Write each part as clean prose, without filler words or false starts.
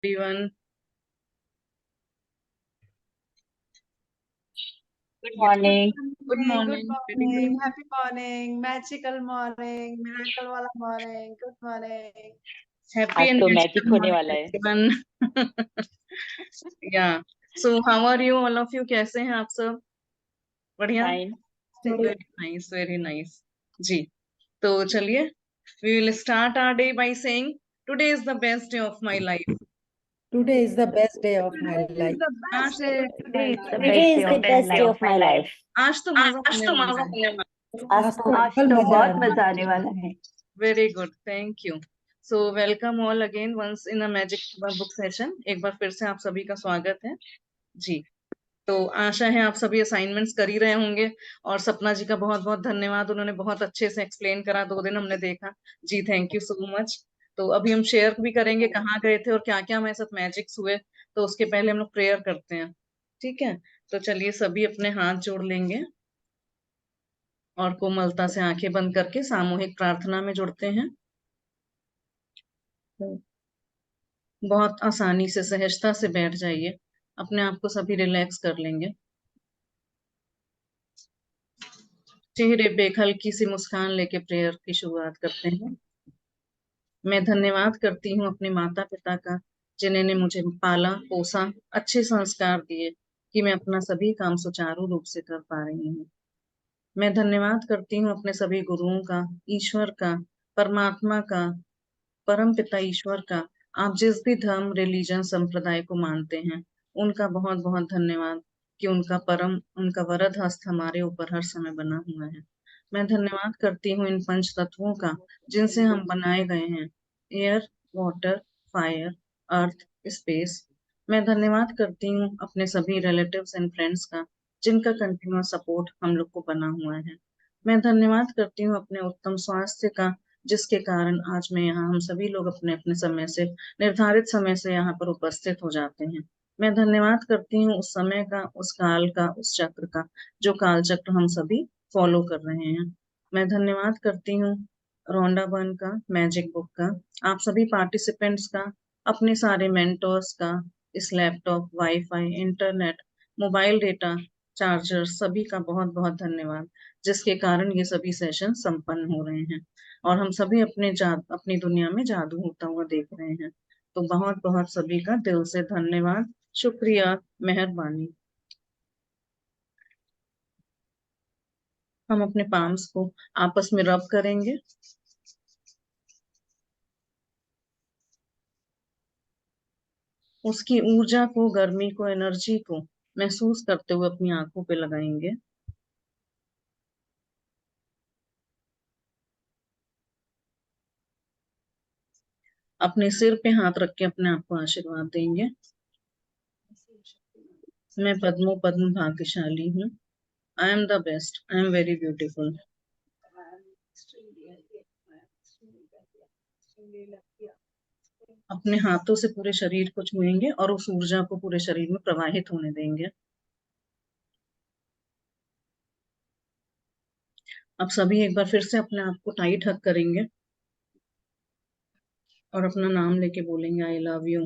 everyone. Good morning. Good Good morning. Very good. morning, happy morning, magical morning, miracle वाला morning, good morning. Happy आज and तो magical magic होने morning, वाला है। everyone. Yeah. So how are you, all of you? कैसे हैं आप सब? बढ़िया? Fine. Very nice, very nice. जी. तो चलिए, we will start our day by saying, today is the best day of my life. Today is the best day of my Today is life. the best day of Today my is the life. best day of best day of my life. आज तो मजा आने वाला है. आज तो आज double तो मजा बहुत आने मजा आने वाला है। Very good, thank you. So welcome all again once in a magic book session. एक बार फिर से आप सभी का स्वागत है जी। तो आशा है आप सभी असाइनमेंट्स कर ही रहे होंगे और सपना जी का बहुत बहुत धन्यवाद, उन्होंने बहुत अच्छे से एक्सप्लेन करा, 2 दिन हमने देखा जी, थैंक यू सो मच। तो अभी हम शेयर भी करेंगे कहाँ गए थे और क्या क्या हमारे साथ मैजिक्स हुए, तो उसके पहले हम लोग प्रेयर करते हैं, ठीक है? तो चलिए सभी अपने हाथ जोड़ लेंगे और कोमलता से आंखें बंद करके सामूहिक प्रार्थना में जुड़ते हैं। बहुत आसानी से सहजता से बैठ जाइए, अपने आप को सभी रिलैक्स कर लेंगे। चेहरे पे एक हल्की सी मुस्कान लेके प्रेयर की शुरुआत करते हैं। मैं धन्यवाद करती हूँ अपने माता पिता का, जिन्होंने मुझे पाला पोसा, अच्छे संस्कार दिए कि मैं अपना सभी काम सुचारू रूप से कर पा रही हूँ। मैं धन्यवाद करती हूँ अपने सभी गुरुओं का, ईश्वर का, परमात्मा का, परम पिता ईश्वर का। आप जिस भी धर्म रिलीजन संप्रदाय को मानते हैं, उनका बहुत बहुत धन्यवाद कि उनका वरद हस्त हमारे ऊपर हर समय बना हुआ है। मैं धन्यवाद करती हूँ इन पंच तत्वों का, जिनसे हम बनाए गए हैं, एयर, वाटर, फायर, अर्थ, स्पेस। मैं धन्यवाद करती हूँ अपने सभी रिलेटिव्स एंड फ्रेंड्स का, जिनका कंटिन्यूअस सपोर्ट हम लोग को बना हुआ है। मैं धन्यवाद करती हूँ अपने उत्तम स्वास्थ्य का, जिसके कारण आज मैं यहाँ, हम सभी लोग अपने अपने समय से, निर्धारित समय से यहाँ पर उपस्थित हो जाते हैं। मैं धन्यवाद करती हूँ उस समय का, उस काल का, उस चक्र का, जो काल चक्र हम सभी फॉलो कर रहे हैं। मैं धन्यवाद करती हूँ रोंडा बर्न का, मैजिक बुक का, आप सभी पार्टिसिपेंट्स का, अपने सारे मेंटर्स का, इस laptop, wifi, internet, mobile data, charger, सभी का बहुत बहुत धन्यवाद, जिसके कारण ये सभी सेशन संपन्न हो रहे हैं और हम सभी अपनी दुनिया में जादू होता हुआ देख रहे हैं। तो बहुत बहुत सभी का दिल से धन्यवाद, शुक्रिया, मेहरबानी। हम अपने पाम्स को आपस में रब करेंगे। उसकी ऊर्जा को, गर्मी को, एनर्जी को महसूस करते हुए अपनी आंखों पे लगाएंगे। अपने सिर पे हाथ रख के अपने आप को आशीर्वाद देंगे। मैं पद्मो पद्म भाग्यशाली हूँ। I am the best, I am very beautiful. अपने हाथों से पूरे शरीर को छुएंगे और उस ऊर्जा को पूरे शरीर में प्रवाहित होने देंगे। अब सभी एक बार फिर से अपने आप को टाइट हग करेंगे और अपना नाम लेके बोलेंगे, आई लव यू।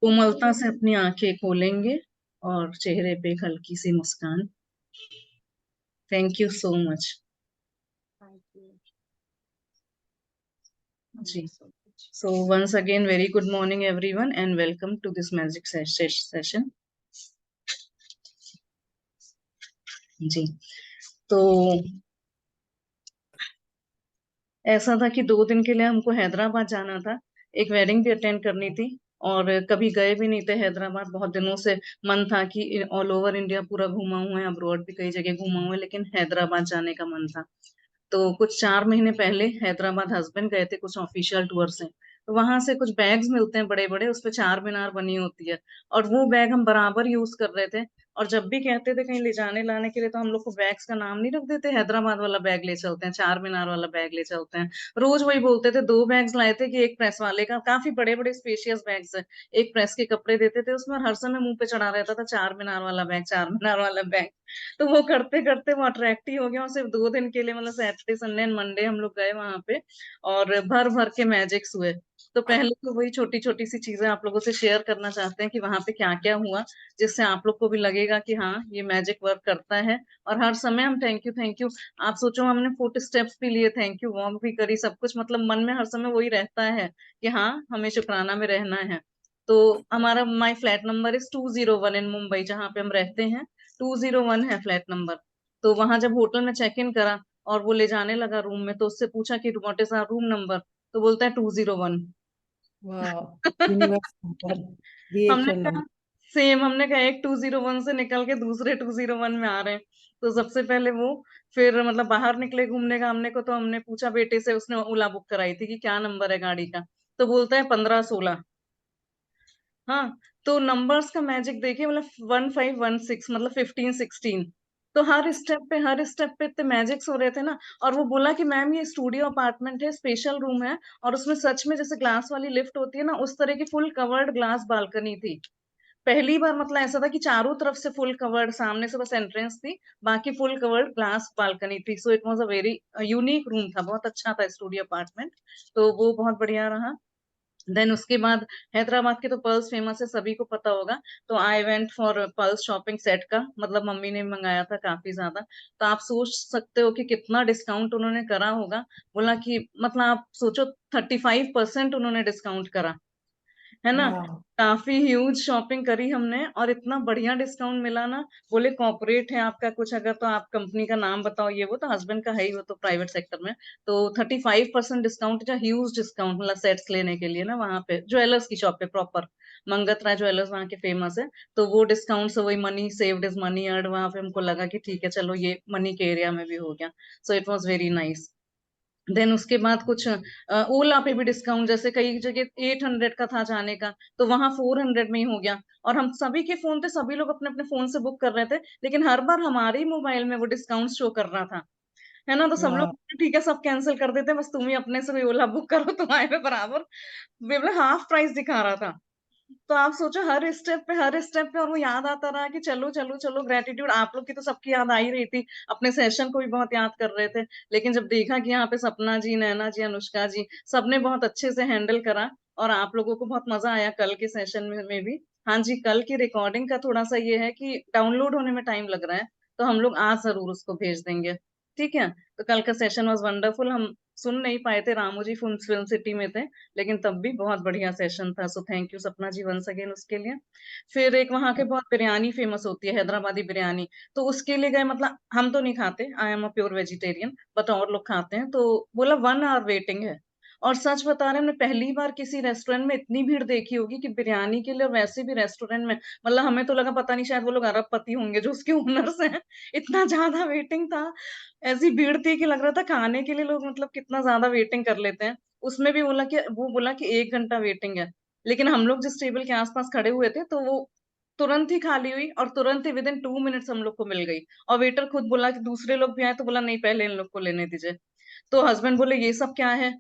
कोमलता से अपनी आंखें खोलेंगे और चेहरे पे एक हल्की सी मुस्कान। थैंक यू सो मच जी। So once again, very good morning everyone and welcome to this magic session जी। तो ऐसा था कि 2 दिन के लिए हमको हैदराबाद जाना था, एक वेडिंग भी अटेंड करनी थी और कभी गए भी नहीं थे हैदराबाद। बहुत दिनों से मन था कि ऑल ओवर इंडिया पूरा घूमा हुआ है, अब्रॉड भी कई जगह घूमा हुआ है, लेकिन हैदराबाद जाने का मन था। तो कुछ 4 महीने पहले हैदराबाद हस्बैंड गए थे कुछ ऑफिशियल टूर से, तो वहां से कुछ बैग्स मिलते हैं बड़े बड़े, उस पे चार मीनार बनी होती है और वो बैग हम बराबर यूज कर रहे थे। और जब भी कहते थे कहीं ले जाने लाने के लिए तो हम लोग को बैग्स का नाम नहीं रख देते, हैदराबाद वाला बैग ले चलते हैं, चार मीनार वाला बैग ले चलते हैं। रोज वही बोलते थे, 2 बैग्स लाए थे कि एक प्रेस वाले का, काफी बड़े बड़े स्पेशियस बैग्स है, एक प्रेस के कपड़े देते थे उसमें, और हर समय मुंह पे चढ़ा रहता था चार मीनार वाला बैग, चार मीनार वाला बैग। तो वो करते करते वो अट्रैक्ट ही हो गया, और सिर्फ 2 दिन के लिए, मतलब सैटरडे संडे एंड मंडे हम लोग गए वहां पे, और भर भर के मैजिक्स हुए। तो पहले तो वही छोटी छोटी सी चीजें आप लोगों से शेयर करना चाहते हैं कि वहां पे क्या क्या हुआ, जिससे आप लोग को भी लगेगा कि हाँ ये मैजिक वर्क करता है। और हर समय हम थैंक यू, आप सोचो हमने फुट स्टेप्स भी लिए, थैंक यू वॉक भी करी, सब कुछ, मतलब मन में हर समय वही रहता है कि हाँ हमें शुक्राना में रहना है। तो हमारा माई फ्लैट नंबर इज 201 इन मुंबई, जहाँ पे हम रहते हैं, 201 है फ्लैट नंबर। तो वहां जब होटल में चेक इन करा और वो ले जाने लगा रूम में, तो उससे पूछा कि what is our room number, तो बोलता है 201। Wow. Universe number, हमने creation कहा number. सेम, हमने कहा एक 201 से निकल के दूसरे 201 में आ रहे हैं। तो सबसे पहले वो, फिर मतलब बाहर निकले घूमने का हमने को, तो हमने पूछा बेटे से, उसने ओला बुक कराई थी, कि क्या नंबर है गाड़ी का, तो बोलता है 1516। हाँ, तो नंबर्स का मैजिक देखिए, मतलब 1516 मतलब 1516। तो हर स्टेप पे इतने मैजिक्स हो रहे थे ना। और वो बोला कि मैम ये स्टूडियो अपार्टमेंट है, स्पेशल रूम है, और उसमें सच में जैसे ग्लास वाली लिफ्ट होती है ना, उस तरह की फुल कवर्ड ग्लास बालकनी थी। पहली बार मतलब ऐसा था कि चारों तरफ से फुल कवर्ड, सामने से बस एंट्रेंस थी, बाकी फुल कवर्ड ग्लास बालकनी थी। So it was a very unique room था, बहुत अच्छा था स्टूडियो अपार्टमेंट। तो वो बहुत बढ़िया रहा। देन उसके बाद हैदराबाद के तो पर्ल्स फेमस है, सभी को पता होगा। तो I went for pearls shopping set का, मतलब मम्मी ने मंगाया था काफी ज्यादा। तो आप सोच सकते हो कि कितना डिस्काउंट उन्होंने करा होगा। बोला कि मतलब आप सोचो 35% उन्होंने डिस्काउंट करा, है ना। Wow. काफी ह्यूज शॉपिंग करी हमने, और इतना बढ़िया डिस्काउंट मिला ना। बोले कॉर्पोरेट है आपका कुछ अगर, तो आप कंपनी का नाम बताओ, ये वो, तो हस्बैंड का है ही, वो तो प्राइवेट सेक्टर में। तो 35% डिस्काउंट, जो ह्यूज डिस्काउंट, मतलब सेट्स लेने के लिए ना, वहां पे ज्वेलर्स की शॉप पे प्रॉपर, मंगतराय ज्वेलर्स वहां के फेमस है। तो वो डिस्काउंट से वही money saved is money earned, वहां पे हमको लगा कि ठीक है चलो ये मनी के एरिया में भी हो गया। So it was very nice. Then उसके बाद कुछ ओला पे भी डिस्काउंट, जैसे कई जगह 800 का था जाने का, तो वहां 400 में ही हो गया। और हम सभी के फोन थे, सभी लोग अपने अपने फोन से बुक कर रहे थे, लेकिन हर बार हमारे ही मोबाइल में वो डिस्काउंट शो कर रहा था, है ना। तो सब लोग Wow. ठीक है सब कैंसिल कर देते, बस तुम ही अपने से ओला बुक करो, तुम्हारे बराबर वे हाफ प्राइस दिखा रहा था। तो आप सोचो हर स्टेप पे, और वो याद आता रहा कि चलो चलो चलो, ग्रेटिट्यूड। आप लोग की तो सबकी याद आ ही रही थी, अपने सेशन को भी बहुत याद कर रहे थे। लेकिन जब देखा कि यहाँ पे सपना जी, नैना जी, अनुष्का जी, सबने बहुत अच्छे से हैंडल करा, और आप लोगों को बहुत मजा आया कल के सेशन में भी। हाँ जी, कल की रिकॉर्डिंग का थोड़ा सा ये है कि डाउनलोड होने में टाइम लग रहा है, तो हम लोग आज जरूर उसको भेज देंगे। ठीक है। तो कल का सेशन वॉज वंडरफुल। हम सुन नहीं पाए थे, रामू जी फिल्म सिटी में थे, लेकिन तब भी बहुत बढ़िया सेशन था। सो थैंक यू सपना जी वंस अगेन उसके लिए। फिर एक वहाँ के बहुत बिरयानी फेमस होती है, हैदराबादी बिरयानी। तो उसके लिए गए, मतलब हम तो नहीं खाते, I am a pure vegetarian, but और लोग खाते हैं। तो बोला 1 आवर वेटिंग है। और सच बता रहे हैं, हमने पहली बार किसी रेस्टोरेंट में इतनी भीड़ देखी होगी कि बिरयानी के लिए, और वैसे भी रेस्टोरेंट में, मतलब हमें तो लगा पता नहीं शायद वो लोग अरबपति होंगे जो उसके ओनर्स हैं, इतना ज्यादा वेटिंग था। ऐसी भीड़ थी कि लग रहा था खाने के लिए लोग मतलब कितना ज्यादा वेटिंग कर लेते हैं। उसमें भी बोला कि 1 घंटा वेटिंग है। लेकिन हम लोग जिस टेबल के आसपास खड़े हुए थे, तो वो तुरंत ही खाली हुई, और तुरंत ही विद इन 2 मिनट्स हम लोग को मिल गई। और वेटर खुद बोला कि दूसरे लोग भी आए, तो बोला नहीं पहले इन लोग को लेने दीजिए। तो हस्बैंड बोले ये सब क्या है।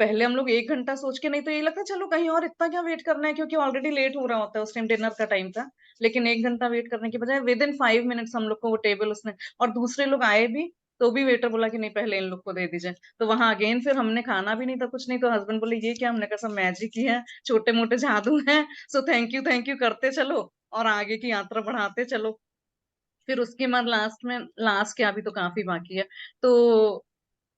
पहले हम लोग 1 घंटा सोच के, नहीं तो ये लगता चलो कहीं और इतना क्या वेट करना है, क्योंकि ऑलरेडी लेट हो रहा होता है, उस टाइम डिनर का टाइम था। लेकिन 1 घंटा वेट करने की बजाय विद इन 5 मिनट्स हम लोग को वो टेबल उसने, और दूसरे लोग आए भी, तो भी वेटर बोला कि नहीं पहले इन लोग को दे दीजिए। तो वहां अगेन फिर हमने खाना भी नहीं था कुछ नहीं, तो हस्बैंड बोले ये क्या, हमने कहा सब मैजिक ही है, छोटे मोटे जादू है। सो थैंक यू करते चलो, और आगे की यात्रा बढ़ाते चलो। फिर उसके बाद लास्ट के अभी तो काफी बाकी है। तो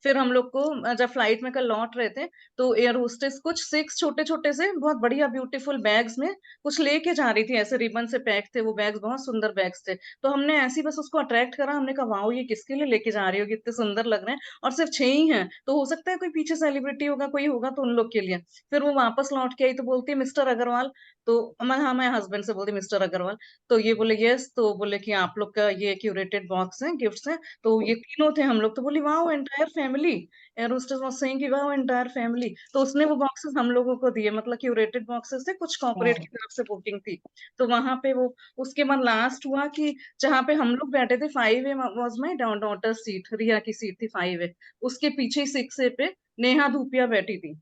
फिर हम लोग को जब फ्लाइट में कल लौट रहे थे, तो एयर होस्टेस कुछ 6 छोटे छोटे से बहुत बढ़िया ब्यूटीफुल बैग्स में कुछ लेके जा रही थी, ऐसे रिबन से पैक थे वो बैग्स, बहुत सुंदर बैग्स थे। तो हमने ऐसे ही बस उसको अट्रैक्ट करा, हमने कहा वाओ ये किसके लिए लेके जा रही होगी, इतने सुंदर लग रहे हैं, और सिर्फ 6 ही हैं, तो हो सकता है कोई पीछे सेलिब्रिटी होगा, कोई होगा, तो उन लोग के लिए। फिर वो वापस लौट के आई, तो बोलती है मिस्टर अग्रवाल। तो मैं हस्बैंड से बोलती मिस्टर अग्रवाल। तो ये बोले यस, तो बोले कि आप लोग का ये क्यूरेटेड बॉक्स है, गिफ्ट्स हैं। तो ये तीनों थे हम लोग, तो बोली वाह entire family family, air hostess was saying कि वाओ एंटायर फैमिली। तो उसने वो बॉक्सेस हम लोगों को दिए, मतलब क्यूरेटेड बॉक्सेस थे, कुछ कॉर्पोरेट वाह की तरफ से बुकिंग थी। तो वहां पे वो, उसके बाद लास्ट हुआ कि जहाँ पे हम लोग बैठे थे 5A was my daughter seat, Riya की सीट थी 5A। उसके पीछे 6A पे नेहा धूपिया बैठी थी।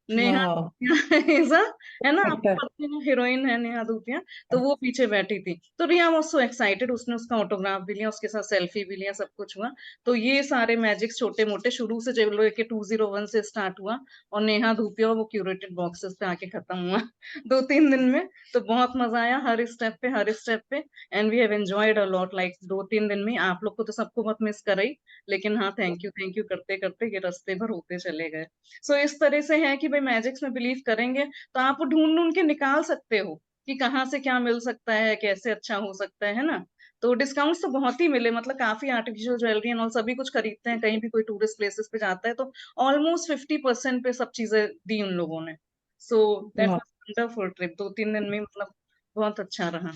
नेहा वाह ऐसा है ना, आपको एक्टर पता है ना, हीरोइन है नेहा धूपिया। तो वो पीछे बैठी थी। तो रिया वाज सो एक्साइटेड, उसने उसका ऑटोग्राफ भी लिया, उसके साथ सेल्फी भी लिया, सब कुछ हुआ। तो ये सारे मैजिक्स छोटे मोटे शुरू से जब लोग के 201 से स्टार्ट हुआ, और नेहा धूपिया वो क्यूरेटेड बॉक्सेस पे आके खत्म हुआ 2-3 दिन में। तो बहुत मजा आया हर स्टेप पे, हर स्टेप पे। And we have enjoyed a lot, like 2-3 दिन में। आप लोग को तो सबको बहुत मिस कर रही, लेकिन हाँ, थैंक यू करते करते ये रास्ते भर होते चले गए। सो इस तरह से है कि भाई मैजिक्स में बिलीव करेंगे तो आप वो ढूंढ ढूंढ के निकाल सकते हो कि कहाँ से क्या मिल सकता है, कैसे अच्छा हो सकता है ना। तो डिस्काउंट्स तो बहुत ही मिले, मतलब काफी आर्टिफिशियल ज्वेलरी एंड ऑल सभी कुछ खरीदते हैं, कहीं भी कोई टूरिस्ट प्लेसेस पे जाता है तो ऑलमोस्ट 50% पे सब चीजें दी उन लोगों ने। सो दैट वाह वाज वंडरफुल ट्रिप, 2-3 दिन में, मतलब बहुत अच्छा रहा।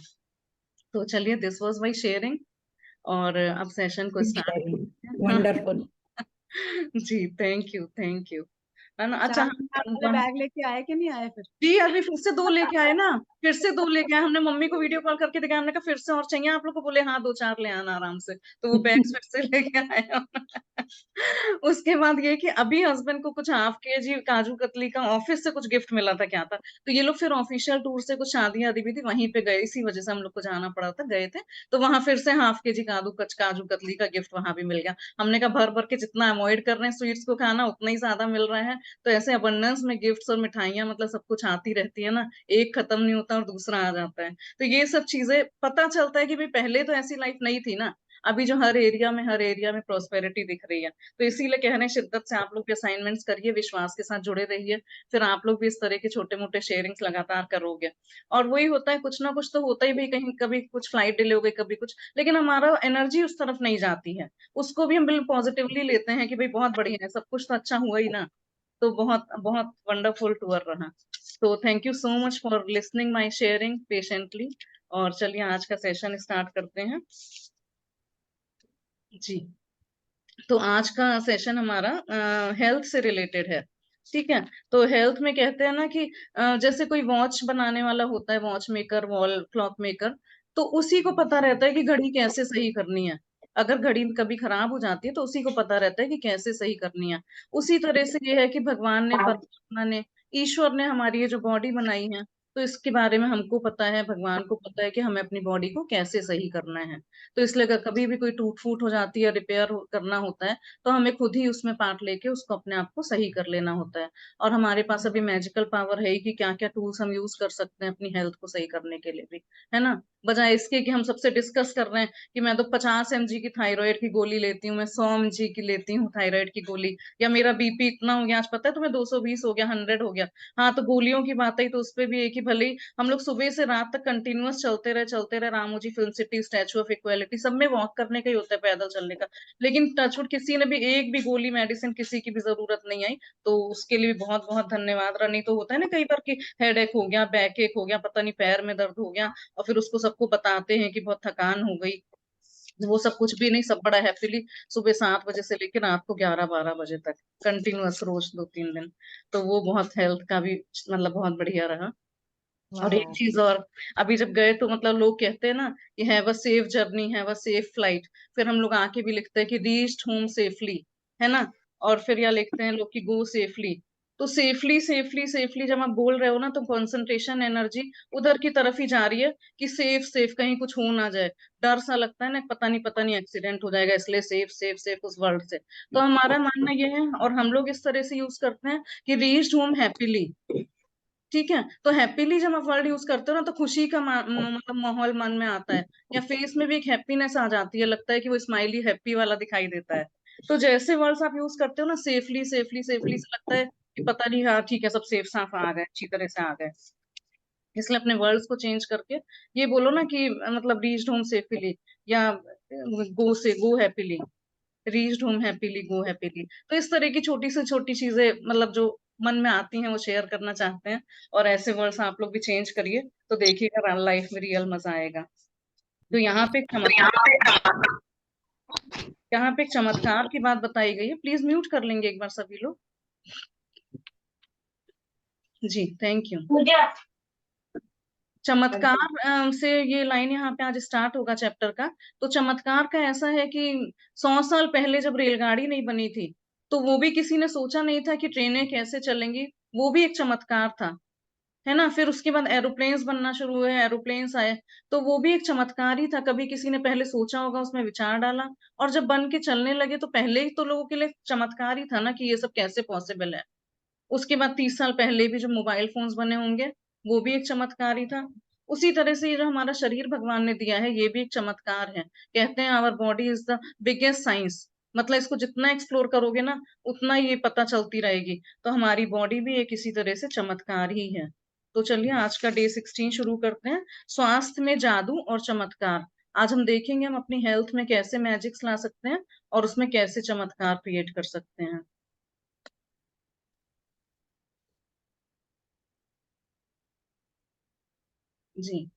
तो चलिए, दिस वाज माय शेयरिंग, और अब सेशन को स्टार्ट करते हैं। हाँ। वंडरफुल जी, थैंक यू है ना। अच्छा, 4 वाले हाँ, बैग लेके आए कि नहीं आए फिर? जी अभी फिर से 2 लेके आए ना। फिर से 2 लेके आए, हमने मम्मी को वीडियो कॉल करके दिखाया, हमने कहा फिर से और चाहिए आप लोग को, बोले हाँ 2-4 ले आना आराम से। तो वो बैग्स फिर से लेके आए हम। उसके बाद ये कि अभी हस्बैंड को कुछ हाफ केजी काजू कतली का ऑफिस से कुछ गिफ्ट मिला था, क्या था, तो ये लोग फिर ऑफिशियल टूर से कुछ शादी आदि भी थी वहीं पे गए, इसी वजह से हम लोग को जाना पड़ा था, गए थे। तो वहां फिर से हाफ केजी काजू कतली का गिफ्ट वहां भी मिल गया। हमने कहा भर भर के जितना अवॉइड कर रहे हैं स्वीट्स को खाना, उतना ही ज्यादा मिल रहा है। तो ऐसे अबंडेंस में गिफ्ट्स और मिठाइयाँ, मतलब सब कुछ आती रहती है ना, एक खत्म नहीं होता और दूसरा आ जाता है। तो ये सब चीजें पता चलता है कि भाई पहले तो ऐसी लाइफ नहीं थी ना। अभी जो हर एरिया में प्रोस्पेरिटी दिख रही है। तो इसीलिए कह रहे हैं शिद्दत से आप लोग भी असाइनमेंट्स करिए, विश्वास के साथ जुड़े रहिए। फिर आप लोग भी इस तरह के छोटे मोटे शेयरिंग्स लगातार करोगे। और वही होता है, कुछ ना कुछ तो होता ही भी, कहीं कभी कुछ फ्लाइट डिले हो गई, कभी कुछ, लेकिन हमारा एनर्जी उस तरफ नहीं जाती है। उसको भी हम बिल्कुल पॉजिटिवली लेते हैं कि भाई बहुत बढ़िया है, सब कुछ तो अच्छा हुआ ही ना। तो बहुत बहुत वंडरफुल टूर रहा। तो thank you so much for listening my sharing patiently. और चलिए आज का सेशन स्टार्ट करते हैं। जी, तो आज का सेशन हमारा हेल्थ से रिलेटेड है। ठीक है। तो हेल्थ में कहते हैं ना कि जैसे कोई वॉच बनाने वाला होता है, watch maker, wall clock maker, तो उसी को पता रहता है कि घड़ी कैसे सही करनी है। अगर घड़ी कभी खराब हो जाती है तो उसी को पता रहता है कि कैसे सही करनी है। उसी तरह से ये है कि भगवान ने, परमात्मा ने, ईश्वर ने हमारी ये जो बॉडी बनाई है, तो इसके बारे में हमको पता है, भगवान को पता है कि हमें अपनी बॉडी को कैसे सही करना है। तो इसलिए अगर कभी भी कोई टूट फूट हो जाती है, रिपेयर करना होता है, तो हमें खुद ही उसमें पार्ट लेके उसको अपने आप को सही कर लेना होता है। और हमारे पास अभी मैजिकल पावर है ही कि क्या क्या टूल्स हम यूज कर सकते हैं अपनी हेल्थ को सही करने के लिए भी, है ना। बजाय इसके कि हम सबसे डिस्कस कर रहे हैं कि मैं तो 50 mg की थायराइड की गोली लेती हूँ, मैं 100 mg की लेती हूँ थायराइड की गोली, या मेरा बीपी इतना हो गया, आज पता है तुम्हें 220 हो गया, 100 हो गया। हाँ, तो गोलियों की बात आई तो उस पर भी एक ही, भले ही हम लोग सुबह से रात तक कंटिन्यूअस चलते रहे, Ramoji film city, statue of equality, सब में वॉक करने का ही होता है, पैदल चलने का। लेकिन टचवुड किसी ने भी एक भी गोली मेडिसिन किसी की भी जरूरत नहीं आई। तो उसके लिए भी बहुत बहुत धन्यवाद। रनी तो होता है ना कई बार कि हेड एक हो गया, बैक एक हो गया, पता नहीं पैर में दर्द हो गया, और फिर उसको सबको बताते हैं कि बहुत थकान हो गई। वो सब कुछ भी नहीं, सब बड़ा हैप्पीली सुबह 7 बजे से लेकर रात को 11-12 बजे तक कंटिन्यूअस, रोज 2-3 दिन। तो वो बहुत हेल्थ का भी मतलब बहुत बढ़िया रहा। और एक वाह चीज और, अभी जब गए तो मतलब लोग कहते हैं ना कि have a safe journey, have a safe flight. फिर हम लोग आके भी लिखते हैं कि रीच्ड होम सेफली, है ना। और फिर या लिखते हैं लोग कि गो सेफली। तो सेफली सेफली सेफली जब आप बोल रहे हो ना, तो कंसंट्रेशन एनर्जी उधर की तरफ ही जा रही है कि सेफ सेफ, कहीं कुछ हो ना जाए। डर सा लगता है ना, पता नहीं एक्सीडेंट हो जाएगा, इसलिए सेफ सेफ सेफ उस वर्ड से। तो हमारा मानना ये है, और हम लोग इस तरह से यूज करते हैं कि रीच्ड होम हैप्पीली। ठीक है। तो हैप्पीली जब आप वर्ड यूज करते हो ना, तो खुशी का मतलब माहौल मन में आता है, या फेस में भी एक हैप्पीनेस आ जाती है, लगता है कि वो स्माइली हैप्पी वाला दिखाई देता है। तो जैसे वर्ड्स आप यूज करते हो ना, सेफली सेफली सेफली, से लगता है कि पता नहीं, हाँ ठीक है, सब सेफ साफ आ गए, अच्छी तरह से आ गए। इसलिए अपने वर्ड्स को चेंज करके ये बोलो ना कि मतलब रीच्ड होम सेफली, या गो हैप्पीली, रीच्ड होम हैप्पीली, गो हैप्पीली। तो इस तरह की छोटी से छोटी चीजें, मतलब जो मन में आती हैं वो शेयर करना चाहते हैं। और ऐसे वर्ड्स आप लोग भी चेंज करिए, तो देखिएगा लाइफ में रियल मजा आएगा। तो यहाँ पे एक चमत्कार, यहाँ पे एक चमत्कार की बात बताई गई है। प्लीज म्यूट कर लेंगे एक बार सभी लोग। जी थैंक यू। चमत्कार से ये लाइन यहाँ पे आज स्टार्ट होगा चैप्टर का। तो चमत्कार का ऐसा है कि 100 साल पहले जब रेलगाड़ी नहीं बनी थी, तो वो भी किसी ने सोचा नहीं था कि ट्रेनें कैसे चलेंगी। वो भी एक चमत्कार था, है ना। फिर उसके बाद एरोप्लेन्स बनना शुरू हुए, एरोप्लेन्स आए, तो वो भी एक चमत्कार ही था। कभी किसी ने पहले सोचा होगा, उसमें विचार डाला, और जब बन के चलने लगे तो पहले ही तो लोगों के लिए चमत्कार ही था ना कि ये सब कैसे पॉसिबल है। उसके बाद 30 साल पहले भी जो मोबाइल फोन्स बने होंगे, वो भी एक चमत्कार ही था। उसी तरह से ये जो हमारा शरीर भगवान ने दिया है, ये भी एक चमत्कार है। कहते हैं our body is the biggest science. मतलब इसको जितना एक्सप्लोर करोगे ना, उतना ये पता चलती रहेगी। तो हमारी बॉडी भी एक इसी तरह से चमत्कार ही है। तो चलिए आज का डे 16 शुरू करते हैं। स्वास्थ्य में जादू और चमत्कार। आज हम देखेंगे हम अपनी हेल्थ में कैसे मैजिक्स ला सकते हैं और उसमें कैसे चमत्कार क्रिएट कर सकते हैं। जी,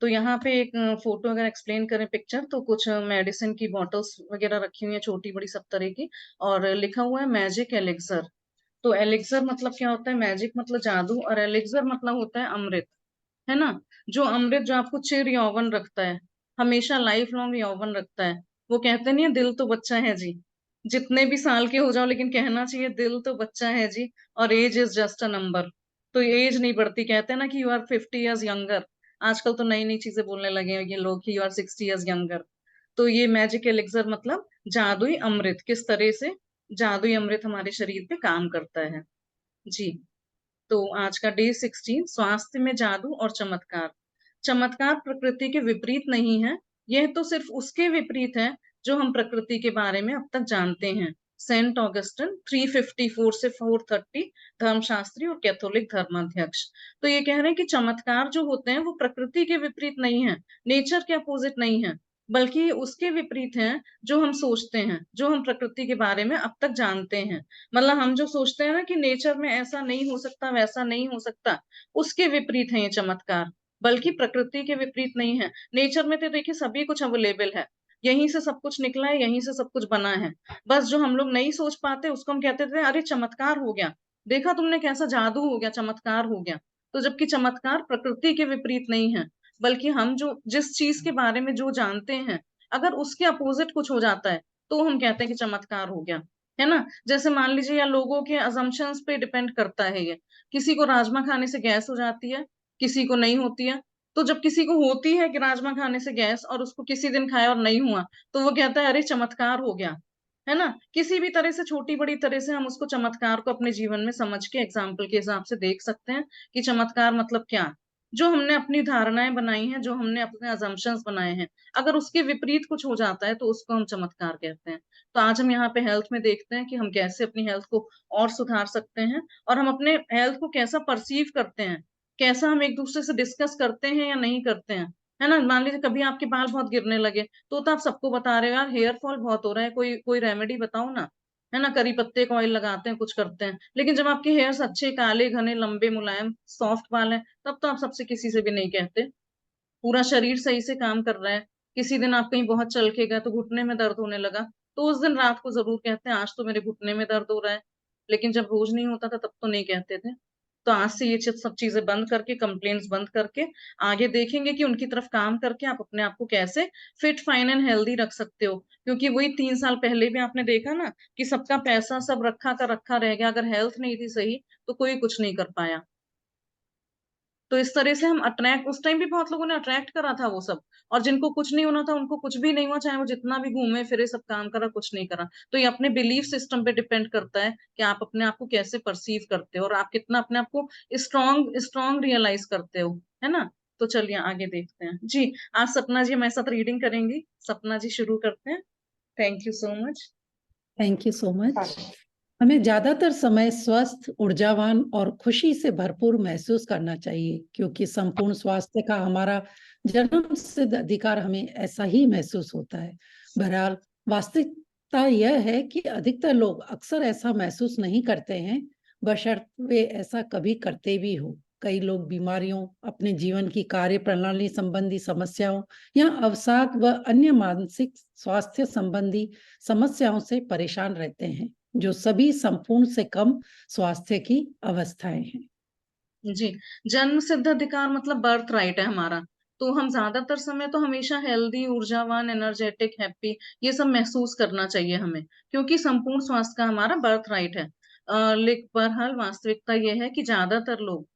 तो यहाँ पे एक फोटो अगर एक्सप्लेन करें पिक्चर, तो कुछ मेडिसिन की बॉटल्स वगैरह रखी हुई है, छोटी बड़ी सब तरह की, और लिखा हुआ है मैजिक एलिक्सर। तो एलिक्सर मतलब क्या होता है? मैजिक मतलब जादू, और एलिक्सर मतलब होता है अमृत, है ना। जो अमृत जो आपको चिर यौवन रखता है, हमेशा लाइफ लॉन्ग यौवन रखता है। वो कहते नहीं है दिल तो बच्चा है जी, जितने भी साल के हो जाओ, लेकिन कहना चाहिए दिल तो बच्चा है जी, और age is just a number. तो एज नहीं बढ़ती। कहते हैं ना कि यू आर 50 years यंगर। आजकल तो नई नई चीजें बोलने लगे हैं ये लोग कि यू आर 60 years यंगर। तो ये मैजिक एलिक्सर मतलब जादुई अमृत, किस तरह से जादुई अमृत हमारे शरीर पे काम करता है। जी, तो आज का डे 16, स्वास्थ्य में जादू और चमत्कार। चमत्कार प्रकृति के विपरीत नहीं है, यह तो सिर्फ उसके विपरीत है जो हम प्रकृति के बारे में अब तक जानते हैं। सेंट ऑगस्टिन 354 से 430, धर्मशास्त्री और कैथोलिक धर्माध्यक्ष। तो ये कह रहे हैं कि चमत्कार जो होते हैं वो प्रकृति के विपरीत नहीं है, नेचर के अपोजिट नहीं है, बल्कि उसके विपरीत हैं जो हम सोचते हैं, जो हम प्रकृति के बारे में अब तक जानते हैं। मतलब हम जो सोचते हैं ना कि नेचर में ऐसा नहीं हो सकता, वैसा नहीं हो सकता, उसके विपरीत है ये चमत्कार, बल्कि प्रकृति के विपरीत नहीं है। नेचर में तो देखिए सभी कुछ अवेलेबल है, यहीं से सब कुछ निकला है, यहीं से सब कुछ बना है। बस जो हम लोग नहीं सोच पाते उसको हम कहते थे अरे चमत्कार हो गया, देखा तुमने कैसा जादू हो गया, चमत्कार हो गया। तो जबकि चमत्कार प्रकृति के विपरीत नहीं है, बल्कि हम जो जिस चीज के बारे में जो जानते हैं, अगर उसके अपोजिट कुछ हो जाता है, तो हम कहते हैं कि चमत्कार हो गया, है ना। जैसे मान लीजिए, या लोगों के अजम्पशंस पे डिपेंड करता है ये। किसी को राजमा खाने से गैस हो जाती है, किसी को नहीं होती है। तो जब किसी को होती है कि राजमा खाने से गैस, और उसको किसी दिन खाया और नहीं हुआ, तो वो कहता है अरे चमत्कार हो गया, है ना। किसी भी तरह से, छोटी बड़ी तरह से हम उसको चमत्कार को अपने जीवन में समझ के एग्जाम्पल के हिसाब से देख सकते हैं कि चमत्कार मतलब क्या। जो हमने अपनी धारणाएं बनाई हैं, जो हमने अपने अजम्पशंस बनाए हैं, अगर उसके विपरीत कुछ हो जाता है तो उसको हम चमत्कार कहते हैं। तो आज हम यहाँ पे हेल्थ में देखते हैं कि हम कैसे अपनी हेल्थ को और सुधार सकते हैं, और हम अपने हेल्थ को कैसा परसीव करते हैं, कैसा हम एक दूसरे से डिस्कस करते हैं या नहीं करते हैं, है ना। मान लीजिए कभी आपके बाल बहुत गिरने लगे, तो आप सबको बता रहे हो यार हेयर फॉल बहुत हो रहा है, कोई कोई रेमेडी बताओ ना, है ना। करी पत्ते का ऑयल लगाते हैं, कुछ करते हैं, लेकिन जब आपके हेयर्स अच्छे काले घने लंबे मुलायम सॉफ्ट बाल हैं, तब तो आप सबसे किसी से भी नहीं कहते। पूरा शरीर सही से काम कर रहा है, किसी दिन आप कहीं बहुत चल के गए तो घुटने में दर्द होने लगा, तो उस दिन रात को जरूर कहते हैं आज तो मेरे घुटने में दर्द हो रहा है। लेकिन जब रोज नहीं होता था तब तो नहीं कहते थे। तो आज से ये सब चीजें बंद करके, कंप्लेंट्स बंद करके, आगे देखेंगे कि उनकी तरफ काम करके आप अपने आप को कैसे फिट फाइन एंड हेल्दी रख सकते हो। क्योंकि वही 3 साल पहले भी आपने देखा ना कि सबका पैसा सब रखा का रखा रह गया, अगर हेल्थ नहीं थी सही तो कोई कुछ नहीं कर पाया। तो इस तरह से हम अट्रैक्ट, उस टाइम भी बहुत लोगों ने अट्रैक्ट करा था वो सब, और जिनको कुछ नहीं होना था उनको कुछ भी नहीं हुआ, चाहे वो जितना भी घूमे फिरे सब काम करा, कुछ नहीं करा। तो ये अपने बिलीफ सिस्टम पे डिपेंड करता है कि आप अपने आप को कैसे परसीव करते हो, और आप कितना अपने आप को स्ट्रॉन्ग स्ट्रॉन्ग रियलाइज करते हो, है ना। तो चलिए आगे देखते हैं जी। आज सपना जी हमारे साथ रीडिंग करेंगी। सपना जी शुरू करते हैं। Thank you so much. Thank you so much. हमें ज्यादातर समय स्वस्थ, ऊर्जावान और खुशी से भरपूर महसूस करना चाहिए, क्योंकि संपूर्ण स्वास्थ्य का हमारा जन्म सिद्ध अधिकार हमें ऐसा ही महसूस होता है। बहरहाल वास्तविकता यह है कि अधिकतर लोग अक्सर ऐसा महसूस नहीं करते हैं, बशर्ते वे ऐसा कभी करते भी हो। कई लोग बीमारियों, अपने जीवन की कार्य प्रणाली संबंधी समस्याओं या अवसाद व अन्य मानसिक स्वास्थ्य संबंधी समस्याओं से परेशान रहते हैं, जो सभी संपूर्ण से कम स्वास्थ्य की अवस्थाएं हैं। जी, जन्म सिद्ध अधिकार मतलब बर्थ राइट है हमारा। तो हम ज्यादातर समय तो हमेशा हेल्दी, ऊर्जावान, एनर्जेटिक, हैप्पी ये सब महसूस करना चाहिए हमें, क्योंकि संपूर्ण स्वास्थ्य का हमारा बर्थ राइट है। लेकिन बहरहाल वास्तविकता यह है कि ज्यादातर लोग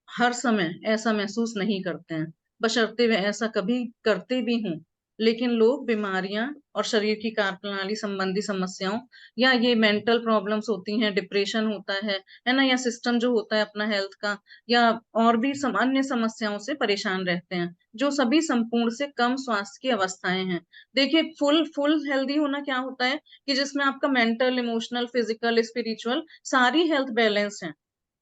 हर समय ऐसा महसूस नहीं करते हैं, बशर्ते वे ऐसा कभी करते भी हों। लेकिन लोग बीमारियां और शरीर की कार्यप्रणाली संबंधी समस्याओं या ये मेंटल प्रॉब्लम्स होती हैं, डिप्रेशन होता है ना, या सिस्टम जो होता है अपना हेल्थ का, या और भी अन्य समस्याओं से परेशान रहते हैं, जो सभी संपूर्ण से कम स्वास्थ्य की अवस्थाएं हैं। देखिए, फुल फुल हेल्दी होना क्या होता है कि जिसमें आपका मेंटल, इमोशनल, फिजिकल, स्पिरिचुअल सारी हेल्थ बैलेंस है।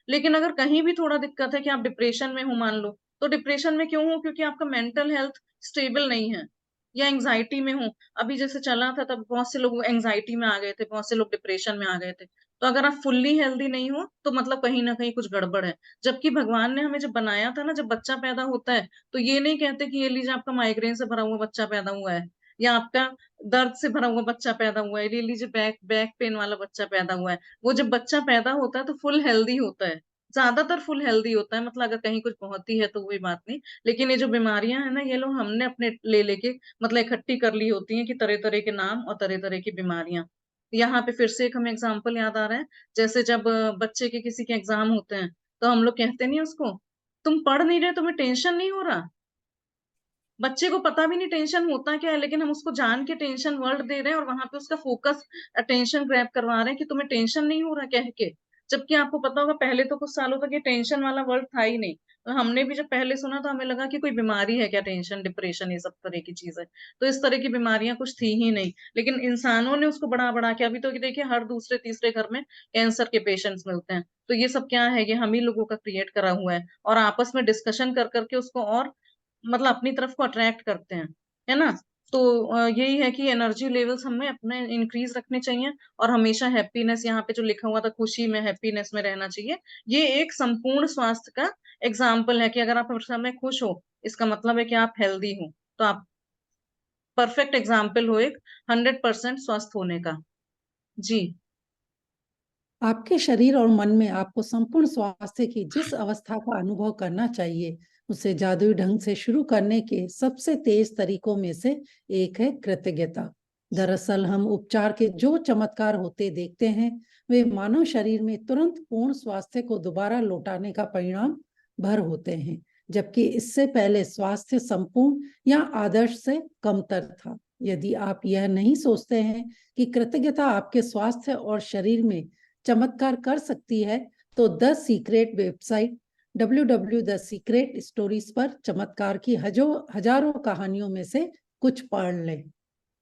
लेकिन अगर कहीं भी थोड़ा दिक्कत है कि आप डिप्रेशन में हो मान लो, तो डिप्रेशन में क्यों हो? क्योंकि आपका मेंटल हेल्थ स्टेबल नहीं है, या एंजाइटी में हो। अभी जैसे चला था तब बहुत से लोग एंजाइटी में आ गए थे, बहुत से लोग डिप्रेशन में आ गए थे। तो अगर आप फुल्ली हेल्दी नहीं हो तो मतलब कहीं ना कहीं कुछ गड़बड़ है। जबकि भगवान ने हमें जब बनाया था ना, जब बच्चा पैदा होता है तो ये नहीं कहते कि ये लीजिए आपका माइग्रेन से भरा हुआ बच्चा पैदा हुआ है, या आपका दर्द से भरा हुआ बच्चा पैदा हुआ है, ले लीजिए बैक बैक पेन वाला बच्चा पैदा हुआ है। वो जब बच्चा पैदा होता है तो फुल हेल्दी होता है, ज्यादातर फुल हेल्दी होता है। मतलब अगर कहीं कुछ बहुत ही है तो कोई बात नहीं। लेकिन ये जो बीमारियां है ना, ये लोग हमने अपने ले लेके मतलब इकट्ठी कर ली होती हैं कि तरह तरह के नाम और तरह तरह की बीमारियां। यहाँ पे फिर से एक हमें एग्जाम्पल याद आ रहा है। जैसे जब बच्चे के किसी के एग्जाम होते हैं तो हम लोग कहते नहीं उसको, तुम पढ़ नहीं रहे, तुम्हें टेंशन नहीं हो रहा। बच्चे को पता भी नहीं टेंशन होता क्या है, लेकिन हम उसको जान के टेंशन वर्ड दे रहे हैं और वहां पे उसका फोकस अटेंशन ग्रैब करवा रहे हैं कि तुम्हें टेंशन नहीं हो रहा कह के। जबकि आपको पता होगा पहले तो कुछ सालों तक ये टेंशन वाला वर्ड था ही नहीं। तो हमने भी जब पहले सुना तो हमें लगा कि कोई बीमारी है क्या, टेंशन, डिप्रेशन, ये सब तरह की चीज है। तो इस तरह की बीमारियां कुछ थी ही नहीं, लेकिन इंसानों ने उसको बढ़ा बढ़ा के, अभी तो देखिए हर दूसरे तीसरे घर में कैंसर के पेशेंट्स मिलते हैं। तो ये सब क्या है, ये हम ही लोगों का क्रिएट करा हुआ है, और आपस में डिस्कशन कर करके उसको और मतलब अपनी तरफ को अट्रैक्ट करते हैं, है ना। तो यही है कि एनर्जी लेवल्स हमें अपने इंक्रीज रखने चाहिए, और हमेशा हैप्पीनेस, यहाँ पे जो लिखा हुआ था खुशी में, हैप्पीनेस में रहना चाहिए। ये एक संपूर्ण स्वास्थ्य का एग्जाम्पल है कि अगर आप हर समय खुश हो, इसका मतलब है कि आप हेल्दी हो। तो आप परफेक्ट एग्जाम्पल हो एक 100% स्वस्थ होने का। जी। आपके शरीर और मन में आपको संपूर्ण स्वास्थ्य की जिस अवस्था का अनुभव करना चाहिए, उसे जादुई ढंग से शुरू करने के सबसे तेज तरीकों में से एक है कृतज्ञता। दरअसल हम उपचार के जो चमत्कार होते देखते हैं, वे मानव शरीर में तुरंत पूर्ण स्वास्थ्य को दोबारा लौटाने का परिणाम भर होते हैं, जबकि इससे पहले स्वास्थ्य संपूर्ण या आदर्श से कमतर था। यदि आप यह नहीं सोचते हैं कि कृतज्ञता आपके स्वास्थ्य और शरीर में चमत्कार कर सकती है, तो the secret website www the secret stories पर चमत्कार की हजारों कहानियों में से कुछ पढ़ लें।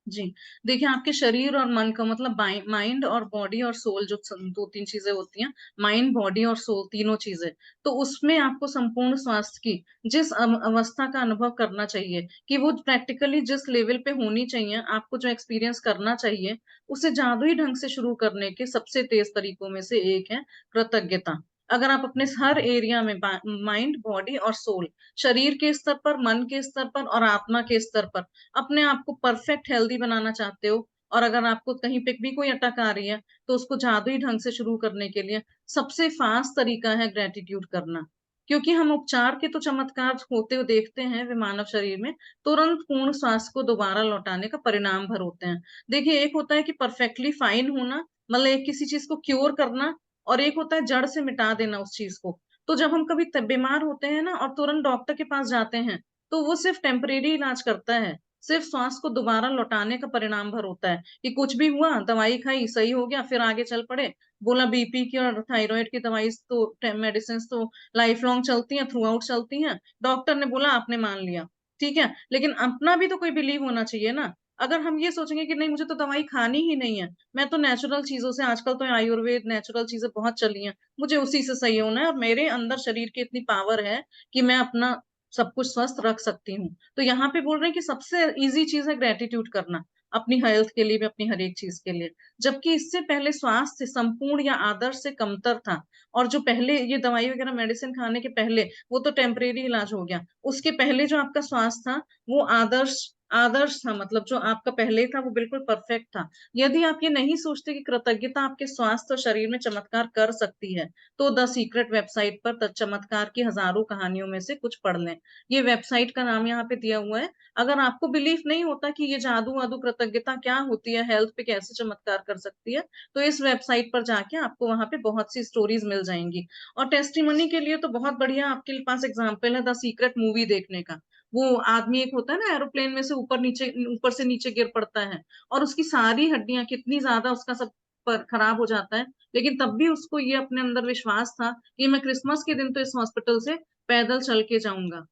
जी, देखिए आपके शरीर और मन का मतलब माइंड और बॉडी और सोल, जो दो तीन चीजें होती हैं, माइंड, बॉडी और सोल, तीनों चीजें। तो उसमें आपको संपूर्ण स्वास्थ्य की जिस अवस्था का अनुभव करना चाहिए, कि वो प्रैक्टिकली जिस लेवल पे होनी चाहिए, आपको जो एक्सपीरियंस करना चाहिए, उसे जादुई ढंग से शुरू करने के सबसे तेज तरीकों में से एक है कृतज्ञता। अगर आप अपने हर एरिया में, माइंड, बॉडी और सोल, शरीर के स्तर पर, मन के स्तर पर और आत्मा के स्तर पर अपने आप को परफेक्ट हेल्दी बनाना चाहते हो, और अगर आपको कहीं पे भी कोई अटक आ रही है, तो उसको जादुई ढंग से शुरू करने के लिए सबसे फास्ट तरीका है ग्रेटिट्यूड करना। क्योंकि हम उपचार के तो चमत्कार होते हुए देखते हैं, वे मानव शरीर में तुरंत पूर्ण स्वास्थ्य को दोबारा लौटाने का परिणाम भर होते हैं। देखिए, एक होता है कि परफेक्टली फाइन होना, मतलब एक किसी चीज को क्योर करना, और एक होता है जड़ से मिटा देना उस चीज को। तो जब हम कभी बीमार होते हैं ना और तुरंत डॉक्टर के पास जाते हैं, तो वो सिर्फ टेम्परेरी इलाज करता है, सिर्फ श्वास को दोबारा लौटाने का परिणाम भर होता है। कि कुछ भी हुआ, दवाई खाई, सही हो गया, फिर आगे चल पड़े। बोला बीपी की और थायराइड की दवाई तो मेडिसिन तो लाइफ लॉन्ग चलती हैं, थ्रू आउट चलती हैं। डॉक्टर ने बोला, आपने मान लिया, ठीक है। लेकिन अपना भी तो कोई बिलीव होना चाहिए ना। अगर हम ये सोचेंगे कि नहीं, मुझे तो दवाई खानी ही नहीं है, मैं तो नेचुरल चीजों से, आजकल तो आयुर्वेद, नेचुरल चीजें बहुत चली हैं, मुझे उसी से सही होना है, और मेरे अंदर शरीर की इतनी पावर है कि मैं अपना सब कुछ स्वस्थ रख सकती हूँ। तो यहाँ पे बोल रहे हैं कि सबसे इजी चीज है ग्रेटिट्यूड करना। अपनी हेल्थ के लिए भी, अपनी हर एक चीज के लिए। जबकि इससे पहले स्वास्थ्य संपूर्ण या आदर्श से कमतर था। और जो पहले ये दवाई वगैरह मेडिसिन खाने के पहले, वो तो टेम्परेरी इलाज हो गया, उसके पहले जो आपका स्वास्थ्य था वो आदर्श आदर्श था, मतलब जो आपका पहले था वो बिल्कुल परफेक्ट था। यदि आप ये नहीं सोचते कि कृतज्ञता आपके स्वास्थ्य और शरीर में चमत्कार कर सकती है, तो द सीक्रेट वेबसाइट पर चमत्कार की हजारों कहानियों में से कुछ पढ़ लें। ये वेबसाइट का नाम यहाँ पे दिया हुआ है। अगर आपको बिलीफ नहीं होता कि ये जादू वादू कृतज्ञता क्या होती है, हेल्थ पे कैसे चमत्कार कर सकती है, तो इस वेबसाइट पर जाके आपको वहां पे बहुत सी स्टोरीज मिल जाएंगी। और टेस्टिमनी के लिए तो बहुत बढ़िया आपके पास एग्जाम्पल है द सीक्रेट मूवी देखने का। वो आदमी एक होता है ना, एरोप्लेन में से ऊपर से नीचे गिर पड़ता है, और उसकी सारी हड्डियां, कितनी ज्यादा उसका सब पर खराब हो जाता है, लेकिन तब भी उसको ये अपने अंदर विश्वास था कि मैं क्रिसमस के दिन तो इस हॉस्पिटल से पैदल चल के जाऊंगा।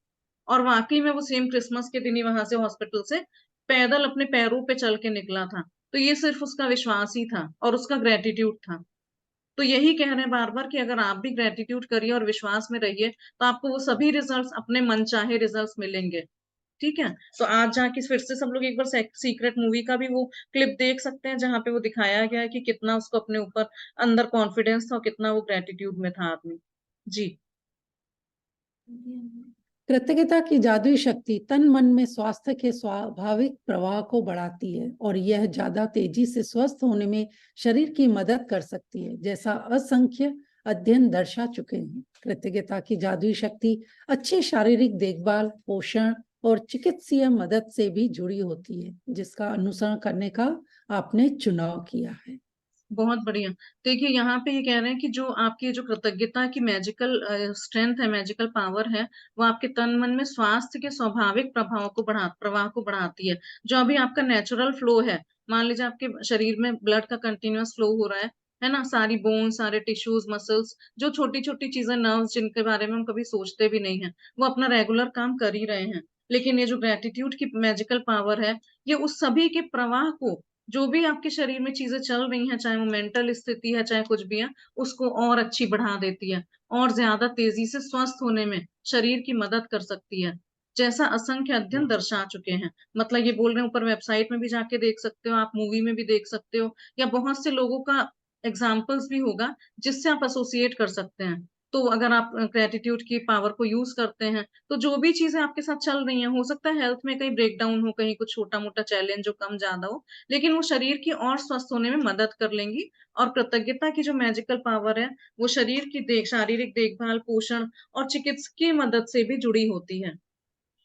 और वाकई में वो सेम क्रिसमस के दिन ही वहां से हॉस्पिटल से पैदल अपने पैरों पे चल के निकला था। तो ये सिर्फ उसका विश्वास ही था और उसका ग्रेटिट्यूड था। तो यही कह रहे हैं बार बार कि अगर आप भी ग्रेटिट्यूड करिए और विश्वास में रहिए, तो आपको वो सभी रिजल्ट्स, अपने मन चाहे रिजल्ट्स मिलेंगे। ठीक है। तो आज जाके फिर से सब लोग एक बार सीक्रेट मूवी का भी वो क्लिप देख सकते हैं, जहाँ पे वो दिखाया गया है कि कितना उसको अपने ऊपर अंदर कॉन्फिडेंस था और कितना वो ग्रेटिट्यूड में था आदमी। जी। कृतज्ञता की जादुई शक्ति तन मन में स्वास्थ्य के स्वाभाविक प्रवाह को बढ़ाती है और यह ज्यादा तेजी से स्वस्थ होने में शरीर की मदद कर सकती है, जैसा असंख्य अध्ययन दर्शा चुके हैं। कृतज्ञता की जादुई शक्ति अच्छी शारीरिक देखभाल, पोषण और चिकित्सीय मदद से भी जुड़ी होती है, जिसका अनुसरण करने का आपने चुनाव किया है। बहुत बढ़िया। देखिए यहाँ पे ये कह रहे हैं कि जो आपकी जो कृतज्ञता की मैजिकल स्ट्रेंथ है, मैजिकल पावर है, वो आपके तन मन में स्वास्थ्य के स्वाभाविक प्रवाह को बढ़ाती है। जो अभी आपका नेचुरल फ्लो है, मान लीजिए आपके शरीर में ब्लड का कंटिन्यूअस फ्लो हो रहा है ना, सारी बोन, सारे टिश्यूज, मसल्स, जो छोटी छोटी चीजें, नर्व्स, जिनके बारे में हम कभी सोचते भी नहीं है, वो अपना रेगुलर काम कर ही रहे हैं। लेकिन ये जो ग्रेटिट्यूड की मैजिकल पावर है, ये उस सभी के प्रवाह को, जो भी आपके शरीर में चीजें चल रही हैं, चाहे वो मेंटल स्थिति है, चाहे कुछ भी है, उसको और अच्छी बढ़ा देती है और ज्यादा तेजी से स्वस्थ होने में शरीर की मदद कर सकती है, जैसा असंख्य अध्ययन दर्शा चुके हैं। मतलब ये बोल रहे हैं, ऊपर वेबसाइट में भी जाके देख सकते हो आप, मूवी में भी देख सकते हो, या बहुत से लोगों का एग्जाम्पल्स भी होगा जिससे आप एसोसिएट कर सकते हैं। तो अगर आप ग्रेटिट्यूड की पावर को यूज करते हैं, तो जो भी चीजें आपके साथ चल रही हैं, हो सकता है हेल्थ में कहीं ब्रेकडाउन हो, कहीं कुछ छोटा मोटा चैलेंज हो, कम ज्यादा हो, लेकिन वो शरीर की और स्वस्थ होने में मदद कर लेंगी। और कृतज्ञता की जो मैजिकल पावर है, वो शरीर की शारीरिक देखभाल, पोषण और चिकित्सकीय मदद से भी जुड़ी होती है।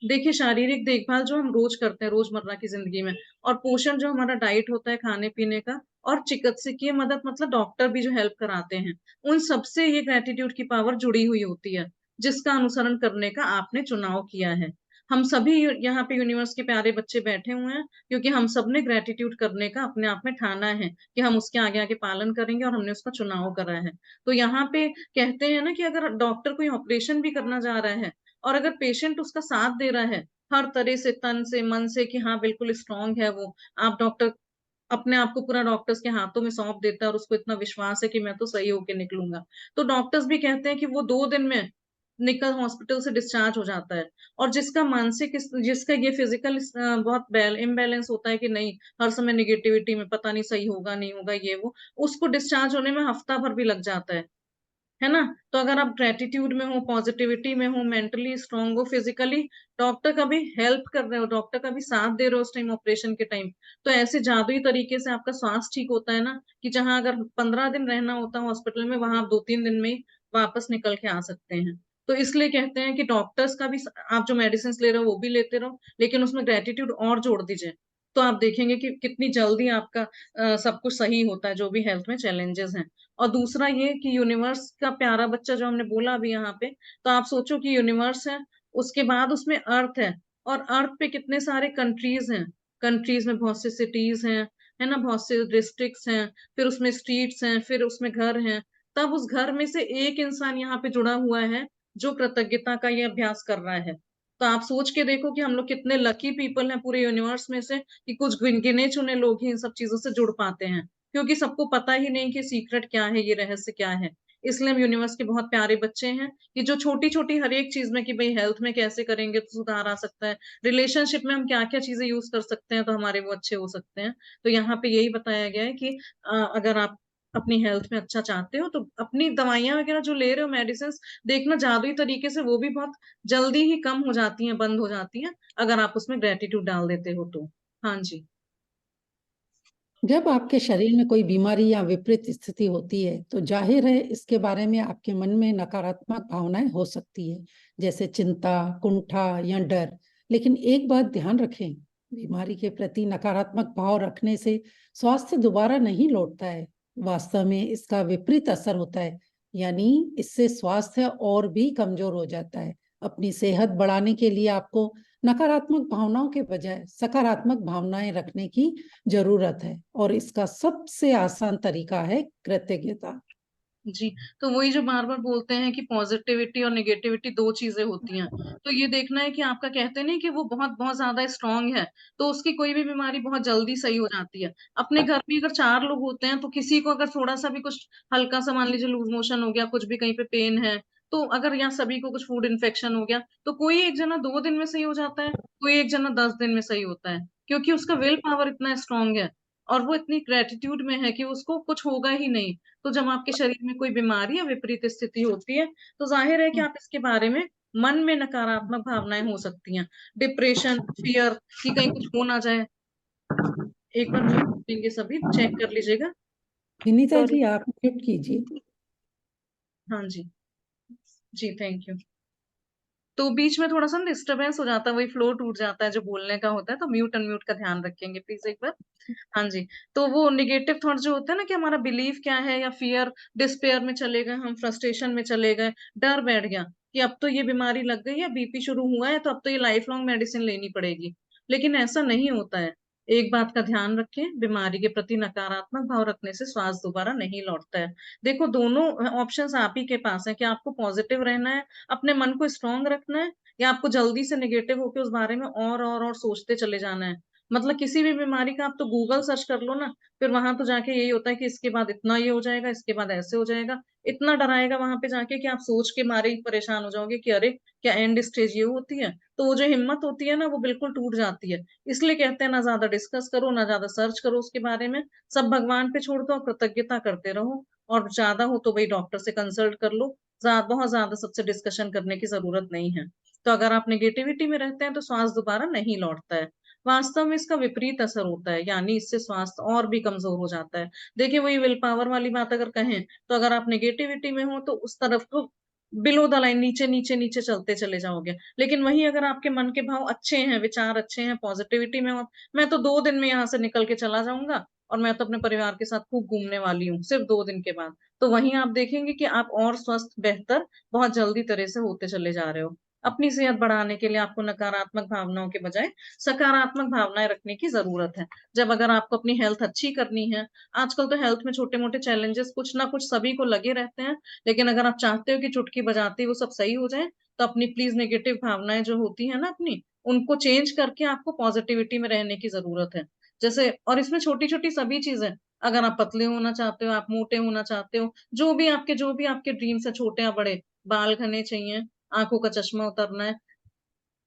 देखिए शारीरिक देखभाल जो हम रोज करते हैं रोजमर्रा की जिंदगी में, और पोषण जो हमारा डाइट होता है खाने पीने का, और चिकित्सकीय मदद मतलब डॉक्टर भी जो हेल्प कराते हैं, उन सबसे ये ग्रेटिट्यूड की पावर जुड़ी हुई होती है, जिसका अनुसरण करने का आपने चुनाव किया है। हम सभी यहाँ पे यूनिवर्स के प्यारे बच्चे बैठे हुए हैं, क्योंकि हम सब ने ग्रेटिट्यूड करने का अपने आप में ठाना है कि हम उसके आगे आगे पालन करेंगे, और हमने उसका चुनाव करा है। तो यहाँ पे कहते हैं ना कि अगर डॉक्टर कोई ऑपरेशन भी करना जा रहा है, और अगर पेशेंट उसका साथ दे रहा है हर तरह से, तन से, मन से, कि हाँ बिल्कुल स्ट्रांग है वो, आप डॉक्टर अपने आप को पूरा डॉक्टर्स के हाथों में सौंप देता है, और उसको इतना विश्वास है कि मैं तो सही होके निकलूंगा, तो डॉक्टर्स भी कहते हैं कि वो 2 दिन में निकल हॉस्पिटल से डिस्चार्ज हो जाता है। और जिसका मानसिक, जिसका ये फिजिकल बहुत इम्बैलेंस होता है कि नहीं, हर समय निगेटिविटी में, पता नहीं सही होगा नहीं होगा ये वो, उसको डिस्चार्ज होने में हफ्ता भर भी लग जाता है ना। तो अगर आप ग्रेटिट्यूड में हो, पॉजिटिविटी में हो, मेंटली स्ट्रांग हो, फिजिकली डॉक्टर का भी हेल्प कर रहे हो, डॉक्टर का भी साथ दे रहे हो उस टाइम, ऑपरेशन के टाइम, तो ऐसे जादुई तरीके से आपका स्वास्थ्य ठीक होता है ना, कि जहां अगर 15 दिन रहना होता है हॉस्पिटल में, वहां आप 2-3 दिन में ही वापस निकल के आ सकते हैं। तो इसलिए कहते हैं कि डॉक्टर्स का भी, आप जो मेडिसिन ले रहे हो वो भी लेते रहो, लेकिन उसमें ग्रेटिट्यूड और जोड़ दीजिए, तो आप देखेंगे कि कितनी जल्दी आपका सब कुछ सही होता है, जो भी हेल्थ में चैलेंजेस हैं। और दूसरा ये कि यूनिवर्स का प्यारा बच्चा जो हमने बोला अभी यहाँ पे, तो आप सोचो कि यूनिवर्स है, उसके बाद उसमें अर्थ और अर्थ पे कितने सारे कंट्रीज हैं, कंट्रीज में बहुत से सिटीज हैं, है ना, बहुत से डिस्ट्रिक्ट्स हैं, फिर उसमें स्ट्रीट्स हैं, फिर उसमें घर हैं। तब उस घर में से एक इंसान यहाँ पे जुड़ा हुआ है जो कृतज्ञता का ये अभ्यास कर रहा है। तो आप सोच के देखो कि हम लोग कितने लकी पीपल हैं पूरे यूनिवर्स में से, कि कुछ गिने चुने लोग ही इन सब चीजों से जुड़ पाते हैं, क्योंकि सबको पता ही नहीं कि सीक्रेट क्या है, ये रहस्य क्या है। इसलिए हम यूनिवर्स के बहुत प्यारे बच्चे हैं कि जो छोटी छोटी हर एक चीज में कि भाई हेल्थ में कैसे करेंगे तो सुधार आ सकता है, रिलेशनशिप में हम क्या क्या चीजें यूज कर सकते हैं तो हमारे वो अच्छे हो सकते हैं। तो यहाँ पे यही बताया गया है कि अगर आप अपनी हेल्थ में अच्छा चाहते हो तो अपनी दवाइयां वगैरह जो ले रहे हो, मेडिसिन, देखना जादुई तरीके से वो भी बहुत जल्दी ही कम हो जाती हैं, बंद हो जाती हैं, अगर आप उसमें ग्रेटिट्यूड डाल देते हो तो। हाँ जी। जब आपके शरीर में कोई बीमारी या विपरीत स्थिति होती है तो जाहिर है इसके बारे में आपके मन में नकारात्मक भावनाएं हो सकती है, जैसे चिंता, कुंठा या डर। लेकिन एक बात ध्यान रखें, बीमारी के प्रति नकारात्मक भाव रखने से स्वास्थ्य दोबारा नहीं लौटता है। वास्तव में इसका विपरीत असर होता है, यानी इससे स्वास्थ्य और भी कमजोर हो जाता है। अपनी सेहत बढ़ाने के लिए आपको नकारात्मक भावनाओं के बजाय सकारात्मक भावनाएं रखने की जरूरत है, और इसका सबसे आसान तरीका है कृतज्ञता। जी। तो वही जो बार बार बोलते हैं कि पॉजिटिविटी और नेगेटिविटी दो चीजें होती हैं, तो ये देखना है कि आपका, कहते नहीं कि वो बहुत बहुत ज्यादा स्ट्रांग है तो उसकी कोई भी बीमारी बहुत जल्दी सही हो जाती है। अपने घर में अगर 4 लोग होते हैं तो किसी को अगर थोड़ा सा भी कुछ हल्का सा, मान लीजिए लूज मोशन हो गया, कुछ भी कहीं पे पेन है, तो अगर यहाँ सभी को कुछ फूड इन्फेक्शन हो गया तो कोई एक जना 2 दिन में सही हो जाता है, कोई एक जना 10 दिन में सही होता है, क्योंकि उसका विल पावर इतना स्ट्रांग है और वो इतनी ग्रेटिट्यूड में है कि उसको कुछ होगा ही नहीं। तो जब आपके शरीर में कोई बीमारी या विपरीत स्थिति होती है तो जाहिर है कि आप इसके बारे में, मन में नकारात्मक भावनाएं हो सकती हैं, डिप्रेशन, फियर कि कहीं कुछ हो ना जाए। एक बार म्यूट देंगे, सभी चेक कर लीजिएगा। विनीता सॉरी। जी, आप म्यूट कीजिए। हाँ जी। जी, थैंक यू। तो बीच में थोड़ा सा डिस्टरबेंस हो जाता है, वही फ्लो टूट जाता है जो बोलने का होता है, तो म्यूट अनम्यूट का ध्यान रखेंगे प्लीज एक बार। हाँ जी। तो वो निगेटिव थॉट जो होता है ना कि हमारा बिलीफ क्या है, या फियर, डिस्पेयर में चले गए हम, फ्रस्ट्रेशन में चले गए, डर बैठ गया कि अब तो ये बीमारी लग गई है, बीपी शुरू हुआ है तो अब तो ये लाइफ लॉन्ग मेडिसिन लेनी पड़ेगी। लेकिन ऐसा नहीं होता है। एक बात का ध्यान रखें, बीमारी के प्रति नकारात्मक भाव रखने से स्वास्थ्य दोबारा नहीं लौटता है। देखो, दोनों ऑप्शंस आप ही के पास है कि आपको पॉजिटिव रहना है, अपने मन को स्ट्रांग रखना है, या आपको जल्दी से नेगेटिव होकर उस बारे में और सोचते चले जाना है। मतलब किसी भी बीमारी का आप तो गूगल सर्च कर लो ना, फिर वहां तो जाके यही होता है कि इसके बाद इतना ये हो जाएगा, इसके बाद ऐसे हो जाएगा, इतना डराएगा वहां पे जाके कि आप सोच के मारे ही परेशान हो जाओगे कि अरे क्या एंड स्टेज ये होती है। तो वो जो हिम्मत होती है ना, वो बिल्कुल टूट जाती है। इसलिए कहते हैं ना ज्यादा डिस्कस करो, ना ज्यादा सर्च करो उसके बारे में, सब भगवान पे छोड़ दो और कृतज्ञता करते रहो। और ज्यादा हो तो भाई डॉक्टर से कंसल्ट कर लो, बहुत ज्यादा सबसे डिस्कशन करने की जरूरत नहीं है। तो अगर आप नेगेटिविटी में रहते हैं तो स्वास्थ्य दोबारा नहीं लौटता है। वास्तव में इसका विपरीत असर होता है, यानी इससे स्वास्थ्य और भी कमजोर हो जाता है। देखिए, वही विल पावर वाली बात अगर कहें तो अगर आप नेगेटिविटी में हो तो उस तरफ को बिलो द लाइन, नीचे नीचे नीचे चलते चले जाओगे। लेकिन वही अगर आपके मन के भाव अच्छे हैं, विचार अच्छे हैं, पॉजिटिविटी में हो, मैं तो 2 दिन में यहाँ से निकल के चला जाऊंगा और मैं तो अपने परिवार के साथ खूब घूमने वाली हूँ सिर्फ 2 दिन के बाद, तो वहीं आप देखेंगे कि आप और स्वस्थ, बेहतर, बहुत जल्दी तरह से होते चले जा रहे हो। अपनी सेहत बढ़ाने के लिए आपको नकारात्मक भावनाओं के बजाय सकारात्मक भावनाएं रखने की जरूरत है। जब अगर आपको अपनी हेल्थ अच्छी करनी है, आजकल तो हेल्थ में छोटे मोटे चैलेंजेस कुछ ना कुछ सभी को लगे रहते हैं, लेकिन अगर आप चाहते हो कि चुटकी बजाते ही वो सब सही हो जाए, तो अपनी प्लीज नेगेटिव भावनाएं जो होती है ना अपनी, उनको चेंज करके आपको पॉजिटिविटी में रहने की जरूरत है। जैसे, और इसमें छोटी छोटी सभी चीजें, अगर आप पतले होना चाहते हो, आप मोटे होना चाहते हो, जो भी आपके ड्रीम्स है, छोटे या बड़े, बाल घने चाहिए, आंखों का चश्मा उतरना है,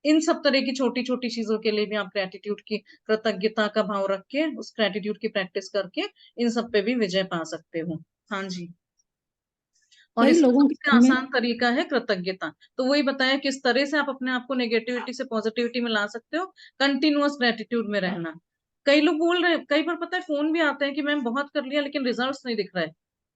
इन सब तरह की छोटी छोटी चीजों के लिए भी आप ग्रेटिट्यूड की, कृतज्ञता का भाव रख के, उस ग्रेटिट्यूड की प्रैक्टिस करके इन सब पे भी विजय पा सकते हो। हाँ जी। और कई इसका लोगों के सबसे मन में आसान तरीका है कृतज्ञता। तो वही बताया किस तरह से आप अपने आप को नेगेटिविटी से पॉजिटिविटी में ला सकते हो, कंटिन्यूअस ग्रेटिट्यूड में रहना। कई लोग बोल रहे हैं, कई बार पता है फोन भी आते हैं कि मैम बहुत कर लिया लेकिन रिजल्ट्स नहीं दिख रहा है।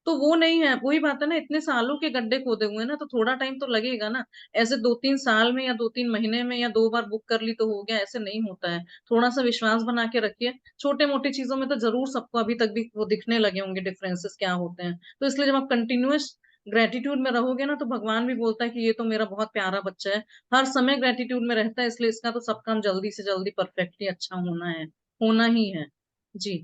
तो वो नहीं है, वही बात है ना, इतने सालों के गड्ढे खोदे हुए हैं ना, तो थोड़ा टाइम तो लगेगा ना। ऐसे 2-3 साल में या 2-3 महीने में या 2 बार बुक कर ली तो हो गया, ऐसे नहीं होता है। थोड़ा सा विश्वास बना के रखिए, छोटे मोटे चीजों में तो जरूर सबको अभी तक भी वो दिखने लगे होंगे डिफरेंसेस क्या होते हैं। तो इसलिए जब आप कंटिन्यूअस ग्रेटिट्यूड में रहोगे ना, तो भगवान भी बोलता है कि ये तो मेरा बहुत प्यारा बच्चा है, हर समय ग्रेटिट्यूड में रहता है, इसलिए इसका तो सब काम जल्दी से जल्दी परफेक्टली अच्छा होना है, होना ही है। जी।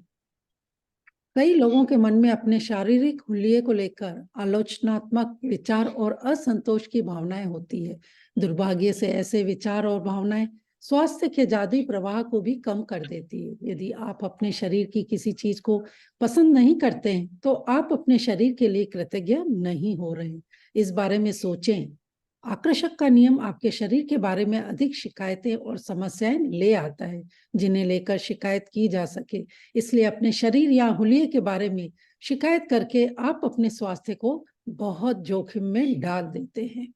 कई लोगों के मन में अपने शारीरिक हुलिये को लेकर आलोचनात्मक विचार और असंतोष की भावनाएं होती है। दुर्भाग्य से ऐसे विचार और भावनाएं स्वास्थ्य के जादुई प्रवाह को भी कम कर देती है। यदि आप अपने शरीर की किसी चीज को पसंद नहीं करते हैं तो आप अपने शरीर के लिए कृतज्ञ नहीं हो रहे हैं। इस बारे में सोचें। आकर्षक का नियम आपके शरीर के बारे में अधिक शिकायतें और समस्याएं ले आता है जिन्हें लेकर शिकायत की जा सके। इसलिए अपने शरीर या हुलिये के बारे में शिकायत करके आप अपने स्वास्थ्य को बहुत जोखिम में डाल देते हैं।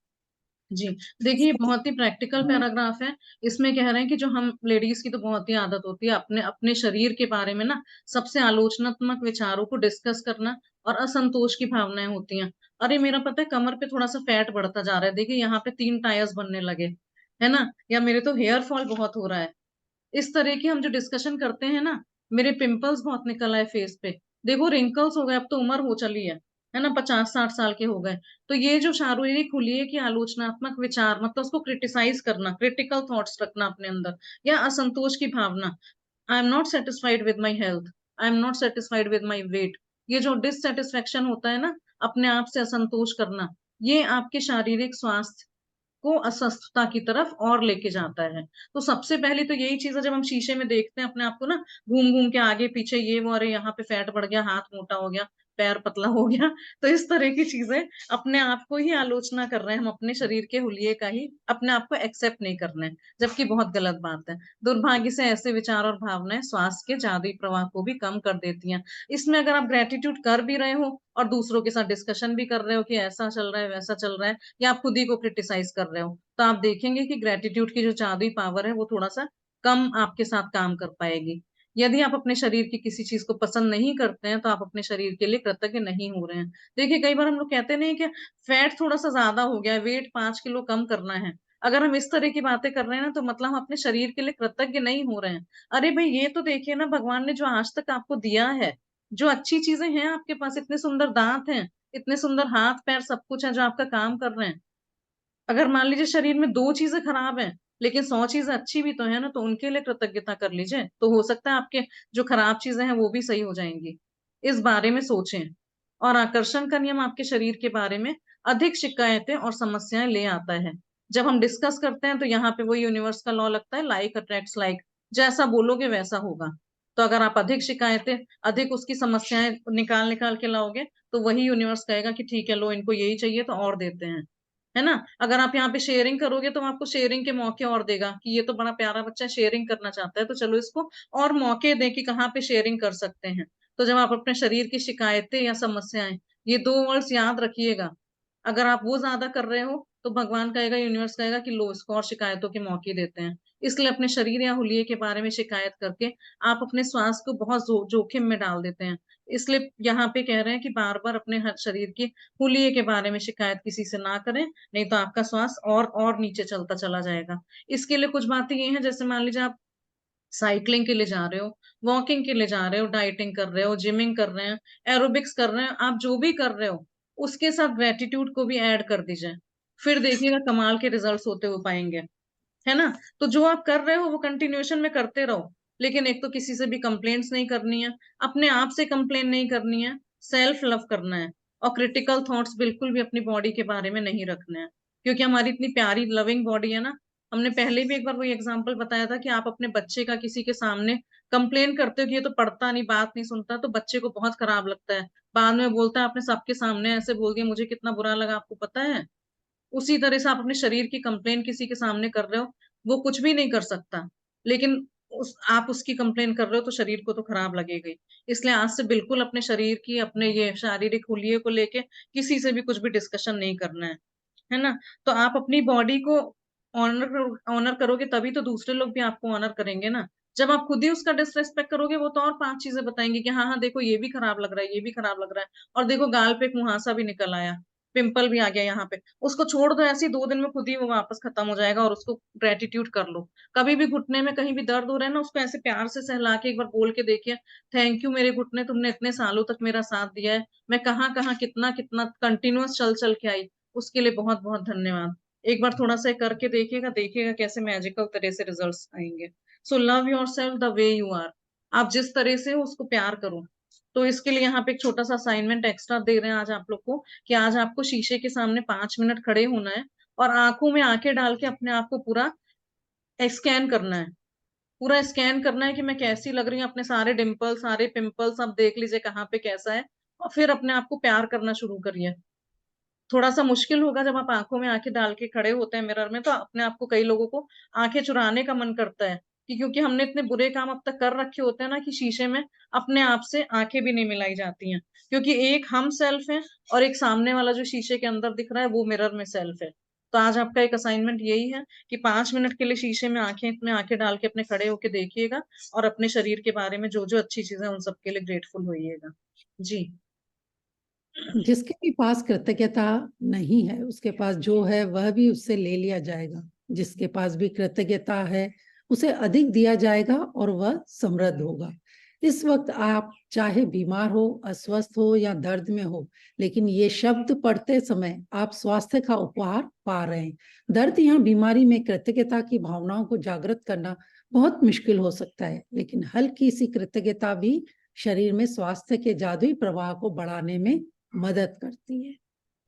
जी देखिए, बहुत ही प्रैक्टिकल पैराग्राफ है। इसमें कह रहे हैं कि जो हम लेडीज की तो बहुत ही आदत होती है अपने अपने शरीर के बारे में ना सबसे आलोचनात्मक विचारों को डिस्कस करना, और असंतोष की भावनाएं होती हैं। अरे मेरा पता है कमर पे थोड़ा सा फैट बढ़ता जा रहा है, देखिए यहाँ पे 3 टायर्स बनने लगे, है ना, या मेरे तो हेयर फॉल बहुत हो रहा है। इस तरह की हम जो डिस्कशन करते हैं ना, मेरे पिंपल्स बहुत निकल आए फेस पे, देखो रिंकल्स हो गए, अब तो उम्र हो चली है ना, 50-60 साल के हो गए। तो ये जो शारीरिक हुलिये की आलोचनात्मक विचार, मतलब उसको क्रिटिसाइज करना, क्रिटिकल थॉट्स रखना अपने अंदर, या असंतोष की भावना, I am not satisfied with my health, I am not satisfied with my weight, ये जो डिससेटिस्फेक्शन होता है ना, अपने आप से असंतोष करना, ये आपके शारीरिक स्वास्थ्य को अस्वस्थता की तरफ और लेके जाता है। तो सबसे पहले तो यही चीज है, जब हम शीशे में देखते हैं अपने आप को ना, घूम घूम के आगे पीछे ये वो, अरे यहाँ पे फैट बढ़ गया, हाथ मोटा हो गया, पैर पतला हो गया, तो इस तरह की चीजें अपने आप को ही आलोचना कर रहे हैं हम, अपने शरीर के हुलिये का ही अपने आप को एक्सेप्ट नहीं कर रहे हैं, जबकि बहुत गलत बात है। दुर्भाग्य से ऐसे विचार और भावनाएं स्वास्थ्य के जादुई प्रवाह को भी कम कर देती हैं। इसमें अगर आप ग्रेटिट्यूड कर भी रहे हो और दूसरों के साथ डिस्कशन भी कर रहे हो कि ऐसा चल रहा है वैसा चल रहा है, या आप खुद ही को क्रिटिसाइज कर रहे हो, तो आप देखेंगे कि ग्रेटिट्यूड की जो जादुई पावर है वो थोड़ा सा कम आपके साथ काम कर पाएगी। यदि आप अपने शरीर की किसी चीज को पसंद नहीं करते हैं तो आप अपने शरीर के लिए कृतज्ञ नहीं हो रहे हैं। देखिए कई बार हम लोग कहते नहीं कि फैट थोड़ा सा ज्यादा हो गया है, वेट 5 किलो कम करना है, अगर हम इस तरह की बातें कर रहे हैं ना तो मतलब हम अपने शरीर के लिए कृतज्ञ नहीं हो रहे हैं। अरे भाई ये तो देखिए ना, भगवान ने जो आज तक आपको दिया है, जो अच्छी चीजें हैं आपके पास, इतने सुंदर दांत हैं, इतने सुंदर हाथ पैर सब कुछ है जो आपका काम कर रहे हैं। अगर मान लीजिए शरीर में 2 चीजें खराब हैं लेकिन 100 चीजें अच्छी भी तो है ना, तो उनके लिए कृतज्ञता कर लीजिए, तो हो सकता है आपके जो खराब चीजें हैं वो भी सही हो जाएंगी। इस बारे में सोचें। और आकर्षण का नियम आपके शरीर के बारे में अधिक शिकायतें और समस्याएं ले आता है। जब हम डिस्कस करते हैं तो यहाँ पे वो यूनिवर्स का लॉ लगता है, लाइक अट्रैक्ट्स लाइक, जैसा बोलोगे वैसा होगा। तो अगर आप अधिक शिकायतें, अधिक उसकी समस्याएं निकाल निकाल के लाओगे, तो वही यूनिवर्स कहेगा कि ठीक है लो, इनको यही चाहिए तो और देते हैं, है ना। अगर आप यहाँ पे शेयरिंग करोगे तो आपको शेयरिंग के मौके और देगा कि ये तो बड़ा प्यारा बच्चा शेयरिंग करना चाहता है, तो चलो इसको और मौके दें कि कहाँ पे शेयरिंग कर सकते हैं। तो जब आप अपने शरीर की शिकायतें या समस्याएं, ये 2 वर्ड्स याद रखिएगा, अगर आप वो ज्यादा कर रहे हो तो भगवान कहेगा, यूनिवर्स कहेगा कि लो इसको और शिकायतों के मौके देते हैं। इसलिए अपने शरीर या हुलिये के बारे में शिकायत करके आप अपने स्वास्थ्य को बहुत जोखिम में डाल देते हैं। इसलिए यहाँ पे कह रहे हैं कि बार बार अपने हर शरीर की हुलिये के बारे में शिकायत किसी से ना करें, नहीं तो आपका स्वास्थ्य और नीचे चलता चला जाएगा। इसके लिए कुछ बातें ये हैं, जैसे मान लीजिए आप साइकिलिंग के लिए जा रहे हो, वॉकिंग के लिए जा रहे हो, डाइटिंग कर रहे हो, जिमिंग कर रहे हैं, एरोबिक्स कर रहे हैं, आप जो भी कर रहे हो उसके साथ ग्रेटिट्यूड को भी ऐड कर दीजिए, फिर देखिएगा कमाल के रिजल्ट्स होते हुए पाएंगे, है ना। तो जो आप कर रहे हो वो कंटिन्यूएशन में करते रहो, लेकिन एक तो किसी से भी कंप्लेंट्स नहीं करनी है, अपने आप से कंप्लेन नहीं करनी है, सेल्फ लव करना है, और क्रिटिकल थॉट्स बिल्कुल भी अपनी बॉडी के बारे में नहीं रखने हैं, क्योंकि हमारी इतनी प्यारी लविंग बॉडी है ना। हमने पहले भी एक बार वही एग्जांपल बताया था कि आप अपने बच्चे का किसी के सामने कंप्लेन करते हो कि ये तो पढ़ता नहीं, बात नहीं सुनता, तो बच्चे को बहुत खराब लगता है, बाद में बोलता है आपने सबके सामने ऐसे बोल दिया, मुझे कितना बुरा लगा आपको पता है। उसी तरह से आप अपने शरीर की कंप्लेन किसी के सामने कर रहे हो, वो कुछ भी नहीं कर सकता, लेकिन आप उसकी कंप्लेन कर रहे हो तो शरीर को तो खराब लगेगा ही। इसलिए आज से बिल्कुल अपने शरीर की, अपने ये शारीरिक हुलिये को लेके किसी से भी कुछ भी डिस्कशन नहीं करना है ना। तो आप अपनी बॉडी को ऑनर करोगे तभी तो दूसरे लोग भी आपको ऑनर करेंगे ना। जब आप खुद ही उसका डिसरेस्पेक्ट करोगे, वो तो और 5 चीजें बताएंगे कि हाँ हाँ देखो ये भी खराब लग रहा है, ये भी खराब लग रहा है, और देखो गाल पे एक मुहासा भी निकल आया, पिंपल भी आ गया यहाँ पे, उसको छोड़ दो, ऐसे ही 2 दिन में खुद ही वो वापस खत्म हो जाएगा, और उसको ग्रेटिट्यूड कर लो। कभी भी घुटने में कहीं भी दर्द हो रहा है ना, उसको ऐसे प्यार से सहला के एक बार बोल के देखिए, थैंक यू मेरे घुटने, तुमने इतने सालों तक मेरा साथ दिया है, मैं कहाँ कहाँ कितना कितना कंटिन्यूअस चल चल के आई, उसके लिए बहुत बहुत धन्यवाद। एक बार थोड़ा सा करके देखिएगा, देखिएगा कैसे मैजिकल तरह से रिजल्ट्स आएंगे। So love yourself the way you are, आप जिस तरह से हो उसको प्यार करो। तो इसके लिए यहाँ पे एक छोटा सा असाइनमेंट एक्स्ट्रा दे रहे हैं आज आप लोग को, कि आज आपको शीशे के सामने 5 मिनट खड़े होना है और आंखों में आंखें डाल के अपने आप को पूरा स्कैन करना है, पूरा स्कैन करना है कि मैं कैसी लग रही हूँ, अपने सारे डिम्पल सारे पिंपल्स आप देख लीजिए कहाँ पे कैसा है, और फिर अपने आप को प्यार करना शुरू करिए। थोड़ा सा मुश्किल होगा जब आप आंखों में आंखें डाल के खड़े होते हैं मिरर में, तो अपने आप को कई लोगों को आंखें चुराने का मन करता है कि क्योंकि हमने इतने बुरे काम अब तक कर रखे होते हैं ना कि शीशे में अपने आप से आंखें भी नहीं मिलाई जाती हैं, क्योंकि एक हम सेल्फ है और एक सामने वाला जो शीशे के अंदर दिख रहा है वो मिरर में सेल्फ है। तो आज आपका एक असाइनमेंट यही है कि 5 मिनट के लिए शीशे में आंखें डाल के अपने खड़े होके देखिएगा और अपने शरीर के बारे में जो जो अच्छी चीजें उन सबके लिए ग्रेटफुल होइएगा। जी। जिसके भी पास कृतज्ञता नहीं है उसके पास जो है वह भी उससे ले लिया जाएगा, जिसके पास भी कृतज्ञता है उसे अधिक दिया जाएगा और वह समृद्ध होगा। इस वक्त आप चाहे बीमार हो, अस्वस्थ हो या दर्द में हो, लेकिन ये शब्द पढ़ते समय आप स्वास्थ्य का उपहार पा रहे हैं। दर्द या बीमारी में कृतज्ञता की भावनाओं को जागृत करना बहुत मुश्किल हो सकता है, लेकिन हल्की सी कृतज्ञता भी शरीर में स्वास्थ्य के जादुई प्रवाह को बढ़ाने में मदद करती है।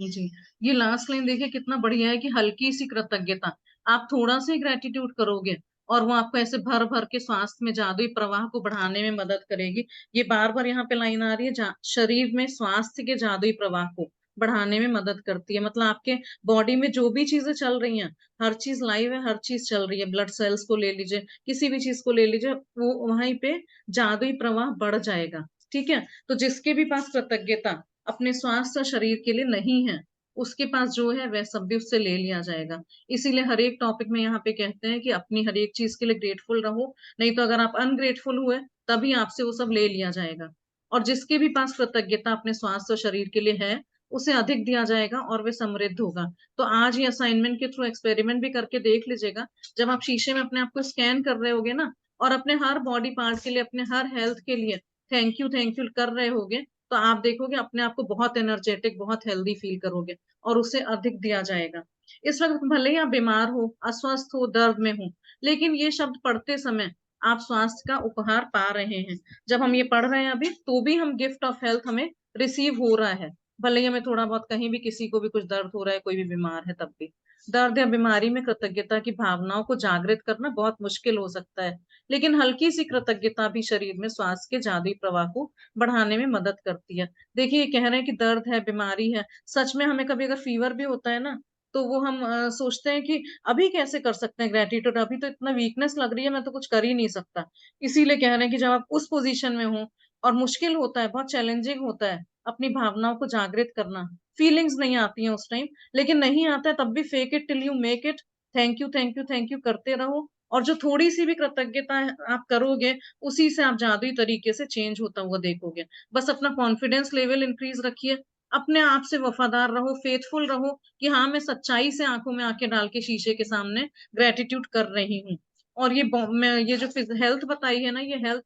जी, ये लास्ट लाइन देखिए कितना बढ़िया है कि हल्की सी कृतज्ञता, आप थोड़ा सा ग्रेटिट्यूड करोगे और वो आपको ऐसे भर भर के स्वास्थ्य में जादुई प्रवाह को बढ़ाने में मदद करेगी। ये बार बार यहाँ पे लाइन आ रही है, शरीर में स्वास्थ्य के जादुई प्रवाह को बढ़ाने में मदद करती है। मतलब आपके बॉडी में जो भी चीजें चल रही हैं, हर चीज लाइव है, हर चीज चल रही है। ब्लड सेल्स को ले लीजिए, किसी भी चीज को ले लीजिए, वो वहीं पे जादुई प्रवाह बढ़ जाएगा। ठीक है, तो जिसके भी पास कृतज्ञता अपने स्वास्थ्य और शरीर के लिए नहीं है, उसके पास जो है वह सब भी उससे ले लिया जाएगा। इसीलिए हर एक टॉपिक में यहाँ पे कहते हैं कि अपनी हर एक चीज के लिए ग्रेटफुल रहो, नहीं तो अगर आप अनग्रेटफुल हुए तभी आपसे वो सब ले लिया जाएगा। और जिसके भी पास कृतज्ञता अपने स्वास्थ्य और शरीर के लिए है, उसे अधिक दिया जाएगा और वे समृद्ध होगा। तो आज ये असाइनमेंट के थ्रू एक्सपेरिमेंट भी करके देख लीजिएगा, जब आप शीशे में अपने आप को स्कैन कर रहे होगे ना, और अपने हर बॉडी पार्ट के लिए, अपने हर हेल्थ के लिए थैंक यू कर रहे होगे, तो आप देखोगे अपने आप को बहुत एनर्जेटिक, बहुत हेल्दी फील करोगे और उसे अधिक दिया जाएगा। इस वक्त भले ही आप बीमार हो, अस्वस्थ हो, दर्द में हो, लेकिन ये शब्द पढ़ते समय आप स्वास्थ्य का उपहार पा रहे हैं। जब हम ये पढ़ रहे हैं अभी, तो भी हम गिफ्ट ऑफ हेल्थ हमें रिसीव हो रहा है। भले ही हमें थोड़ा बहुत कहीं भी किसी को भी कुछ दर्द हो रहा है, कोई भी बीमार है, तब भी दर्द या बीमारी में कृतज्ञता की भावनाओं को जागृत करना बहुत मुश्किल हो सकता है, लेकिन हल्की सी कृतज्ञता भी शरीर में स्वास्थ्य के जादुई प्रवाह को बढ़ाने में मदद करती है। देखिए, ये कह रहे हैं कि दर्द है, बीमारी है, सच में हमें कभी अगर फीवर भी होता है ना, तो वो हम सोचते हैं कि अभी कैसे कर सकते हैं ग्रेटिट्यूड, अभी तो इतना वीकनेस लग रही है, मैं तो कुछ कर ही नहीं सकता। इसीलिए कह रहे हैं कि जब आप उस पोजीशन में हो और मुश्किल होता है, बहुत चैलेंजिंग होता है अपनी भावनाओं को जागृत करना, फीलिंग्स नहीं आती हैं उस टाइम, लेकिन नहीं आता है तब भी fake it till you make it, thank you thank you thank you करते रहो। और जो थोड़ी सी भी कृतज्ञता आप करोगे, उसी से आप जादुई तरीके से चेंज होता हुआ देखोगे। बस अपना कॉन्फिडेंस लेवल इंक्रीज रखिए, अपने आप से वफादार रहो, फेथफुल रहो कि हाँ, मैं सच्चाई से आंखों में आंखें डाल के शीशे के सामने ग्रेटिट्यूड कर रही हूँ। और मैं ये जो हेल्थ बताई है ना, ये हेल्थ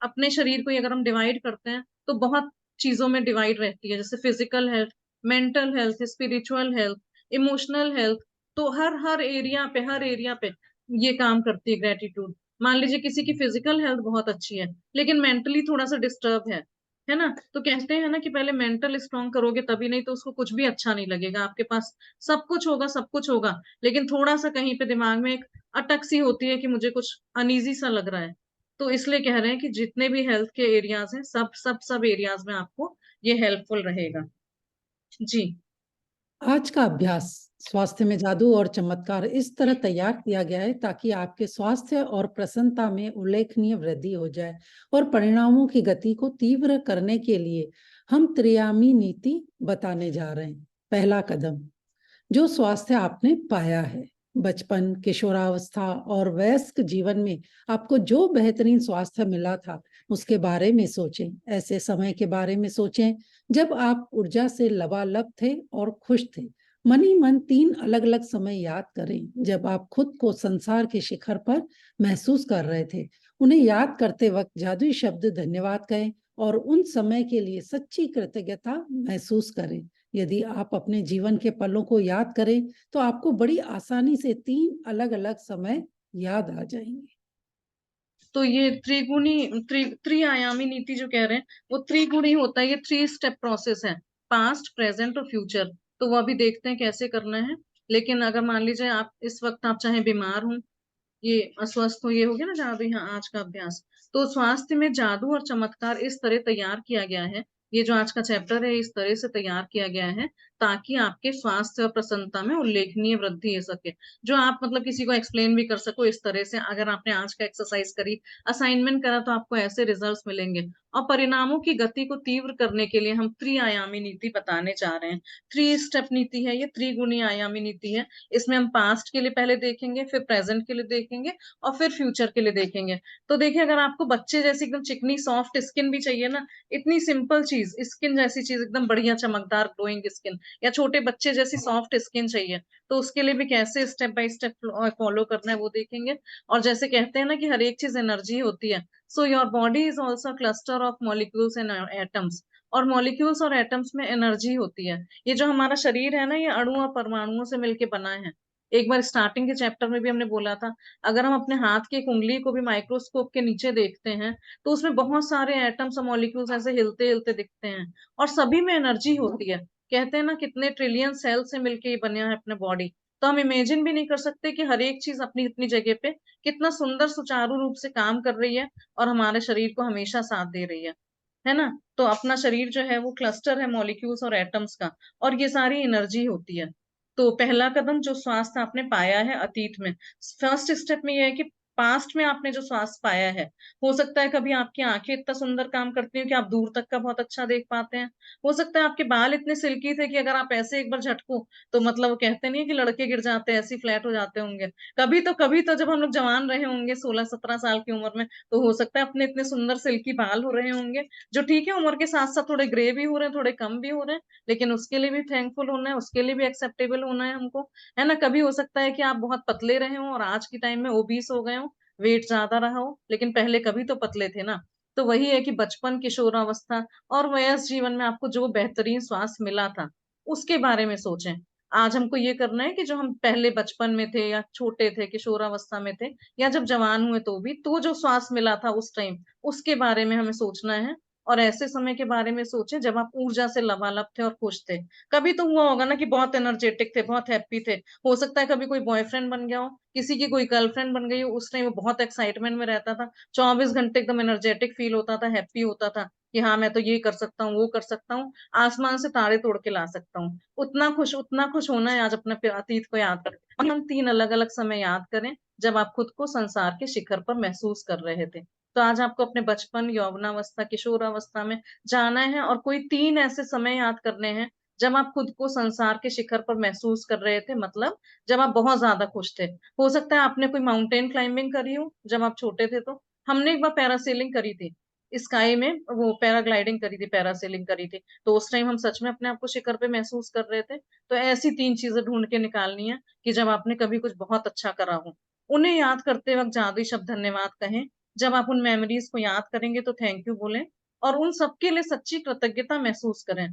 अपने शरीर को अगर हम डिवाइड करते हैं तो बहुत चीजों में डिवाइड रहती है, जैसे physical health, mental health, spiritual health, emotional health. तो हर हर एरिया पे ये काम करती है ग्रेटिट्यूड। मान लीजिए किसी की फिजिकल हेल्थ बहुत अच्छी है, लेकिन मेंटली थोड़ा सा डिस्टर्ब है ना, तो कहते हैं ना कि पहले मेंटल स्ट्रांग करोगे तभी, नहीं तो उसको कुछ भी अच्छा नहीं लगेगा। आपके पास सब कुछ होगा, सब कुछ होगा, लेकिन थोड़ा सा कहीं पे दिमाग में एक अटक सी होती है कि मुझे कुछ अनईजी सा लग रहा है। तो इसलिए कह रहे हैं कि जितने भी हेल्थ के एरियाज हैं, सब एरियाज में आपको ये हेल्पफुल रहेगा। जी। आज का अभ्यास स्वास्थ्य में जादू और चमत्कार इस तरह तैयार किया गया है ताकि आपके स्वास्थ्य और प्रसन्नता में उल्लेखनीय वृद्धि हो जाए, और परिणामों की गति को तीव्र करने के लिए हम त्रियामी नीति बताने जा रहे हैं। पहला कदम, जो स्वास्थ्य आपने पाया है बचपन, किशोरावस्था और वयस्क जीवन में, आपको जो बेहतरीन स्वास्थ्य मिला था उसके बारे में सोचें। ऐसे समय के बारे में सोचें जब आप ऊर्जा से लबालब थे और खुश थे। मन ही मन 3 अलग अलग समय याद करें जब आप खुद को संसार के शिखर पर महसूस कर रहे थे। उन्हें याद करते वक्त जादुई शब्द धन्यवाद कहें और उन समय के लिए सच्ची कृतज्ञता महसूस करें। यदि आप अपने जीवन के पलों को याद करें तो आपको बड़ी आसानी से 3 अलग अलग समय याद आ जाएंगे। तो ये त्रिआयामी नीति जो कह रहे हैं, वो त्रिगुणी होता है, ये 3 स्टेप प्रोसेस है, पास्ट, प्रेजेंट और फ्यूचर। तो वो अभी देखते हैं कैसे करना है। लेकिन अगर मान लीजिए आप इस वक्त आप चाहे बीमार हो, ये अस्वस्थ हो, ये हो गया ना जादू, यहाँ आज का अभ्यास। तो स्वास्थ्य में जादू और चमत्कार इस तरह तैयार किया गया है, ये जो आज का चैप्टर है इस तरह से तैयार किया गया है ताकि आपके स्वास्थ्य और प्रसन्नता में उल्लेखनीय वृद्धि हो सके। जो आप मतलब किसी को एक्सप्लेन भी कर सको इस तरह से, अगर आपने आज का एक्सरसाइज करी, असाइनमेंट करा, तो आपको ऐसे रिजल्ट्स मिलेंगे। और परिणामों की गति को तीव्र करने के लिए हम त्रिआयामी नीति बताने जा रहे हैं। 3 स्टेप नीति है ये, त्रिगुणी आयामी नीति है। इसमें हम पास्ट के लिए पहले देखेंगे, फिर प्रेजेंट के लिए देखेंगे, और फिर फ्यूचर के लिए देखेंगे। तो देखिए, अगर आपको बच्चे जैसी एकदम चिकनी सॉफ्ट स्किन भी चाहिए ना, इतनी सिंपल चीज, स्किन जैसी चीज, एकदम बढ़िया चमकदार ग्लोइंग स्किन, या छोटे बच्चे जैसी सॉफ्ट स्किन चाहिए, तो उसके लिए भी कैसे स्टेप बाय स्टेप फॉलो करना है वो देखेंगे। और जैसे कहते हैं ना कि हर एक चीज एनर्जी होती है, so your body is also cluster of molecules and atoms. और मॉलिक्यूल्स और एटम्स में एनर्जी होती है। ये जो हमारा शरीर है ना, ये अणु और परमाणुओं से मिलके बना है। एक बार स्टार्टिंग के चैप्टर में भी हमने बोला था, अगर हम अपने हाथ की एक उंगली को भी माइक्रोस्कोप के नीचे देखते हैं, तो उसमें बहुत सारे एटम्स और मॉलिक्यूल्स ऐसे हिलते हिलते दिखते हैं, और सभी में एनर्जी होती है। कहते हैं ना कितने ट्रिलियन सेल से मिलके ये बना है अपने बॉडी। तो हम इमेजिन भी नहीं कर सकते कि हर एक चीज अपनी अपनी जगह पे कितना सुंदर सुचारू रूप से काम कर रही है, और हमारे शरीर को हमेशा साथ दे रही है ना। तो अपना शरीर जो है वो क्लस्टर है मॉलिक्यूल्स और एटम्स का, और ये सारी एनर्जी होती है। तो पहला कदम जो स्वास्थ्य आपने पाया है अतीत में, फर्स्ट स्टेप में ये है कि पास्ट में आपने जो स्वास्थ्य पाया है, हो सकता है कभी आपकी आंखें इतना सुंदर काम करती हो कि आप दूर तक का बहुत अच्छा देख पाते हैं। हो सकता है आपके बाल इतने सिल्की थे कि अगर आप ऐसे एक बार झटको, तो मतलब वो कहते नहीं है कि लड़के गिर जाते हैं, ऐसे फ्लैट हो जाते होंगे। कभी तो जब हम लोग जवान रहे होंगे 16-17 साल की उम्र में, तो हो सकता है अपने इतने सुंदर सिल्की बाल हो रहे होंगे, जो ठीक है उम्र के साथ साथ थोड़े ग्रे भी हो रहे हैं, थोड़े कम भी हो रहे हैं, लेकिन उसके लिए भी थैंकफुल होना है, उसके लिए भी एक्सेप्टेबल होना है हमको, है ना। कभी हो सकता है कि आप बहुत पतले रहे हो और आज की टाइम में ओबीस हो गए हो, वेट ज्यादा रहा हो, लेकिन पहले कभी तो पतले थे ना। तो वही है कि बचपन, किशोरावस्था और वयस्क जीवन में आपको जो बेहतरीन स्वास्थ्य मिला था, उसके बारे में सोचें। आज हमको ये करना है कि जो हम पहले बचपन में थे, या छोटे थे, किशोरावस्था में थे, या जब जवान हुए, तो भी तो जो स्वास्थ्य मिला था उस टाइम, उसके बारे में हमें सोचना है। और ऐसे समय के बारे में सोचें जब आप ऊर्जा से लबालब थे और खुश थे। कभी तो हुआ होगा ना कि बहुत एनर्जेटिक थे, बहुत हैप्पी थे। हो सकता है कभी कोई बॉयफ्रेंड बन गया हो, किसी की कोई गर्लफ्रेंड बन गई हो, उस टाइम वो बहुत एक्साइटमेंट में रहता था, 24 घंटे एकदम एनर्जेटिक फील होता था, हैप्पी होता था कि हाँ मैं तो ये कर सकता हूँ, वो कर सकता हूँ, आसमान से तारे तोड़ के ला सकता हूँ। उतना खुश होना है आज अपने अतीत को याद करके। हम 3 अलग अलग समय याद करें जब आप खुद को संसार के शिखर पर महसूस कर रहे थे। तो आज आपको अपने बचपन, यौवनावस्था, किशोरावस्था में जाना है, और कोई 3 ऐसे समय याद करने हैं जब आप खुद को संसार के शिखर पर महसूस कर रहे थे, मतलब जब आप बहुत ज्यादा खुश थे। हो सकता है आपने कोई माउंटेन क्लाइंबिंग करी हो जब आप छोटे थे, तो हमने एक बार पैरासेलिंग करी थी, स्काई में वो पैराग्लाइडिंग करी थी, पैरासेलिंग करी थी। तो उस टाइम हम सच में अपने आप को शिखर पे महसूस कर रहे थे। तो ऐसी 3 चीजें ढूंढ के निकालनी है कि जब आपने कभी कुछ बहुत अच्छा करा हो, उन्हें याद करते वक्त जादुई शब्द धन्यवाद कहें। जब आप उन मेमोरीज को याद करेंगे तो थैंक यू बोलें, और उन सबके लिए सच्ची कृतज्ञता महसूस करें।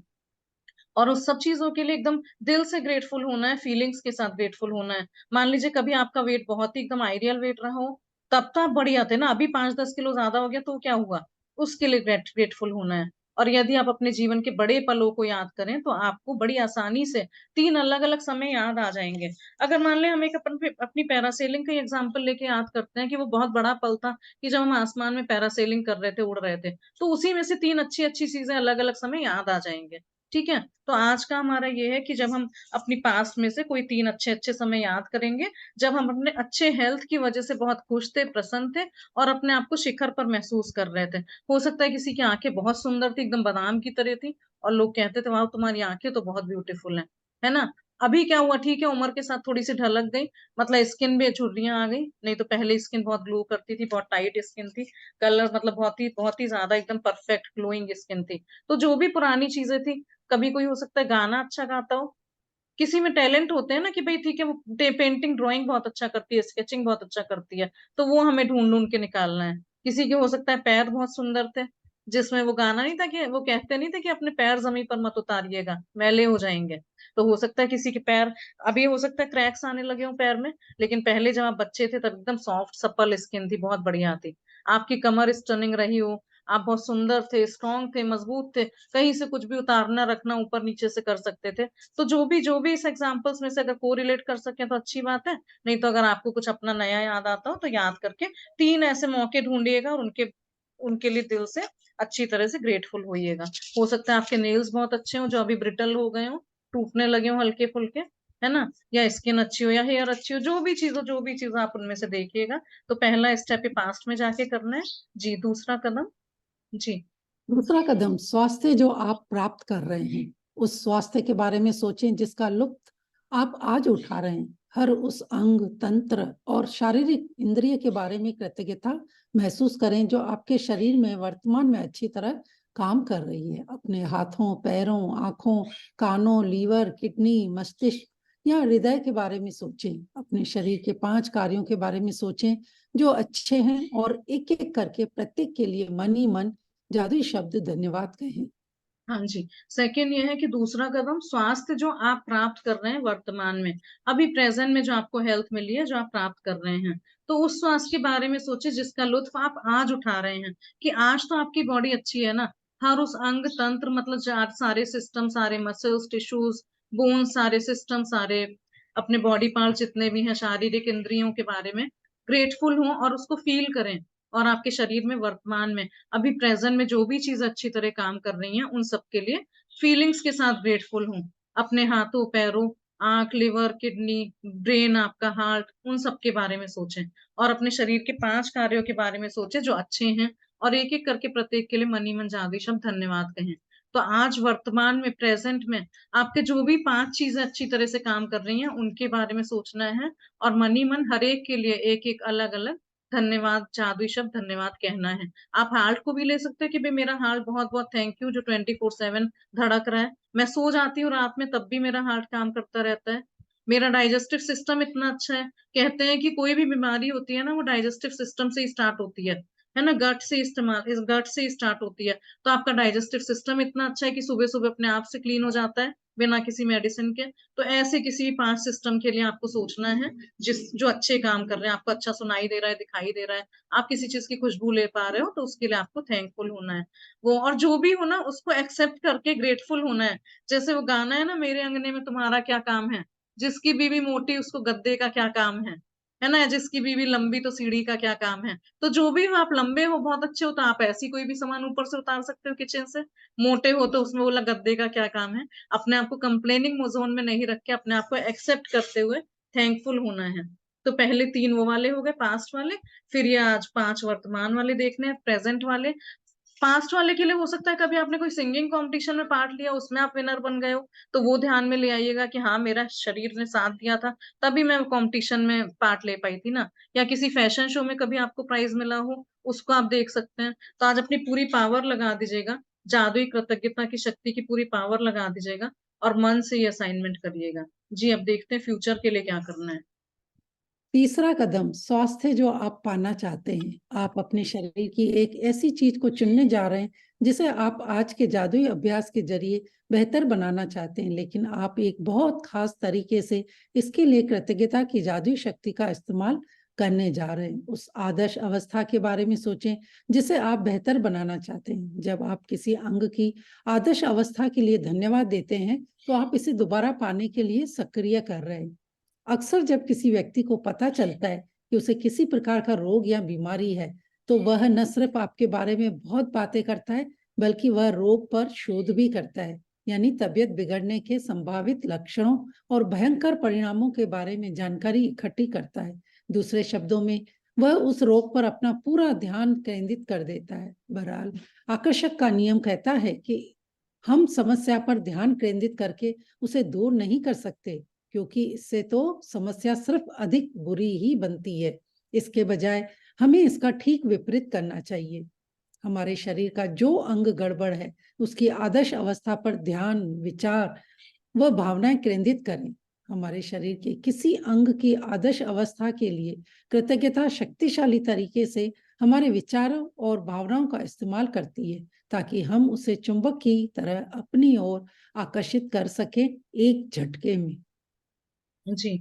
और उस सब चीजों के लिए एकदम दिल से ग्रेटफुल होना है, फीलिंग्स के साथ ग्रेटफुल होना है। मान लीजिए कभी आपका वेट बहुत ही एकदम आइडियल वेट रहा हो, तब तो आप बढ़िया थे ना, अभी 5-10 किलो ज्यादा हो गया तो क्या हुआ, उसके लिए ग्रेटफुल होना है। और यदि आप अपने जीवन के बड़े पलों को याद करें, तो आपको बड़ी आसानी से 3 अलग अलग समय याद आ जाएंगे। अगर मान लें हम एक अपनी पैरासेलिंग का एग्जाम्पल लेके याद करते हैं कि वो बहुत बड़ा पल था कि जब हम आसमान में पैरासेलिंग कर रहे थे, उड़ रहे थे, तो उसी में से 3 अच्छी अच्छी चीजें अलग अलग समय याद आ जाएंगे। ठीक है। तो आज का हमारा ये है कि जब हम अपनी पास्ट में से कोई 3 अच्छे अच्छे समय याद करेंगे, जब हम अपने अच्छे हेल्थ की वजह से बहुत खुश थे, प्रसन्न थे, और अपने आप को शिखर पर महसूस कर रहे थे। हो सकता है किसी की आंखें बहुत सुंदर थी, एकदम बादाम की तरह थी, और लोग कहते थे वाह तुम्हारी आंखें तो बहुत ब्यूटीफुल है ना। अभी क्या हुआ, ठीक है, उम्र के साथ थोड़ी सी ढलक गई, मतलब स्किन में झुर्रियां आ गई, नहीं तो पहले स्किन बहुत ग्लो करती थी, बहुत टाइट स्किन थी, कलर मतलब बहुत ही ज्यादा एकदम परफेक्ट ग्लोइंग स्किन थी। तो जो भी पुरानी चीजें थी, कभी कोई हो सकता है गाना अच्छा गाता हो, किसी में टैलेंट होते हैं ना कि भाई ठीक है वो पेंटिंग ड्राइंग बहुत अच्छा करती है, स्केचिंग बहुत अच्छा करती है, तो वो हमें ढूंढ ढूंढ के निकालना है। किसी के हो सकता है पैर बहुत सुंदर थे, जिसमें वो गाना नहीं था कि वो कहते नहीं थे कि अपने पैर जमीन पर मत उतारिएगा मैले हो जाएंगे। तो हो सकता है किसी के पैर, अभी हो सकता है क्रैक्स आने लगे हो पैर में, लेकिन पहले जब आप बच्चे थे तब एकदम सॉफ्ट सप्पल स्किन थी, बहुत बढ़िया थी। आपकी कमर स्टनिंग रही हो, आप बहुत सुंदर थे, स्ट्रांग थे, मजबूत थे, कहीं से कुछ भी उतारना रखना ऊपर नीचे से कर सकते थे। तो जो भी इस एग्जाम्पल्स में से अगर कोरिलेट कर सके तो अच्छी बात है। नहीं तो अगर आपको कुछ अपना नया याद आता हो तो याद करके 3 ऐसे मौके ढूंढिएगा और उनके उनके लिए दिल से अच्छी तरह से ग्रेटफुल होइएगा। हो सकता है आपके नेल्स बहुत अच्छे हो जो अभी ब्रिटल हो गए हो, टूटने लगे हो हल्के फुल्के, है ना, या स्किन अच्छी हो या हेयर अच्छी हो, जो भी चीज आप उनमें से देखिएगा। तो पहला स्टेप ये पास्ट में जाके करना है। जी दूसरा कदम। जी दूसरा कदम, स्वास्थ्य जो आप प्राप्त कर रहे हैं उस स्वास्थ्य के बारे में सोचें जिसका लुत्फ आप आज उठा रहे हैं। हर उस अंग, तंत्र और शारीरिक इंद्रिय के बारे में कृतज्ञता महसूस करें जो आपके शरीर में वर्तमान में अच्छी तरह काम कर रही है। अपने हाथों, पैरों, आंखों, कानों, लीवर, किडनी, मस्तिष्क या हृदय के बारे में सोचें। अपने शरीर के 5 कार्यों के बारे में सोचें जो अच्छे हैं और एक एक करके प्रत्येक के लिए मन ही मन जादुई शब्द धन्यवाद कहें। हाँ जी। सेकंड ये है कि दूसरा कदम, स्वास्थ्य जो आप प्राप्त कर रहे हैं वर्तमान में, अभी प्रेजेंट में जो आपको हेल्थ मिली है, जो आप प्राप्त कर रहे हैं, तो उस स्वास्थ्य के बारे में सोचिए जिसका लुत्फ आप आज उठा रहे हैं। कि आज तो आपकी बॉडी अच्छी है ना, हर उस अंग तंत्र मतलब सारे सिस्टम, सारे मसल्स, टिश्यूज, बोन, सारे सिस्टम, सारे अपने बॉडी पार्ट जितने भी हैं, शारीरिक इंद्रियों के बारे में ग्रेटफुल हों और उसको फील करें। और आपके शरीर में वर्तमान में अभी प्रेजेंट में जो भी चीज अच्छी तरह काम कर रही हैं उन सब के लिए फीलिंग्स के साथ ग्रेटफुल हूँ। अपने हाथों, पैरों, आंख, लिवर, किडनी, ब्रेन, आपका हार्ट, उन सब के बारे में सोचें। और अपने शरीर के 5 कार्यों के बारे में सोचें जो अच्छे हैं, और एक एक करके प्रत्येक के लिए मन ही मन जादुई शब्द धन्यवाद कहें। तो आज वर्तमान में, प्रेजेंट में आपके जो भी 5 चीजें अच्छी तरह से काम कर रही हैं उनके बारे में सोचना है। और मन ही मन हर एक के लिए एक एक अलग अलग धन्यवाद, जादुई शब्द धन्यवाद कहना है। आप हार्ट को भी ले सकते हैं कि भाई मेरा हार्ट बहुत बहुत थैंक यू जो 24/7 धड़क रहा है। मैं सो जाती हूँ रात में तब भी मेरा हार्ट काम करता रहता है। मेरा डाइजेस्टिव सिस्टम इतना अच्छा है। कहते हैं कि कोई भी बीमारी होती है ना वो डाइजेस्टिव सिस्टम से ही स्टार्ट होती है ना, गट से इस गट से ही स्टार्ट होती है। तो आपका डाइजेस्टिव सिस्टम इतना अच्छा है कि सुबह सुबह अपने आप से क्लीन हो जाता है बिना किसी मेडिसिन के। तो ऐसे किसी भी 5 सिस्टम के लिए आपको सोचना है जो अच्छे काम कर रहे हैं, आपको अच्छा सुनाई दे रहा है, दिखाई दे रहा है, आप किसी चीज की खुशबू ले पा रहे हो, तो उसके लिए आपको थैंकफुल होना है। वो और जो भी हो ना उसको एक्सेप्ट करके ग्रेटफुल होना है। जैसे वो गाना है ना, मेरे अंगने में तुम्हारा क्या काम है, जिसकी बीवी मोटी उसको गद्दे का क्या काम है ना, जिसकी बीवी लंबी तो सीढ़ी का क्या काम है। तो जो भी हो, आप लंबे हो, बहुत अच्छे हो, तो आप ऐसी कोई भी सामान ऊपर से उतार सकते हो किचन से। मोटे हो तो उसमें बोला गद्दे का क्या काम है। अपने आप को कंप्लेनिंग जोन में नहीं रख के अपने आप को एक्सेप्ट करते हुए थैंकफुल होना है। तो पहले 3 वो वाले हो गए, पास्ट वाले। फिर ये आज 5 वर्तमान वाले देखने हैं, प्रेजेंट वाले। पास्ट वाले के लिए हो सकता है कभी आपने कोई सिंगिंग कंपटीशन में पार्ट लिया, उसमें आप विनर बन गए हो, तो वो ध्यान में ले आइएगा कि हाँ मेरा शरीर ने साथ दिया था तभी मैं कंपटीशन में पार्ट ले पाई थी ना। या किसी फैशन शो में कभी आपको प्राइज मिला हो, उसको आप देख सकते हैं। तो आज अपनी पूरी पावर लगा दीजिएगा, जादुई कृतज्ञता की शक्ति की पूरी पावर लगा दीजिएगा और मन से ये असाइनमेंट करिएगा। जी अब देखते हैं फ्यूचर के लिए क्या करना है। तीसरा कदम, स्वास्थ्य जो आप पाना चाहते हैं। आप अपने शरीर की एक ऐसी चीज को चुनने जा रहे हैं जिसे आप आज के जादुई अभ्यास के जरिए बेहतर बनाना चाहते हैं, लेकिन आप एक बहुत खास तरीके से इसके लिए कृतज्ञता की जादुई शक्ति का इस्तेमाल करने जा रहे हैं। उस आदर्श अवस्था के बारे में सोचें जिसे आप बेहतर बनाना चाहते हैं। जब आप किसी अंग की आदर्श अवस्था के लिए धन्यवाद देते हैं तो आप इसे दोबारा पाने के लिए सक्रिय कर रहे हैं। अक्सर जब किसी व्यक्ति को पता चलता है कि उसे किसी प्रकार का रोग या बीमारी है, तो वह न सिर्फ आपके बारे में बहुत बातें करता है, बल्कि वह रोग पर शोध भी करता है, यानी तबीयत बिगड़ने के संभावित लक्षणों और भयंकर परिणामों के बारे में जानकारी इकट्ठी करता है। दूसरे शब्दों में, वह उस रोग पर अपना पूरा ध्यान केंद्रित कर देता है। बहरहाल, आकर्षक का नियम कहता है कि हम समस्या पर ध्यान केंद्रित करके उसे दूर नहीं कर सकते, क्योंकि इससे तो समस्या सिर्फ अधिक बुरी ही बनती है। इसके बजाय हमें इसका ठीक विपरीत करना चाहिए। हमारे शरीर का जो अंग गड़बड़ है उसकी आदर्श अवस्था पर ध्यान, विचार व भावनाएं केंद्रित करें। हमारे शरीर के किसी अंग की आदर्श अवस्था के लिए कृतज्ञता शक्तिशाली तरीके से हमारे विचारों और भावनाओं का इस्तेमाल करती है, ताकि हम उसे चुंबक की तरह अपनी ओर आकर्षित कर सकें एक झटके में। जी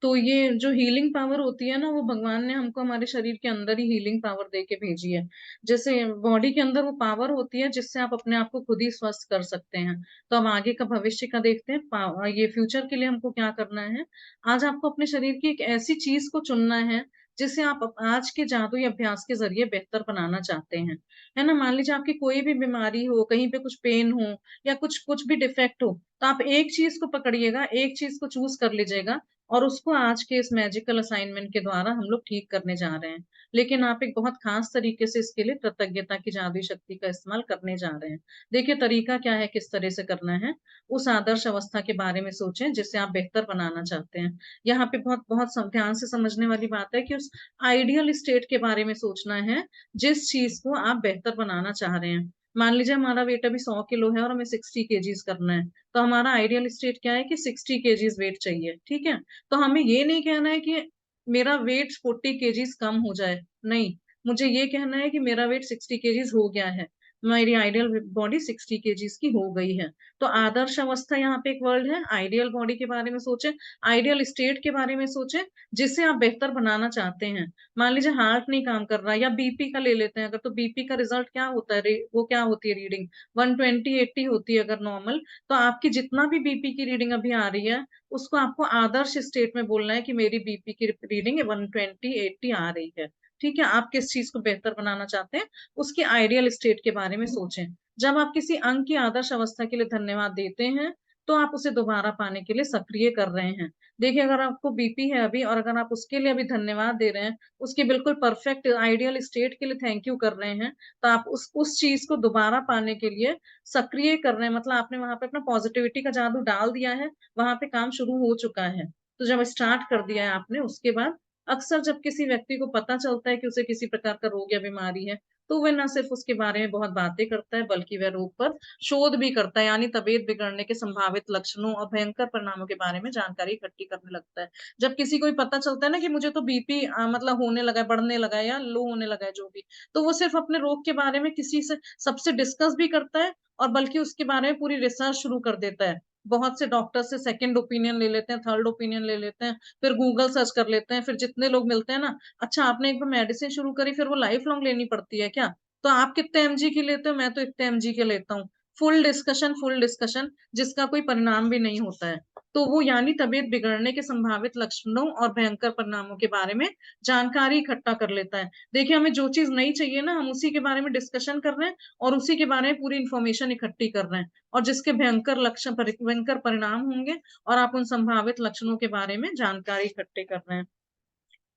तो ये जो हीलिंग पावर होती है ना, वो भगवान ने हमको हमारे शरीर के अंदर ही हीलिंग पावर दे के भेजी है। जैसे बॉडी के अंदर वो पावर होती है जिससे आप अपने आप को खुद ही स्वस्थ कर सकते हैं। तो हम आगे का भविष्य का देखते हैं, ये फ्यूचर के लिए हमको क्या करना है। आज आपको अपने शरीर की एक ऐसी चीज को चुनना है जिसे आप आज के जादुई अभ्यास के जरिए बेहतर बनाना चाहते हैं। है ना, मान लीजिए आपकी कोई भी बीमारी हो, कहीं पे कुछ पेन हो या कुछ कुछ भी डिफेक्ट हो, तो आप एक चीज को पकड़िएगा, एक चीज को चूज कर लीजिएगा और उसको आज के इस मैजिकल असाइनमेंट के द्वारा हम लोग ठीक करने जा रहे हैं। लेकिन आप एक बहुत खास तरीके से इसके लिए कृतज्ञता की जादुई शक्ति का इस्तेमाल करने जा रहे हैं। देखिए तरीका क्या है, किस तरह से करना है। उस आदर्श अवस्था के बारे में सोचें जिसे आप बेहतर बनाना चाहते हैं। यहाँ पे बहुत बहुत ध्यान से समझने वाली बात है कि उस आइडियल स्टेट के बारे में सोचना है जिस चीज को आप बेहतर बनाना चाह रहे हैं। मान लीजिए हमारा वेट अभी 100 किलो है और हमें 60 केजीज करना है, तो हमारा आइडियल स्टेट क्या है कि 60 केजीज वेट चाहिए। ठीक है, तो हमें ये नहीं कहना है कि मेरा वेट 40 केजीज कम हो जाए, नहीं, मुझे ये कहना है कि मेरा वेट 60 केजीज हो गया है, मेरी आइडियल बॉडी 60 केजीज की हो गई है। तो आदर्श अवस्था यहाँ पे एक वर्ड है। आइडियल बॉडी के बारे में सोचें, आइडियल स्टेट के बारे में सोचें जिसे आप बेहतर बनाना चाहते हैं। मान लीजिए हार्ट नहीं काम कर रहा, या बीपी का ले लेते हैं अगर, तो बीपी का रिजल्ट क्या होता है, वो क्या होती है रीडिंग, 120/80 होती है अगर नॉर्मल। तो आपकी जितना भी बीपी की रीडिंग अभी आ रही है, उसको आपको आदर्श स्टेट में बोलना है कि मेरी बीपी की रीडिंग 120/80 आ रही है। ठीक है, आप किस चीज को बेहतर बनाना चाहते हैं, उसके आइडियल स्टेट के बारे में सोचें। जब आप किसी अंग की आदर्श अवस्था के लिए धन्यवाद देते हैं, तो आप उसे दोबारा पाने के लिए सक्रिय कर रहे हैं। देखिए अगर आपको बीपी है अभी, और अगर आप उसके लिए अभी धन्यवाद दे रहे हैं, उसकी बिल्कुल परफेक्ट आइडियल स्टेट के लिए थैंक यू कर रहे हैं, तो आप उस चीज को दोबारा पाने के लिए सक्रिय कर रहे हैं। मतलब आपने वहां पे अपना पॉजिटिविटी का जादू डाल दिया है, वहां पे काम शुरू हो चुका है। तो जब स्टार्ट कर दिया है आपने, उसके बाद अक्सर जब किसी व्यक्ति को पता चलता है कि उसे किसी प्रकार का रोग या बीमारी है, तो वह न सिर्फ उसके बारे में बहुत बातें करता है, बल्कि वह रोग पर शोध भी करता है, यानी तबीयत बिगड़ने के संभावित लक्षणों और भयंकर परिणामों के बारे में जानकारी इकट्ठी करने लगता है। जब किसी को भी पता चलता है ना कि मुझे तो बीपी मतलब होने लगा है, बढ़ने लगा है या लो होने लगा है जो भी, तो वो सिर्फ अपने रोग के बारे में किसी से सबसे डिस्कस भी करता है, और बल्कि उसके बारे में पूरी रिसर्च शुरू कर देता है। बहुत से डॉक्टर से सेकंड ओपिनियन ले लेते हैं, थर्ड ओपिनियन ले लेते हैं, फिर गूगल सर्च कर लेते हैं, फिर जितने लोग मिलते हैं ना, अच्छा आपने एक बार मेडिसिन शुरू करी, फिर वो लाइफ लॉन्ग लेनी पड़ती है क्या, तो आप कितने एमजी की लेते हो, मैं तो इतने एमजी के लेता हूँ। फुल डिस्कशन जिसका कोई परिणाम भी नहीं होता है। तो वो यानी तबीयत बिगड़ने के संभावित लक्षणों और भयंकर परिणामों के बारे में जानकारी इकट्ठा कर लेता है। देखिए हमें जो चीज नहीं चाहिए ना, हम उसी के बारे में डिस्कशन कर रहे हैं और उसी के बारे में पूरी इंफॉर्मेशन इकट्ठी कर रहे हैं, और जिसके भयंकर लक्षण भयंकर परिणाम होंगे, और आप उन संभावित लक्षणों के बारे में जानकारी इकट्ठे कर रहे हैं।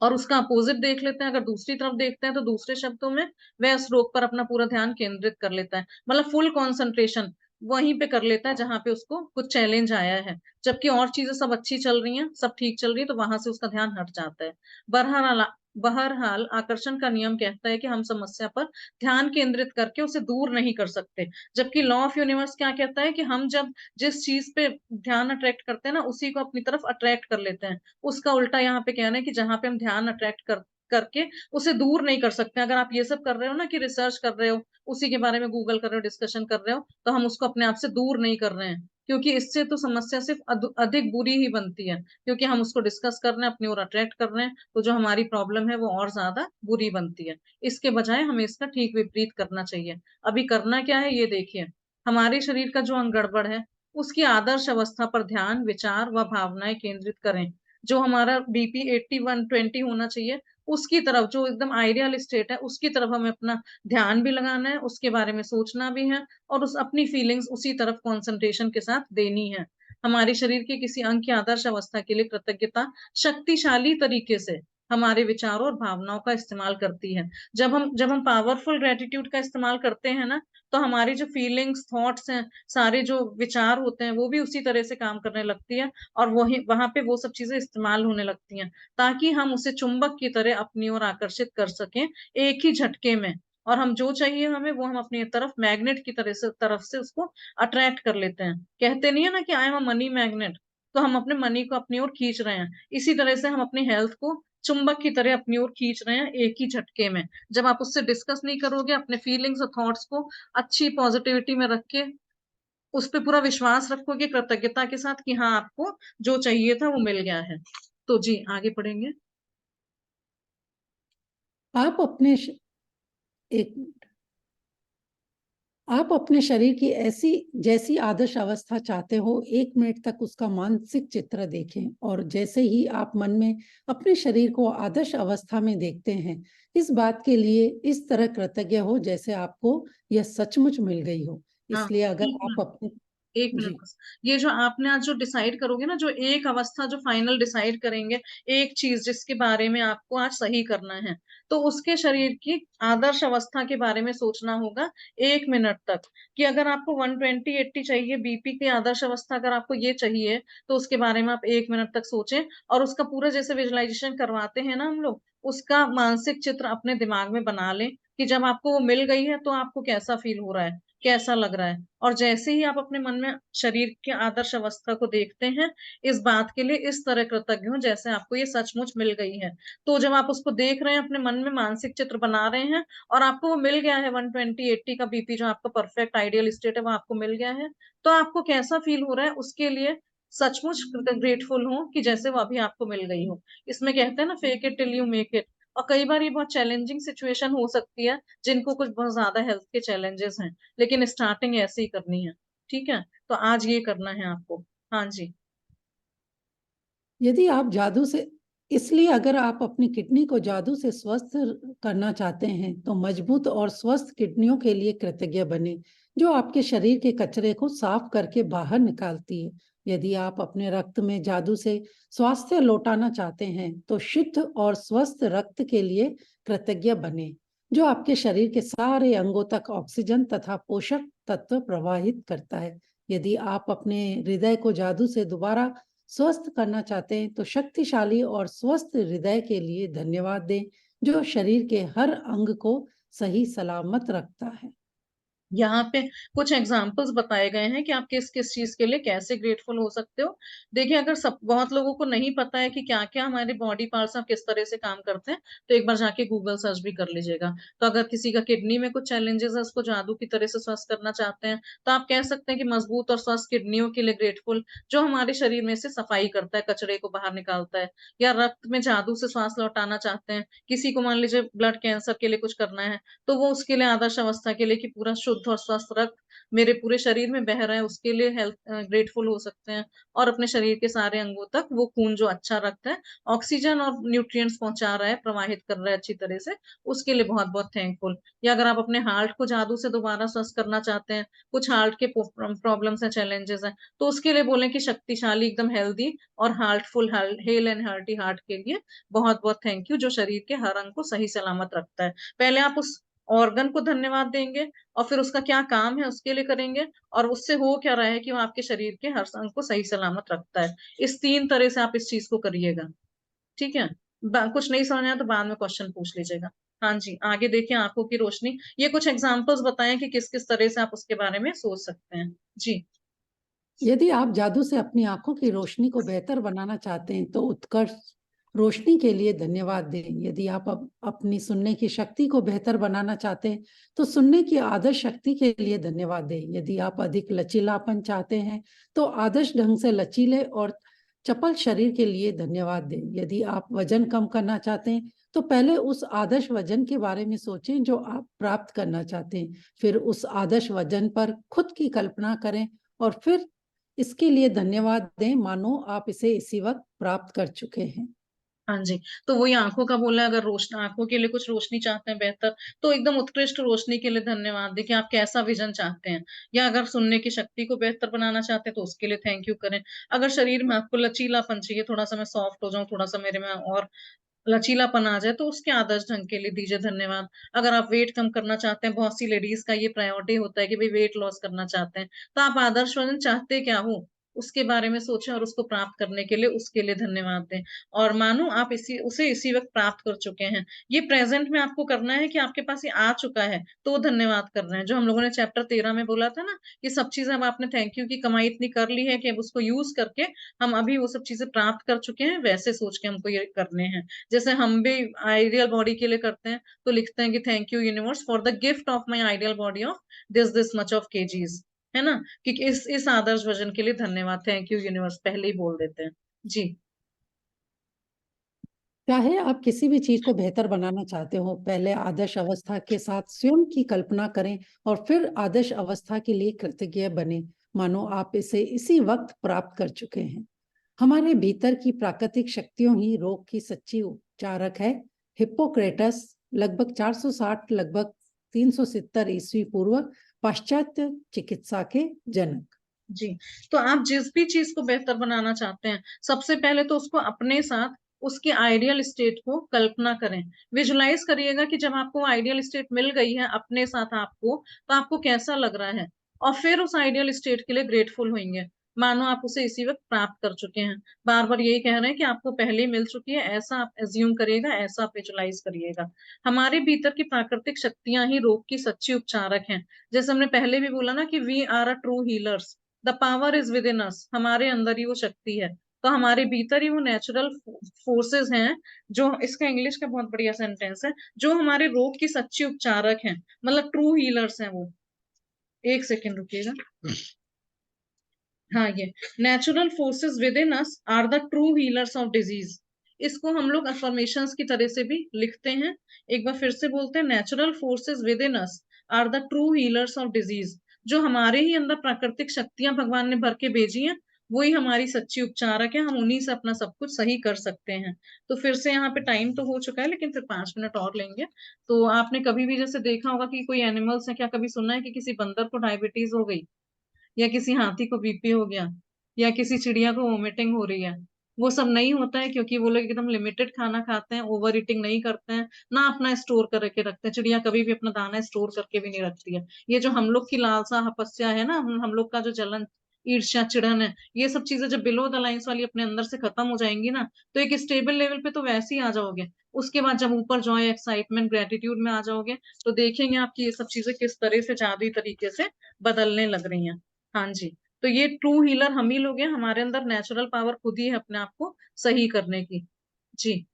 और उसका अपोजिट देख लेते हैं, अगर दूसरी तरफ देखते हैं, तो दूसरे शब्दों में वह उस रोग पर अपना पूरा ध्यान केंद्रित कर लेता है, मतलब फुल कंसंट्रेशन वहीं पे कर लेता है जहां पे उसको कुछ चैलेंज आया है, जबकि और चीजें सब अच्छी चल रही हैं, सब ठीक चल रही है, तो वहां से उसका ध्यान हट जाता है। बहरहाल बहरहाल आकर्षण का नियम कहता है कि हम समस्या पर ध्यान केंद्रित करके उसे दूर नहीं कर सकते, जबकि लॉ ऑफ यूनिवर्स क्या कहता है कि हम जब जिस चीज पे ध्यान अट्रैक्ट करते हैं ना, उसी को अपनी तरफ अट्रैक्ट कर लेते हैं। उसका उल्टा यहाँ पे कहना है कि जहां पे हम ध्यान अट्रैक्ट करके उसे दूर नहीं कर सकते। अगर आप ये सब कर रहे हो ना, कि रिसर्च कर रहे हो, उसी के बारे में गूगल कर रहे हो, डिस्कशन कर रहे हो, तो हम उसको अपने आप से दूर नहीं कर रहे हैं, क्योंकि इससे तो समस्या सिर्फ अधिक बुरी ही बनती है, क्योंकि हम उसको डिस्कस कर रहे हैं, अपनी ओर अट्रैक्ट कर रहे हैं, तो जो हमारी प्रॉब्लम है वो और ज्यादा बुरी बनती है। इसके बजाय हमें इसका ठीक विपरीत करना चाहिए। अभी करना क्या है ये देखिए, हमारे शरीर का जो अंग गड़बड़ है, उसकी आदर्श अवस्था पर ध्यान, विचार व भावनाएं केंद्रित करें। जो हमारा बीपी 81/20 होना चाहिए, उसकी तरफ, जो एकदम आइडियल स्टेट है, उसकी तरफ हमें अपना ध्यान भी लगाना है, उसके बारे में सोचना भी है, और उस अपनी फीलिंग्स उसी तरफ कंसंट्रेशन के साथ देनी है। हमारे शरीर के किसी अंग की आदर्श अवस्था के लिए कृतज्ञता शक्तिशाली तरीके से हमारे विचारों और भावनाओं का इस्तेमाल करती है। जब हम पावरफुल ग्रेटिट्यूड का इस्तेमाल करते हैं ना, तो हमारी जो फीलिंग्स, थॉट्स हैं, सारे जो विचार होते हैं, वो भी उसी तरह से काम करने लगती है, और वही वहां पे वो सब चीजें इस्तेमाल होने लगती हैं, ताकि हम उसे चुंबक की तरह अपनी ओर आकर्षित कर सकें एक ही झटके में। और हम जो चाहिए हमें, वो हम अपनी तरफ मैग्नेट की तरफ से उसको अट्रैक्ट कर लेते हैं। कहते नहीं है ना कि I am a money magnet, तो हम अपने मनी को अपनी ओर खींच रहे हैं। इसी तरह से हम अपनी हेल्थ को चुंबक की तरह अपनी ओर खींच रहे हैं एक ही झटके में। जब आप उससे डिस्कस नहीं करोगे, अपने फीलिंग्स और थॉट्स को अच्छी पॉजिटिविटी में रख के उस पर पूरा विश्वास रखोगे कृतज्ञता के साथ कि हाँ आपको जो चाहिए था वो मिल गया है। तो जी आगे पढ़ेंगे। आप अपने एक मिनट। आप अपने शरीर की ऐसी जैसी आदर्श अवस्था चाहते हो 1 मिनट तक उसका मानसिक चित्र देखें, और जैसे ही आप मन में अपने शरीर को आदर्श अवस्था में देखते हैं, इस बात के लिए इस तरह कृतज्ञ हो जैसे आपको यह सचमुच मिल गई हो। हाँ, इसलिए अगर एक आप मिनट, अपने एक मिनट जी बस। ये जो आपने आज जो डिसाइड करोगे ना, जो एक अवस्था जो फाइनल डिसाइड करेंगे, एक चीज जिसके बारे में आपको आज सही करना है, तो उसके शरीर की आदर्श अवस्था के बारे में सोचना होगा 1 मिनट तक। कि अगर आपको 120/80 चाहिए बीपी की आदर्श अवस्था, अगर आपको ये चाहिए, तो उसके बारे में आप 1 मिनट तक सोचें, और उसका पूरा जैसे विजुअलाइजेशन करवाते हैं ना हम लोग, उसका मानसिक चित्र अपने दिमाग में बना लें कि जब आपको वो मिल गई है तो आपको कैसा फील हो रहा है, कैसा लग रहा है। और जैसे ही आप अपने मन में शरीर के आदर्श अवस्था को देखते हैं, इस बात के लिए इस तरह कृतज्ञ हो जैसे आपको ये सचमुच मिल गई है। तो जब आप उसको देख रहे हैं, अपने मन में मानसिक चित्र बना रहे हैं, और आपको वो मिल गया है 120/80 का बीपी, जो आपका परफेक्ट आइडियल स्टेट है, वो आपको मिल गया है, तो आपको कैसा फील हो रहा है, उसके लिए सचमुच ग्रेटफुल हो कि जैसे वो अभी आपको मिल गई हो। इसमें कहते हैं ना, fake it till you make it. और कई बार ये बहुत चैलेंजिंग सिचुएशन हो सकती है, जिनको कुछ बहुत ज्यादा हेल्थ के चैलेंजेस हैं, लेकिन स्टार्टिंग ऐसे ही करनी है। ठीक है, तो आज ये करना है आपको। हाँ जी। यदि आप जादू से इसलिए अगर आप अपनी किडनी को जादू से स्वस्थ करना चाहते हैं, तो मजबूत और स्वस्थ किडनियों के लिए कृतज्ञ बने, जो आपके शरीर के कचरे को साफ करके बाहर निकालती है। यदि आप अपने रक्त में जादू से स्वास्थ्य लौटाना चाहते हैं, तो शुद्ध और स्वस्थ रक्त के लिए कृतज्ञ बने, जो आपके शरीर के सारे अंगों तक ऑक्सीजन तथा पोषक तत्व प्रवाहित करता है। यदि आप अपने हृदय को जादू से दोबारा स्वस्थ करना चाहते हैं, तो शक्तिशाली और स्वस्थ हृदय के लिए धन्यवाद दें, जो शरीर के हर अंग को सही सलामत रखता है। यहाँ पे कुछ एग्जाम्पल्स बताए गए हैं कि आप किस किस चीज के लिए कैसे ग्रेटफुल हो सकते हो। देखिए, अगर सब बहुत लोगों को नहीं पता है कि क्या क्या हमारे बॉडी पार्ट्स अब किस तरह से काम करते हैं, तो एक बार जाके गूगल सर्च भी कर लीजिएगा। तो अगर किसी का किडनी में कुछ चैलेंजेस है, उसको जादू की तरह से स्वस्थ करना चाहते हैं, तो आप कह सकते हैं कि मजबूत और स्वस्थ किडनियों के लिए ग्रेटफुल, जो हमारे शरीर में से सफाई करता है, कचरे को बाहर निकालता है। या रक्त में जादू से श्वास लौटाना चाहते हैं, किसी को मान लीजिए ब्लड कैंसर के लिए कुछ करना है, तो वो उसके लिए आदर्श अवस्था के लिए कि पूरा शुद्ध और स्वस्थ रक्त मेरे पूरे शरीर में बह रहा है, उसके लिए हेल्थ ग्रेटफुल हो सकते हैं। और अपने शरीर के सारे अंगों तक वो खून जो अच्छा रक्त है, ऑक्सीजन और न्यूट्रिएंट्स पहुंचा रहा है, प्रवाहित कर रहा है अच्छी तरह से, उसके लिए बहुत बहुत थैंकफुल। या अगर आप अपने हार्ट को जादू से दोबारा स्वस्थ करना चाहते हैं, कुछ हार्ट के प्रॉब्लम्स हैं, चैलेंजेस हैं, तो उसके लिए बोलें कि शक्तिशाली, एकदम हेल्दी और heartful, hello and hearty heart के लिए बहुत बहुत थैंक यू, जो शरीर के हर अंग को सही सलामत रखता है। पहले आप उस ऑर्गन को धन्यवाद देंगे, और फिर उसका क्या काम है उसके लिए करेंगे, और उससे हो क्या रहा है कि वो आपके शरीर के हर अंग को सही सलामत रखता है। इस 3 तरह से आप इस चीज को करिएगा। ठीक है, कुछ नहीं समझ आया तो बाद में क्वेश्चन पूछ लीजिएगा। हाँ जी, आगे देखिए, आंखों की रोशनी, ये कुछ एग्जांपल्स बताएं कि किस किस तरह से आप उसके बारे में सोच सकते हैं। जी। यदि आप जादू से अपनी आंखों की रोशनी को बेहतर बनाना चाहते हैं, तो उत्कर्ष रोशनी के लिए धन्यवाद दें। यदि आप अपनी सुनने की शक्ति को बेहतर बनाना चाहते हैं, तो सुनने की आदर्श शक्ति के लिए धन्यवाद दें। यदि आप अधिक लचीलापन चाहते हैं, तो आदर्श ढंग से लचीले और चपल शरीर के लिए धन्यवाद दें। यदि आप वजन कम करना चाहते हैं, तो पहले उस आदर्श वजन के बारे में सोचें जो आप प्राप्त करना चाहते हैं। फिर उस आदर्श वजन पर खुद की कल्पना करें, और फिर इसके लिए धन्यवाद दें मानो आप इसे इसी वक्त प्राप्त कर चुके हैं। हाँ जी, तो वही आंखों का बोला, अगर रोशनी, आंखों के लिए कुछ रोशनी चाहते हैं बेहतर, तो एकदम उत्कृष्ट रोशनी के लिए धन्यवाद देखिए, आप कैसा विजन चाहते हैं। या अगर सुनने की शक्ति को बेहतर बनाना चाहते हैं, तो उसके लिए थैंक यू करें। अगर शरीर में आपको लचीलापन चाहिए, थोड़ा सा मैं सॉफ्ट हो जाऊं, थोड़ा सा मेरे में और लचीलापन आ जाए, तो उसके आदर्श ढंग के लिए दीजिए धन्यवाद। अगर आप वेट कम करना चाहते हैं, बहुत सी लेडीज का ये प्रायोरिटी होता है कि भाई वेट लॉस करना चाहते हैं, तो आप आदर्श वजन चाहते क्या हो, उसके बारे में सोचें, और उसको प्राप्त करने के लिए उसके लिए धन्यवाद दें। और मानो आप इसी वक्त प्राप्त कर चुके हैं। ये प्रेजेंट में आपको करना है कि आपके पास ये आ चुका है, तो वो धन्यवाद कर रहे हैं, जो हम लोगों ने चैप्टर 13 में बोला था ना, कि सब चीजें अब आपने थैंक यू की कमाई इतनी कर ली है कि अब उसको यूज करके हम अभी वो सब चीजें प्राप्त कर चुके हैं, वैसे सोच के हमको ये करने हैं। जैसे हम भी आइडियल बॉडी के लिए करते हैं, तो लिखते हैं कि thank you universe for the gift of my ideal body of this much of KGs, है ना, कि इस आदर्श वजन के लिए धन्यवाद, थैंक यू यूनिवर्स पहले ही बोल देते हैं। जी। चाहे आप किसी भी चीज को बेहतर बनाना चाहते हो, पहले आदर्श अवस्था के साथ स्वयं की कल्पना करें और फिर आदर्श अवस्था के लिए कृतज्ञ बने, मानो आप इसे इसी वक्त प्राप्त कर चुके हैं। हमारे भीतर की प्राकृतिक शक्तियों ही रोग की सच्ची उपचारक है। हिप्पोक्रेटस लगभग 460 लगभग 370 ईस्वी पूर्व पाश्चात्य चिकित्सा के जनक। जी, तो आप जिस भी चीज को बेहतर बनाना चाहते हैं, सबसे पहले तो उसको अपने साथ उसकी आइडियल स्टेट को कल्पना करें, विजुलाइज करिएगा कि जब आपको आइडियल स्टेट मिल गई है अपने साथ आपको, तो आपको कैसा लग रहा है, और फिर उस आइडियल स्टेट के लिए ग्रेटफुल होंगे, मानो आप उसे इसी वक्त प्राप्त कर चुके हैं। बार बार यही कह रहे हैं कि आपको पहले ही मिल चुकी है, ऐसा आप एज्यूम करिएगा, ऐसा आप विजुलाइज करिएगा। हमारे भीतर की प्राकृतिक शक्तियां ही रोग की सच्ची उपचारक हैं। जैसे हमने पहले भी बोला ना कि we are a true healers, the power is within us, हमारे अंदर ही वो शक्ति है। तो हमारे भीतर ही वो नेचुरल फोर्सेस हैं, जो, इसका इंग्लिश का बहुत बढ़िया सेंटेंस है, जो हमारे रोग की सच्ची उपचारक हैं, मतलब ट्रू हीलर्स हैं वो। एक सेकेंड रुकिएगा। हाँ, ये natural forces within us are the true healers of disease. इसको हम लोग अफर्मेशंस की तरह से भी लिखते हैं। एक बार फिर से बोलते हैं, natural forces within us are the true healers of disease. जो हमारे ही अंदर प्राकृतिक शक्तियां भगवान ने भर के भेजी हैं, वही हमारी सच्ची उपचारक है, हम उन्हीं से अपना सब कुछ सही कर सकते हैं। तो फिर से यहाँ पे टाइम तो हो चुका है, लेकिन फिर 5 मिनट और लेंगे। तो आपने कभी भी जैसे देखा होगा कि कोई एनिमल्स है, क्या कभी सुना है कि किसी बंदर को डायबिटीज हो गई, या किसी हाथी को बीपी हो गया, या किसी चिड़िया को वोमिटिंग हो रही है? वो सब नहीं होता है, क्योंकि वो लोग एकदम लिमिटेड खाना खाते हैं, ओवर ईटिंग नहीं करते हैं, ना अपना स्टोर करके रखते हैं। चिड़िया कभी भी अपना दाना स्टोर करके भी नहीं रखती है। ये जो हम लोग की लालसा हपस्या है ना, हम लोग का जो जलन, ईर्ष्या, चिड़न है, ये सब चीजें जब बिलो द लाइंस वाली अपने अंदर से खत्म हो जाएंगी ना, तो एक स्टेबल लेवल पे तो वैसे ही आ जाओगे। उसके बाद जब ऊपर जॉय, एक्साइटमेंट, ग्रेटिट्यूड में आ जाओगे, तो देखेंगे आपकी ये सब चीजें किस तरह से जादुई तरीके से बदलने लग रही हैं। हाँ जी। तो ये ट्रू हीलर हम ही लोग हैं, हमारे अंदर नेचुरल पावर खुद ही है अपने आप को सही करने की। जी।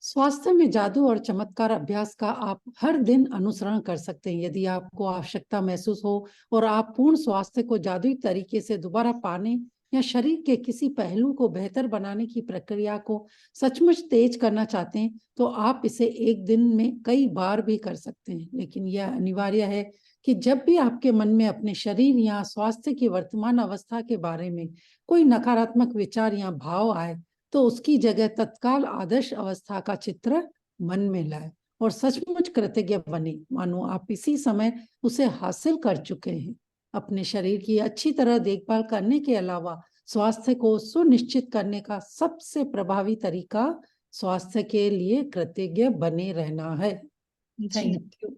स्वास्थ्य में जादू और चमत्कार अभ्यास का आप हर दिन अनुसरण कर सकते हैं। यदि आपको आवश्यकता महसूस हो और आप पूर्ण स्वास्थ्य को जादुई तरीके से दोबारा पाने या शरीर के किसी पहलू को बेहतर बनाने की प्रक्रिया को सचमुच तेज करना चाहते हैं, तो आप इसे एक दिन में कई बार भी कर सकते हैं। लेकिन यह अनिवार्य है कि जब भी आपके मन में अपने शरीर या स्वास्थ्य की वर्तमान अवस्था के बारे में कोई नकारात्मक विचार या भाव आए, तो उसकी जगह तत्काल आदर्श अवस्था का चित्र मन में लाए और सचमुच कृतज्ञ बने, मानो आप इसी समय उसे हासिल कर चुके हैं। अपने शरीर की अच्छी तरह देखभाल करने के अलावा स्वास्थ्य को सुनिश्चित करने का सबसे प्रभावी तरीका स्वास्थ्य के लिए कृतज्ञ बने रहना है। जी। Thank you.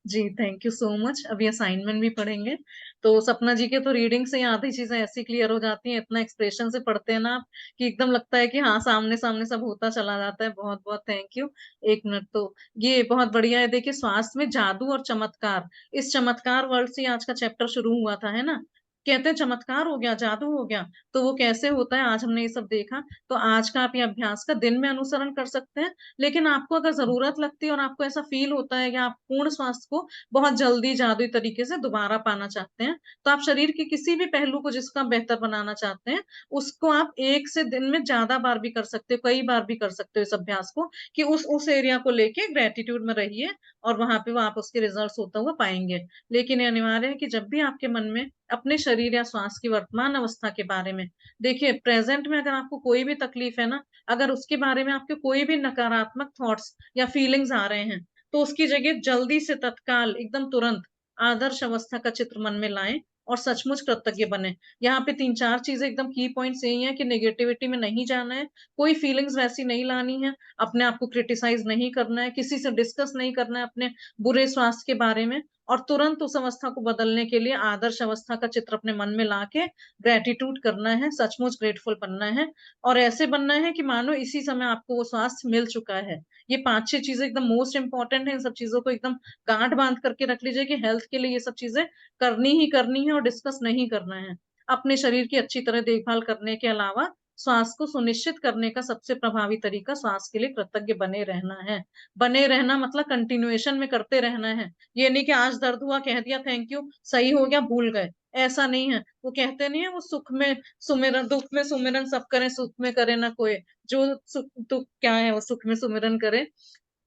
जी, थैंक यू सो मच। अभी असाइनमेंट भी पढ़ेंगे। तो सपना जी के तो रीडिंग से ही आधी चीजें ऐसी क्लियर हो जाती हैं, इतना एक्सप्रेशन से पढ़ते हैं ना आप, कि एकदम लगता है कि हाँ, सामने सामने सब होता चला जाता है। बहुत बहुत थैंक यू। 1 मिनट तो ये बहुत बढ़िया है। देखिए, स्वास्थ्य में जादू और चमत्कार, इस चमत्कार वर्ड से आज का चैप्टर शुरू हुआ था, है ना। कहते हैं चमत्कार हो गया, जादू हो गया, तो वो कैसे होता है, आज हमने ये सब देखा। तो आज का आप ये अभ्यास का दिन में अनुसरण कर सकते हैं। लेकिन आपको अगर जरूरत लगती है और आपको ऐसा फील होता है कि आप पूर्ण स्वास्थ्य को बहुत जल्दी जादुई तरीके से दोबारा पाना चाहते हैं, तो आप शरीर के किसी भी पहलू को जिसका बेहतर बनाना चाहते हैं, उसको आप एक से दिन में ज्यादा बार भी कर सकते हो, कई बार भी कर सकते हो इस अभ्यास को, कि उस एरिया को लेके ग्रेटिट्यूड में रहिए, और वहां पे वो आप उसके रिजल्ट्स होता हुआ पाएंगे। लेकिन ये अनिवार्य है कि जब भी आपके मन में अपने शरीर या स्वास्थ्य की वर्तमान अवस्था के बारे में, देखिए प्रेजेंट में अगर आपको कोई भी तकलीफ है ना, अगर उसके बारे में आपके कोई भी नकारात्मक थॉट्स या फीलिंग्स आ रहे हैं, तो उसकी जगह जल्दी से तत्काल एकदम तुरंत आदर्श अवस्था का चित्र मन में लाएं और सचमुच कृतज्ञ बने। यहाँ पे 3-4 चीजें एकदम की पॉइंट्स यही है कि नेगेटिविटी में नहीं जाना है, कोई फीलिंग्स वैसी नहीं लानी है, अपने आप को क्रिटिसाइज नहीं करना है, किसी से डिस्कस नहीं करना है अपने बुरे स्वास्थ्य के बारे में, और तुरंत उस अवस्था को बदलने के लिए आदर्श अवस्था का चित्र अपने मन में लाके ग्रेटिट्यूड करना है, सचमुच ग्रेटफुल बनना है, और ऐसे बनना है कि मानो इसी समय आपको वो स्वास्थ्य मिल चुका है। ये 5-6 चीजें एकदम मोस्ट इंपॉर्टेंट है, इन सब चीजों को एकदम गांठ बांध करके रख लीजिए कि हेल्थ के लिए ये सब चीजें करनी ही करनी है और डिस्कस नहीं करना है। अपने शरीर की अच्छी तरह देखभाल करने के अलावा स्वास्थ्य को सुनिश्चित करने का सबसे प्रभावी तरीका स्वास्थ्य के लिए कृतज्ञ बने रहना है। बने रहना मतलब कंटिन्यूएशन में करते रहना है। ये नहीं कि आज दर्द हुआ कह दिया थैंक यू, सही हो गया, भूल गए। ऐसा नहीं है। वो कहते नहीं है, वो सुख में सुमिरन, दुख में सुमिरन सब करें, सुख में करे ना कोई। जो सुख दुख क्या है, वो सुख में सुमिरन करे,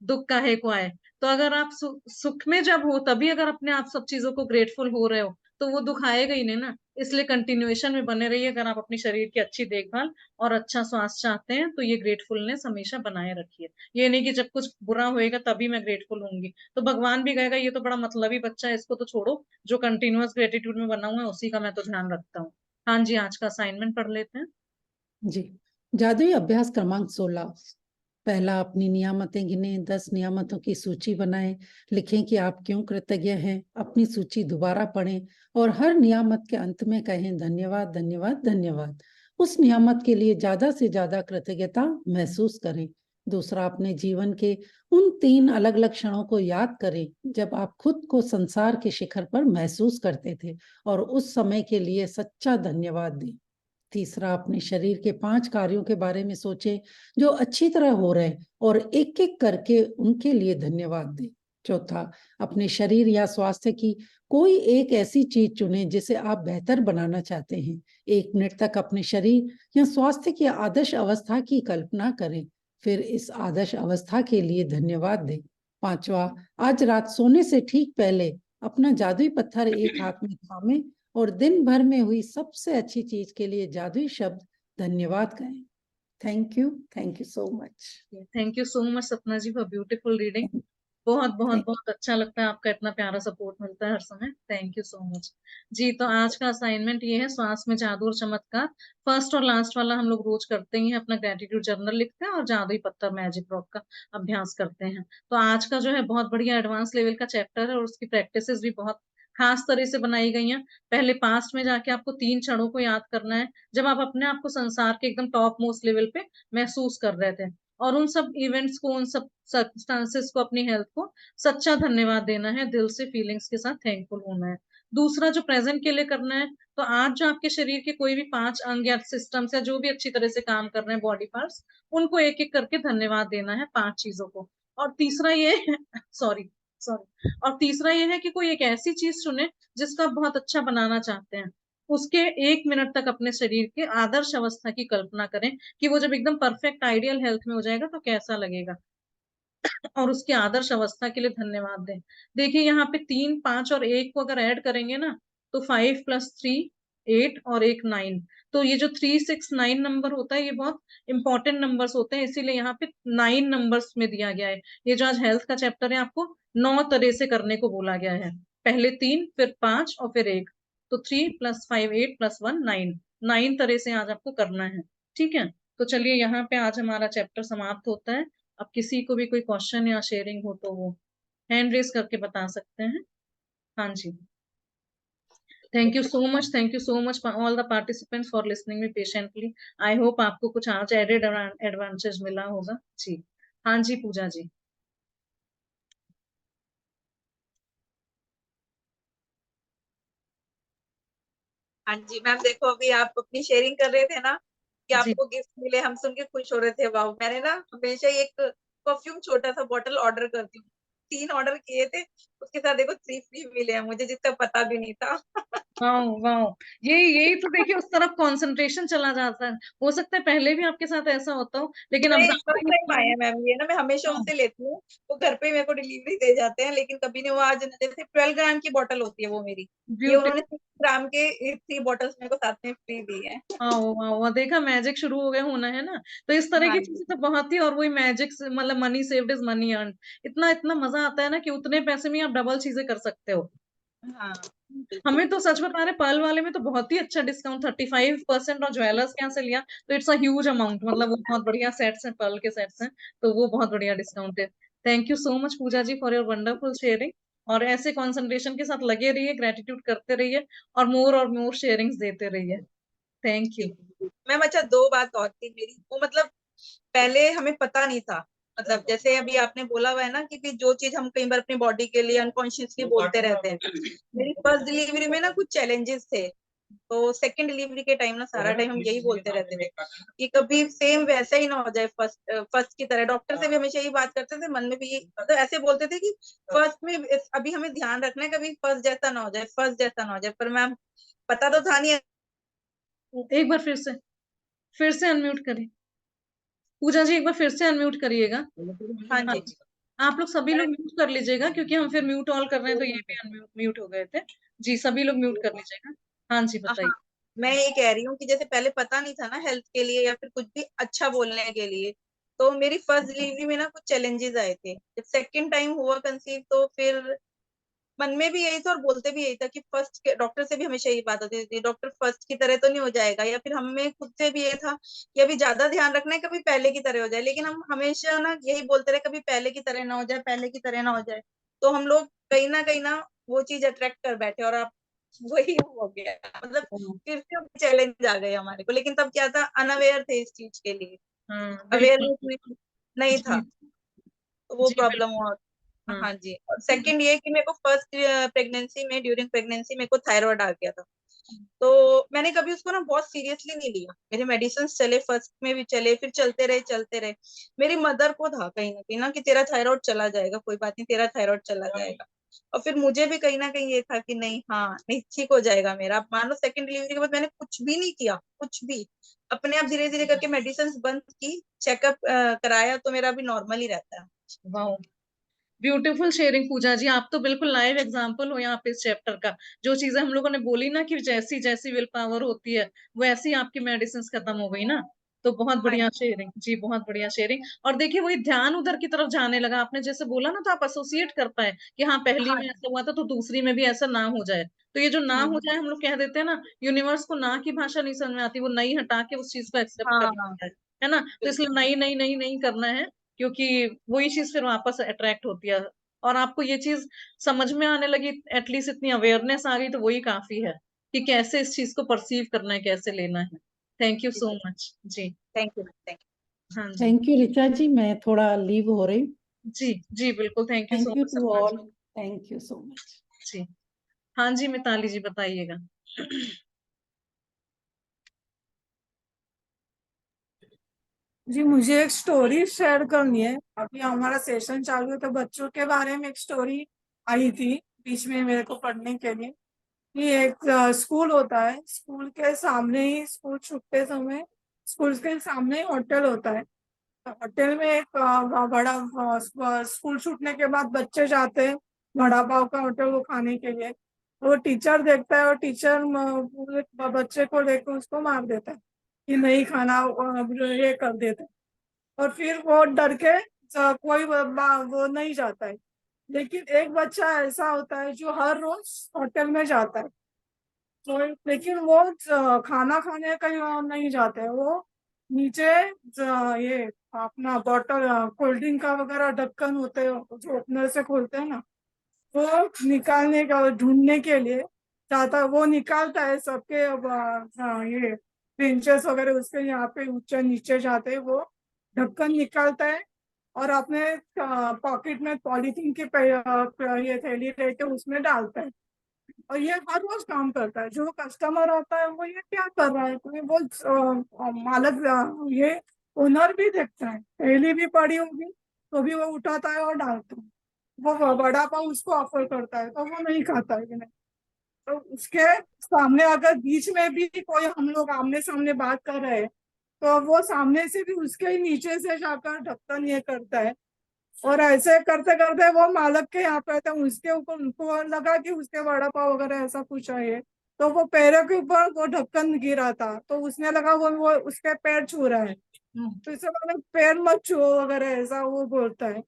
दुख काहे को आए। तो अगर आप सुख में जब हो, तभी अगर अपने आप सब चीजों को ग्रेटफुल हो रहे हो, तो वो दुख आएगा ही नहीं ना। इसलिए कंटिन्यूएशन में बने रहिए। अगर आप अपनी शरीर की अच्छी देखभाल और अच्छा स्वास्थ्य चाहते हैं, तो ये ग्रेटफुलनेस हमेशा बनाए रखिए। ये नहीं कि जब कुछ बुरा होएगा तभी मैं ग्रेटफुल होंगी, तो भगवान भी कहेगा ये तो बड़ा मतलबी बच्चा है, इसको तो छोड़ो। जो कंटिन्यूअस ग्रेटिट्यूड में बना हुआ है उसी का मैं तो ध्यान रखता हूँ। हाँ जी, आज का असाइनमेंट पढ़ लेते हैं जी। जादुई अभ्यास क्रमांक 16। पहला, अपनी नियामतें गिने, 10 नियामतों की सूची बनाएं। लिखें कि आप क्यों कृतज्ञ हैं। अपनी सूची दोबारा पढ़ें और हर नियामत के अंत में कहें धन्यवाद, धन्यवाद, धन्यवाद। उस नियामत के लिए ज्यादा से ज्यादा कृतज्ञता महसूस करें। दूसरा, अपने जीवन के उन 3 अलग अलग क्षणों को याद करें जब आप खुद को संसार के शिखर पर महसूस करते थे और उस समय के लिए सच्चा धन्यवाद दें। तीसरा, अपने शरीर के 5 कार्यों के बारे में सोचें जो अच्छी तरह हो रहे हैं और एक एक करके उनके लिए धन्यवाद दें। चौथा, अपने शरीर या स्वास्थ्य की कोई एक ऐसी चीज चुनें जिसे आप बेहतर बनाना चाहते हैं। 1 मिनट तक अपने शरीर या स्वास्थ्य की आदर्श अवस्था की कल्पना करें, फिर इस आदर्श अवस्था के लिए धन्यवाद दें। पांचवा, आज रात सोने से ठीक पहले अपना जादुई पत्थर एक हाथ में थामें और दिन भर में हुई सबसे अच्छी चीज के लिए जादुई शब्द धन्यवाद कहें। Thank you so much. Thank you so much सपना जी फॉर ब्यूटीफुल रीडिंग। बहुत बहुत बहुत अच्छा लगता है, आपका इतना प्यारा सपोर्ट मिलता है हर समय। थैंक यू सो मच जी। तो आज का असाइनमेंट ये है, श्वास में जादू और चमत्कार। फर्स्ट और लास्ट वाला हम लोग रोज करते ही हैं, अपना ग्रेटिट्यूड जर्नल लिखते हैं और जादुई पत्थर मैजिक रॉक का अभ्यास करते हैं। तो आज का जो है बहुत बढ़िया एडवांस लेवल का चैप्टर है और उसकी प्रैक्टिसेस भी बहुत खास तरह से बनाई गई हैं। पहले पास्ट में जाके आपको 3 क्षणों को याद करना है जब आप अपने आप को संसार के एकदम टॉप मोस्ट लेवल पे महसूस कर रहे थे, और उन सब इवेंट्स को, उन सब सर्कमस्टांसेस को, अपनी हेल्थ को सच्चा धन्यवाद देना है, दिल से फीलिंग्स के साथ थैंकफुल होना है। दूसरा जो प्रेजेंट के लिए करना है, तो आज जो आपके शरीर के कोई भी 5 अंग या सिस्टम्स या जो भी अच्छी तरह से काम कर रहे हैं बॉडी पार्ट्स, उनको एक एक करके धन्यवाद देना है, 5 चीजों को। और तीसरा ये सॉरी सॉरी और तीसरा ये है कि कोई एक ऐसी चीज चुने जिसका आप बहुत अच्छा बनाना चाहते हैं। उसके 1 मिनट तक अपने शरीर के आदर्श अवस्था की कल्पना करें कि वो जब एकदम परफेक्ट आइडियल हेल्थ में हो जाएगा तो कैसा लगेगा, और उसकी आदर्श अवस्था के लिए धन्यवाद दें। देखिए यहाँ पे 3, 5 और 1 को अगर ऐड करेंगे ना, तो 5 + 3 8 और 1 9। तो ये जो 3 6 9 नंबर होता है, ये बहुत इंपॉर्टेंट नंबर्स होते हैं, इसीलिए यहाँ पे 9 नंबर्स में दिया गया है। ये जो आज हेल्थ का चैप्टर है, आपको 9 तरह से करने को बोला गया है। पहले 3, फिर 5 और फिर 1। तो 3 + 5 8 + 1 9। 9 तरह से आज आपको करना है। ठीक है, तो चलिए यहाँ पे आज हमारा चैप्टर समाप्त होता है। अब किसी को भी कोई क्वेश्चन या शेयरिंग हो तो वो हैंड रेस करके बता सकते हैं। हाँ जी। Thank you so much all the participants for listening me patiently. I hope आपको कुछ आज एडेड एडवांटेज मिला होगा जी। हाँ जी पूजा जी। हाँ जी मैम, देखो अभी आप अपनी शेयरिंग कर रहे थे ना कि जी आपको गिफ्ट मिले, हम सुन के खुश हो रहे थे। वाह, मैंने ना हमेशा ही एक परफ्यूम छोटा सा बॉटल ऑर्डर करती हूँ। 3 ऑर्डर किए थे, उसके साथ देखो 3 फ्री मिले हैं मुझे, जिसका पता भी नहीं था। वाह वाह, यही तो देखिए, उस तरफ कंसंट्रेशन चला जाता है। हो सकता है पहले भी आपके साथ ऐसा होता हो, लेकिन अब नहीं, ज्यादा फर्स्ट टाइम आया है मैम ये ना, मैं हमेशा हाँ, उनसे लेती हूँ। वो घर पे मेरे को डिलीवरी दे जाते हैं, लेकिन कभी नहीं। वो आज जैसे 12 ग्राम की बोतल होती है वो मेरी, ये ब्यूटी। उन्होंने 6 ग्राम के 3 बॉटल्स मेरे को साथ में फ्री दी है। हाँ वाह, देखा मैजिक शुरू हो गया होना है ना। तो इस तरह हाँ की जी। चीजें तो बहुत ही, और वही मैजिक मतलब money saved is money earn. इतना इतना मजा आता है ना कि उतने पैसे में आप डबल चीजें कर सकते हो। हाँ बिल्कुल। हमें तो सच बता रहे, पर्ल वाले में तो बहुत ही अच्छा डिस्काउंट 35%, और ज्वेलर्स के यहाँ से लिया तो इट्स अ ह्यूज अमाउंट, मतलब वो बहुत बढ़िया सेट्स हैं, पर्ल के सेट्स हैं, तो वो बहुत बढ़िया डिस्काउंट है। Thank you so much Pooja ji for your wonderful sharing. और ऐसे कंसंट्रेशन के साथ लगे रहिए, ग्रेटिट्यूड करते रहिए, और मोर शेयरिंग्स देते रहिए। Thank you. मैम अच्छा, 2 बात और थी मेरी। वो मतलब पहले हमें पता नहीं था, मतलब जैसे अभी आपने बोला हुआ है ना कि जो चीज हम कई बार अपनी बॉडी के लिए अनकॉन्शियसली बोलते रहते हैं। मेरी फर्स्ट डिलीवरी में ना कुछ चैलेंजेस थे, तो सेकंड डिलीवरी के टाइम ना सारा टाइम हम यही बोलते रहते थे कि कभी सेम वैसा ही ना हो जाए फर्स्ट की तरह। डॉक्टर से भी हमेशा यही बात करते थे, मन में भी मतलब ऐसे बोलते थे कि फर्स्ट में अभी हमें ध्यान रखना है कभी फर्स्ट जैसा ना हो जाए, फर्स्ट जैसा ना हो जाए। पर मैम पता तो था नहीं। एक बार फिर से अनम्यूट करिए पूजा जी, एक बार फिर से अनम्यूट करिएगा। हाँ हाँ जी। जी, आप लोग सभी लोग म्यूट कर लीजिएगा, क्योंकि हम फिर म्यूट ऑल कर रहे हैं तो ये भी अनम्यूट म्यूट हो गए थे। जी, सभी लोग म्यूट कर लीजिएगा। हाँ जी, हाँ, बताइए। मैं ये कह रही हूँ कि जैसे पहले पता नहीं था ना हेल्थ के लिए या फिर कुछ भी अच्छा बोलने के लिए, तो मेरी फर्स्ट डिलीवरी में ना कुछ चैलेंजेस आए थे। जब सेकंड टाइम हुआ कंसीव तो फिर मन में भी यही था और बोलते भी यही था कि फर्स्ट के डॉक्टर से भी हमेशा यही बात होती थी, डॉक्टर फर्स्ट की तरह तो नहीं हो जाएगा, या फिर हमें खुद से भी ये था कि अभी ज्यादा ध्यान रखना है कभी पहले की तरह हो जाए। लेकिन हम हमेशा ना यही बोलते रहे कभी पहले की तरह ना हो जाए, पहले की तरह ना हो जाए। तो हम लोग कहीं ना वो चीज अट्रैक्ट कर बैठे और अब वही हो गया। मतलब फिर से चैलेंज आ गए हमारे को, लेकिन तब क्या था, अनअवेयर थे इस चीज के लिए, हाँ बिल्कुल। अवेयरनेस नहीं था, जी तो वो जी प्रॉब्लम बिल्कुल। हुआ। हाँ। हाँ जी। और सेकंड ये कि मेरे को फर्स्ट प्रेगनेंसी में, ड्यूरिंग प्रेगनेंसी मेरे को थायराइड आ गया था। तो मैंने कभी उसको ना बहुत सीरियसली नहीं लिया, मेरे मेडिसिन चले, फर्स्ट में भी चले, फिर चलते रहे। मेरी मदर को था कहीं ना कि तेरा थायराइड चला जाएगा, कोई बात नहीं, तेरा थायराइड चला जाएगा। और फिर मुझे भी कहीं ना कहीं ये था कि नहीं, हाँ नहीं, ठीक हो जाएगा मेरा। आप मान लो सेकंड डिलीवरी के बाद मैंने कुछ भी नहीं किया, कुछ भी, अपने आप धीरे धीरे करके मेडिसिन बंद की, चेकअप कराया, तो मेरा अभी नॉर्मल ही रहता है। वाह, ब्यूटीफुल शेयरिंग पूजा जी। आप तो बिल्कुल लाइव एग्जांपल हो यहाँ पे इस चैप्टर का। जो चीजें हम लोगों ने बोली ना कि जैसी जैसी विल पावर होती है वैसी आपकी मेडिसिन खत्म हो गई ना। तो बहुत हाँ बढ़िया शेयरिंग जी, बहुत बढ़िया शेयरिंग। और देखिए वही ध्यान उधर की तरफ जाने लगा, आपने जैसे बोला ना, तो आप एसोसिएट कर पाए कि हाँ पहली हाँ। में ऐसा हुआ था तो दूसरी में भी ऐसा ना हो जाए। तो ये जो ना हो हम्म। जाए, हम लोग कह देते हैं ना, यूनिवर्स को ना की भाषा नहीं समझ में आती, वो नहीं हटा के उस चीज को एक्सेप्ट कर हाँ लेता है ना। तो इसलिए बिल्कुल। नहीं नहीं नहीं नहीं करना है, क्योंकि वही चीज फिर वापस अट्रैक्ट होती है। और आपको ये चीज समझ में आने लगी, एटलीस्ट इतनी अवेयरनेस आ गई, तो वही काफी है कि कैसे इस चीज को परसीव करना है, कैसे लेना है। थैंक यू सो मच जी। थैंक यू, थैंक हाँ जी। थैंक यू ऋचा जी, मैं थोड़ा लीव हो रही। जी जी बिल्कुल, thank you so thank you much to Sapna all, जी। Thank you so much. जी हाँ जी, मिताली जी बताइएगा। जी, मुझे एक स्टोरी शेयर करनी है। अभी हमारा सेशन चालू है तो बच्चों के बारे में एक स्टोरी आई थी बीच में मेरे को पढ़ने के लिए। ये एक स्कूल होता है, स्कूल के सामने ही, स्कूल छूटते समय स्कूल के सामने ही होटल होता है। तो होटल में एक बड़ा स्कूल छूटने के बाद बच्चे जाते हैं वड़ा पाव का होटल वो खाने के लिए। वो टीचर देखता है और टीचर पूरे बच्चे को लेकर उसको मार देता है कि नहीं खाना, ये कर देता है। और फिर वो डर के कोई वो नहीं जाता है। लेकिन एक बच्चा ऐसा होता है जो हर रोज होटल में जाता है। तो लेकिन वो खाना खाने कहीं और नहीं जाते हैं। वो नीचे ये अपना बॉटल, कोल्ड ड्रिंक का वगैरह ढक्कन होते हैं जो ओपनर से खोलते हैं ना, वो निकालने का, ढूंढने के लिए जाता है। वो निकालता है सबके ये बेंचेस वगैरह उसके यहाँ पे ऊंचे नीचे जाते हैं। वो ढक्कन निकालता है और अपने पॉकेट में पॉलीथीन की ये थैली लेके उसमें डालता है। और ये हर रोज काम करता है। जो कस्टमर आता है वो ये क्या कर रहा है, तो वो मालक ये ओनर भी देखता है, थैली भी पड़ी होगी तो भी वो उठाता है और डालता है। वो बड़ा पाव उसको ऑफर करता है तो वो नहीं खाता है कि नहीं। तो उसके सामने अगर बीच में भी कोई, हम लोग आमने सामने बात कर रहे हैं, तो वो सामने से भी उसके ही नीचे से जाकर ढक्कन ये करता है। और ऐसे करते करते वो मालक के यहाँ पे थे, उसके ऊपर उनको लगा कि उसके वड़ा पाव वगैरह ऐसा कुछ है, तो वो पैरों के ऊपर वो ढक्कन गिरा था तो उसने लगा वो उसके पैर छू रहा है, तो इसे मतलब पैर मत छुओ वगैरह ऐसा वो बोलता है।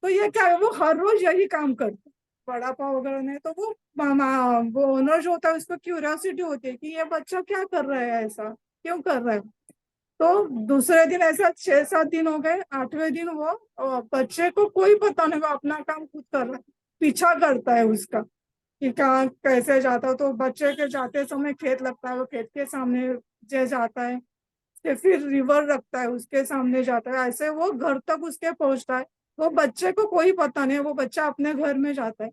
तो ये क्या है, वो हर रोज यही काम करता है वड़ा पाव वगैरह नहीं। तो वो ओनर जो होता है उसको क्यूरियोसिटी होती है कि ये बच्चा क्या कर रहा है, ऐसा क्यों कर रहा है। तो दूसरे दिन ऐसा 6-7 दिन हो गए, 8वें दिन वो बच्चे को कोई पता नहीं, वो अपना काम खुद कर रहा है, पीछा करता है उसका कि कहाँ कैसे जाता है। तो बच्चे के जाते समय खेत लगता है, वो खेत के सामने जे जाता है, फिर रिवर रखता है उसके सामने जाता है, ऐसे वो घर तक उसके पहुंचता है। वो बच्चे को कोई पता नहीं, वो बच्चा अपने घर में जाता है।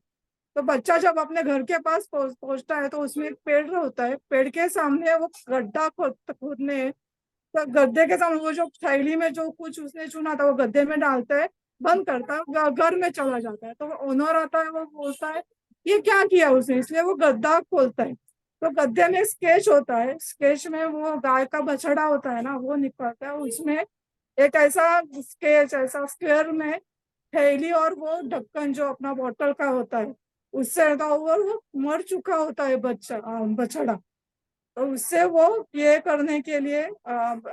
तो बच्चा जब अपने घर के पास पहुंचता है तो उसमें एक पेड़ होता है, पेड़ के सामने वो गड्ढा खोदने, तो गद्दे के सामने वो जो थैली में जो कुछ उसने चुना था वो गद्दे में डालता है, बंद करता है, घर में चला जाता है। तो ओनर आता है, वो बोलता है ये क्या किया उसने, इसलिए वो गद्दा खोलता है। तो गद्दे में स्केच होता है, स्केच में वो गाय का बछड़ा होता है ना, वो निकलता है। उसमें एक ऐसा स्केच, ऐसा स्क्वायर में थैली और वो ढक्कन जो अपना बोतल का होता है उससे लगा हुआ, वो मर चुका होता है बछड़ा। तो उससे वो ये करने के लिए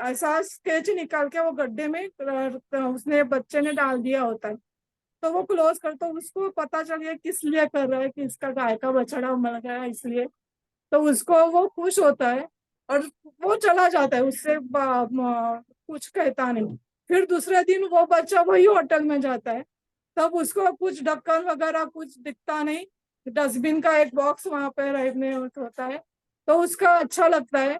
ऐसा स्केच निकाल के वो गड्ढे में उसने बच्चे ने डाल दिया होता है। तो वो क्लोज कर, तो उसको पता चल गया किस लिए कर रहा है, कि इसका गाय का बछड़ा मर गया इसलिए। तो उसको वो खुश होता है और वो चला जाता है, उससे कुछ कहता नहीं। फिर दूसरे दिन वो बच्चा वही होटल में जाता है, तब उसको कुछ ढक्कन वगैरह कुछ दिखता नहीं, डस्टबिन का एक बॉक्स वहां पे रहने होता है। तो उसका अच्छा लगता है,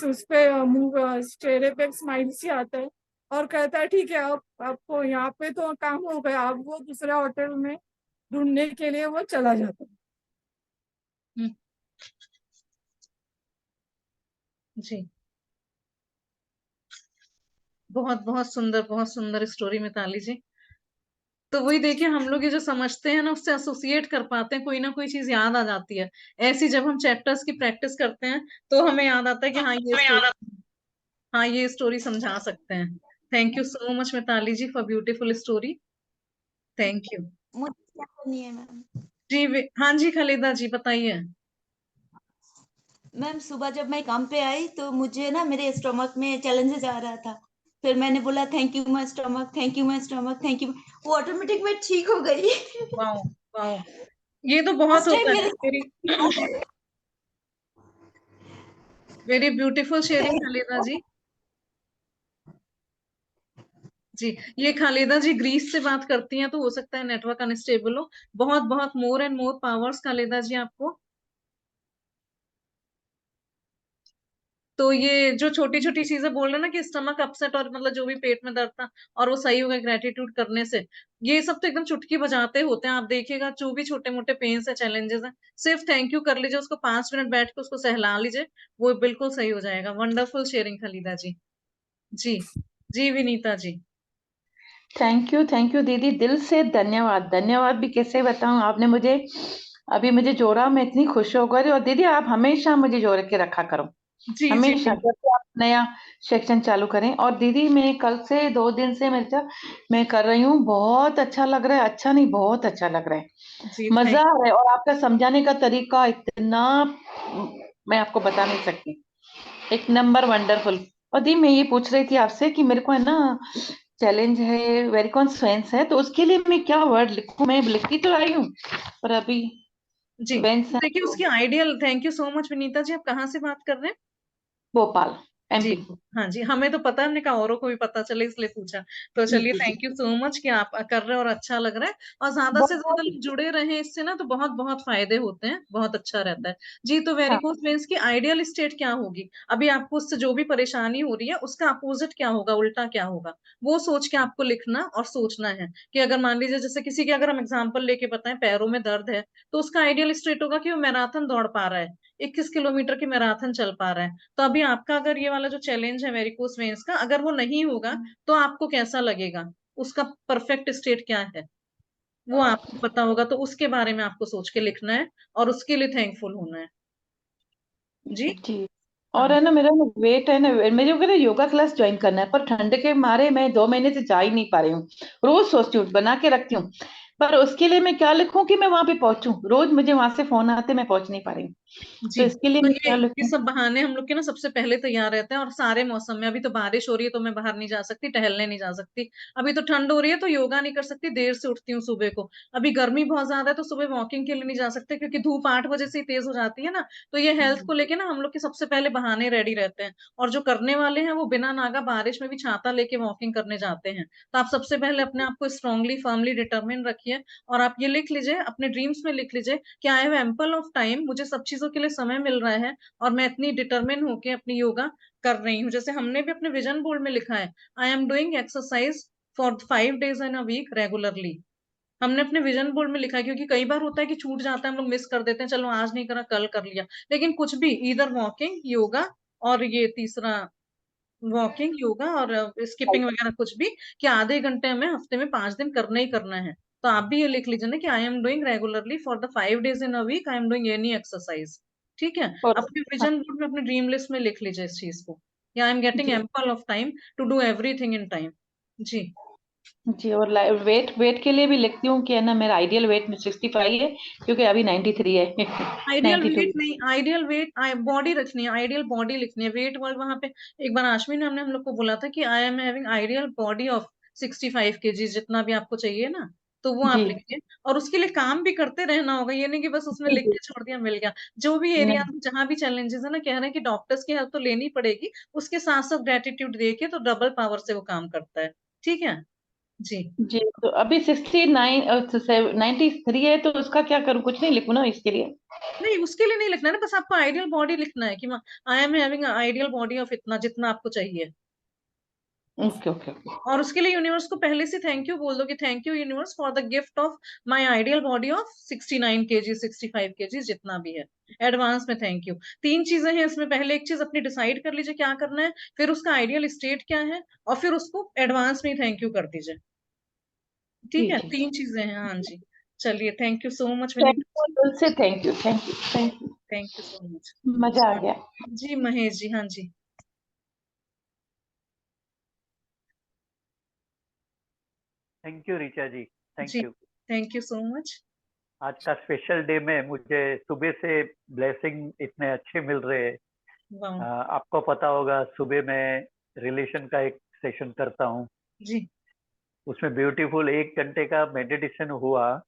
उस पे मुंह चेहरे पे स्माइल सी आता है और कहता है ठीक है, अब आपको यहाँ पे तो काम हो गया। अब वो दूसरे होटल में ढूंढने के लिए वो चला जाता है। हम्म, जी, बहुत बहुत सुंदर स्टोरी मिताली जी। तो वही देखिए, हम लोग ये जो समझते हैं ना उससे एसोसिएट कर पाते हैं, कोई ना कोई चीज याद आ जाती है। ऐसी जब हम चैप्टर्स की प्रैक्टिस करते हैं तो हमें याद आता है कि हाँ ये स्टोरी समझा सकते हैं। Thank you so much Mithali ji for beautiful story. Thank you. मुझे क्या करनी है मैम? जी हाँ जी खालिदा जी बताइए। मैम सुबह जब मैं काम पे आई तो मुझे ना मेरे स्टमक में चैलेंजेस आ रहा था। फिर मैंने बोला thank you my stomach, thank you my stomach, thank you. वो ऑटोमेटिक में ठीक हो गई। वाओ, वाओ, ये तो बहुत फर्स्ट होता टाइम है। मेरे very very beautiful sharing Khalida ji. जी, ये खालिदा जी ग्रीस से बात करती हैं तो हो सकता है नेटवर्क अनस्टेबल हो। बहुत बहुत more and more powers Khalida ji आपको। तो ये जो छोटी छोटी चीजें बोल रहे हैं ना कि स्टमक अपसेट और मतलब जो भी पेट में दर्द था और वो सही हो गया ग्रेटिट्यूड करने से, ये सब तो एकदम चुटकी बजाते होते हैं। आप देखिएगा जो भी छोटे मोटे पेन्स है, चैलेंजेस है, सिर्फ थैंक यू कर लीजिए, उसको 5 मिनट बैठ के उसको सहला लीजिए, वो बिल्कुल सही हो जाएगा। Wonderful sharing Khalida ji. जी, जी विनीता जी। थैंक यू दीदी, दिल से धन्यवाद। धन्यवाद भी कैसे बताऊं, आपने मुझे अभी मुझे जोड़ा, मैं इतनी खुश हो गई। और दीदी आप हमेशा मुझे जोड़ के रखा करो, जी जी हमेशा जब भी आप नया सेक्शन चालू करें। और दीदी मैं कल से 2 दिन से मैं कर रही हूँ, बहुत अच्छा लग रहा है। अच्छा नहीं, बहुत अच्छा लग रहा है, जी मजा थैंक आ रहा है। और आपका समझाने का तरीका इतना, मैं आपको बता नहीं सकती, एक नंबर वंडरफुल। और दी मैं ये पूछ रही थी आपसे कि मेरे को है ना चैलेंज है, वेरिकॉन स्वेंस है, तो उसके लिए मैं क्या वर्ड लिखूं? मैं लिखती तो आई हूँ पर अभी जी। वेंस है देखिए तो उसकी ideal, thank you so much Vinita ji. आप कहाँ से बात कर रहे हैं? भोपाल जी MP। हाँ जी, हमें तो पता है, हमने कहा औरों को भी पता चले इसलिए पूछा। तो जी चलिए, जी जी, थैंक यू सो मच कि आप कर रहे हैं और अच्छा लग रहा है। और ज्यादा से ज्यादा बहुत लोग जुड़े रहे इससे ना तो बहुत बहुत फायदे होते हैं, बहुत अच्छा रहता है। जी, तो हाँ। वेरिकोस वेन्स की आइडियल स्टेट क्या होगी? अभी आपको उससे जो भी परेशानी हो रही है उसका अपोजिट क्या होगा, उल्टा क्या होगा, वो सोच के आपको लिखना और सोचना है। कि अगर मान लीजिए जैसे किसी के, अगर हम एग्जाम्पल लेके बताएं, पैरों में दर्द है, तो उसका आइडियल स्टेट होगा कि वो मैराथन दौड़ पा रहा है, 21 किलोमीटर की मैराथन चल पा रहा है। तो अभी आपका अगर ये वाला जो चैलेंज है वेरिकोस वेन्स का, अगर वो नहीं होगा तो आपको कैसा लगेगा, उसका परफेक्ट स्टेट क्या है, वो आपको पता होगा। तो उसके बारे में आपको सोच के लिखना है और उसके लिए थैंकफुल होना है। जी जी। और हाँ। है ना मेरा ना वेट है ना, मुझे को ना योगा क्लास ज्वाइन करना है, पर ठंड के मारे मैं 2 महीने से जा ही नहीं पा रही हूँ। रोज सोचती हूँ, बना के रखती हूँ, पर उसके लिए मैं क्या लिखूं कि मैं वहां पे पहुंचूं। रोज मुझे वहां से फोन आते, मैं पहुंच नहीं पा रही हूँ। तो जी, इसके लिए तो मैं ये क्या ये लिखूं? सब बहाने हम लोग के ना सबसे पहले तैयार रहते हैं। और सारे मौसम में, अभी तो बारिश हो रही है तो मैं बाहर नहीं जा सकती, टहलने नहीं जा सकती। अभी तो ठंड हो रही है तो योगा नहीं कर सकती, देर से उठती हूँ सुबह को। अभी गर्मी बहुत ज्यादा है तो सुबह वॉकिंग के लिए नहीं जा सकते क्योंकि धूप 8 बजे से ही तेज हो जाती है ना। तो ये हेल्थ को लेके ना हम लोग के सबसे पहले बहाने रेडी रहते हैं। और जो करने वाले हैं वो बिना नागा बारिश में भी छाता लेके वॉकिंग करने जाते हैं। तो आप सबसे पहले अपने आप को स्ट्रांगली फर्मली डिटरमिन रखिए। और आप ये लिख लीजिए, अपने ड्रीम्स में लिख लीजिए कि I have ample of time, मुझे सब चीजों के लिए समय मिल रहा है और मैं इतनी डिटरमिन होके अपनी योगा कर रही हूँ। जैसे हमने भी अपने विजन बोर्ड में लिखा है, I am doing exercise for 5 days in a week regularly. हमने अपने विजन बोर्ड में लिखा है, क्योंकि कई बार होता है कि छूट जाता है, हम लोग मिस कर देते हैं, चलो आज नहीं करा कल कर लिया, लेकिन कुछ भी इधर वॉकिंग योगा और ये तीसरा वॉकिंग योगा और स्किपिंग वगैरह कुछ भी, कि आधे घंटे हमें हफ्ते में 5 दिन करना ही करना है। तो आप भी ये लिख लीजिए ना कि I am doing regularly for the 5 days in a week, I am doing any exercise. ठीक है, और अपने विजन बोर्ड में अपने ड्रीम लिस्ट में लिख लीजिए इस चीज को, या आई एम गेटिंग जी ample of time to do everything in time. जी। जी, और वेट वेट के लिए भी लिखती हूँ कि है ना, मेरा आइडियल वेट 65 है, क्योंकि अभी 93 है। आइडियल 92। वेट नहीं, आइडियल वेट बॉडी रखनी है, आइडियल बॉडी लिखनी है, वेट वर्ड वहां पे एक बार आशमी मैम ने हम लोग को बोला था कि I am having ideal body of 65 kg, जितना भी आपको चाहिए ना, तो वो जी आप लिखिए। और उसके लिए काम भी करते रहना होगा, ये नहीं कि बस उसमें जी लिख जी। के छोड़ दिया मिल गया। जो भी एरिया नहीं जहां भी चैलेंजेस है ना, कह रहे हैं कि डॉक्टर्स की हेल्प तो लेनी पड़ेगी, उसके साथ साथ ग्रेटिट्यूड देखिए तो डबल पावर से वो काम करता है। ठीक है। जी। जी, तो अभी 93 है, तो उसका क्या करूँ? कुछ नहीं लिखूँ ना इसके लिए? नहीं, उसके लिए नहीं लिखना है ना, बस आपको आइडियल बॉडी लिखना है कि I am having ideal body of इतना, जितना आपको चाहिए। Okay okay okay. और उसके लिए यूनिवर्स को पहले से थैंक यू बोल दो कि thank you universe for the gift of my ideal body of 69 kg 65 kg, जितना भी है, एडवांस में थैंक यू। 3 चीजें हैं इसमें, पहले एक चीज अपनी डिसाइड कर लीजिए क्या करना है, फिर उसका आइडियल स्टेट क्या है, और फिर उसको एडवांस में थैंक यू कर दीजिए। ठीक जी है, जी, 3 चीजें हैं। हाँ जी। चलिए, thank you so much thank Vinita. You, दिल से thank you, thank you, thank you. Thank you so much. मजा आ गया। जी महेश जी, हाँ जी। थैंक यू ऋचा जी, जी, thank you. Thank you so much. आज का स्पेशल डे में मुझे सुबह से ब्लेसिंग इतने अच्छे मिल रहे हैं। वाह। आपको पता होगा, सुबह मैं रिलेशन का एक सेशन करता हूँ, जी। उसमें ब्यूटीफुल 1 घंटे का मेडिटेशन हुआ,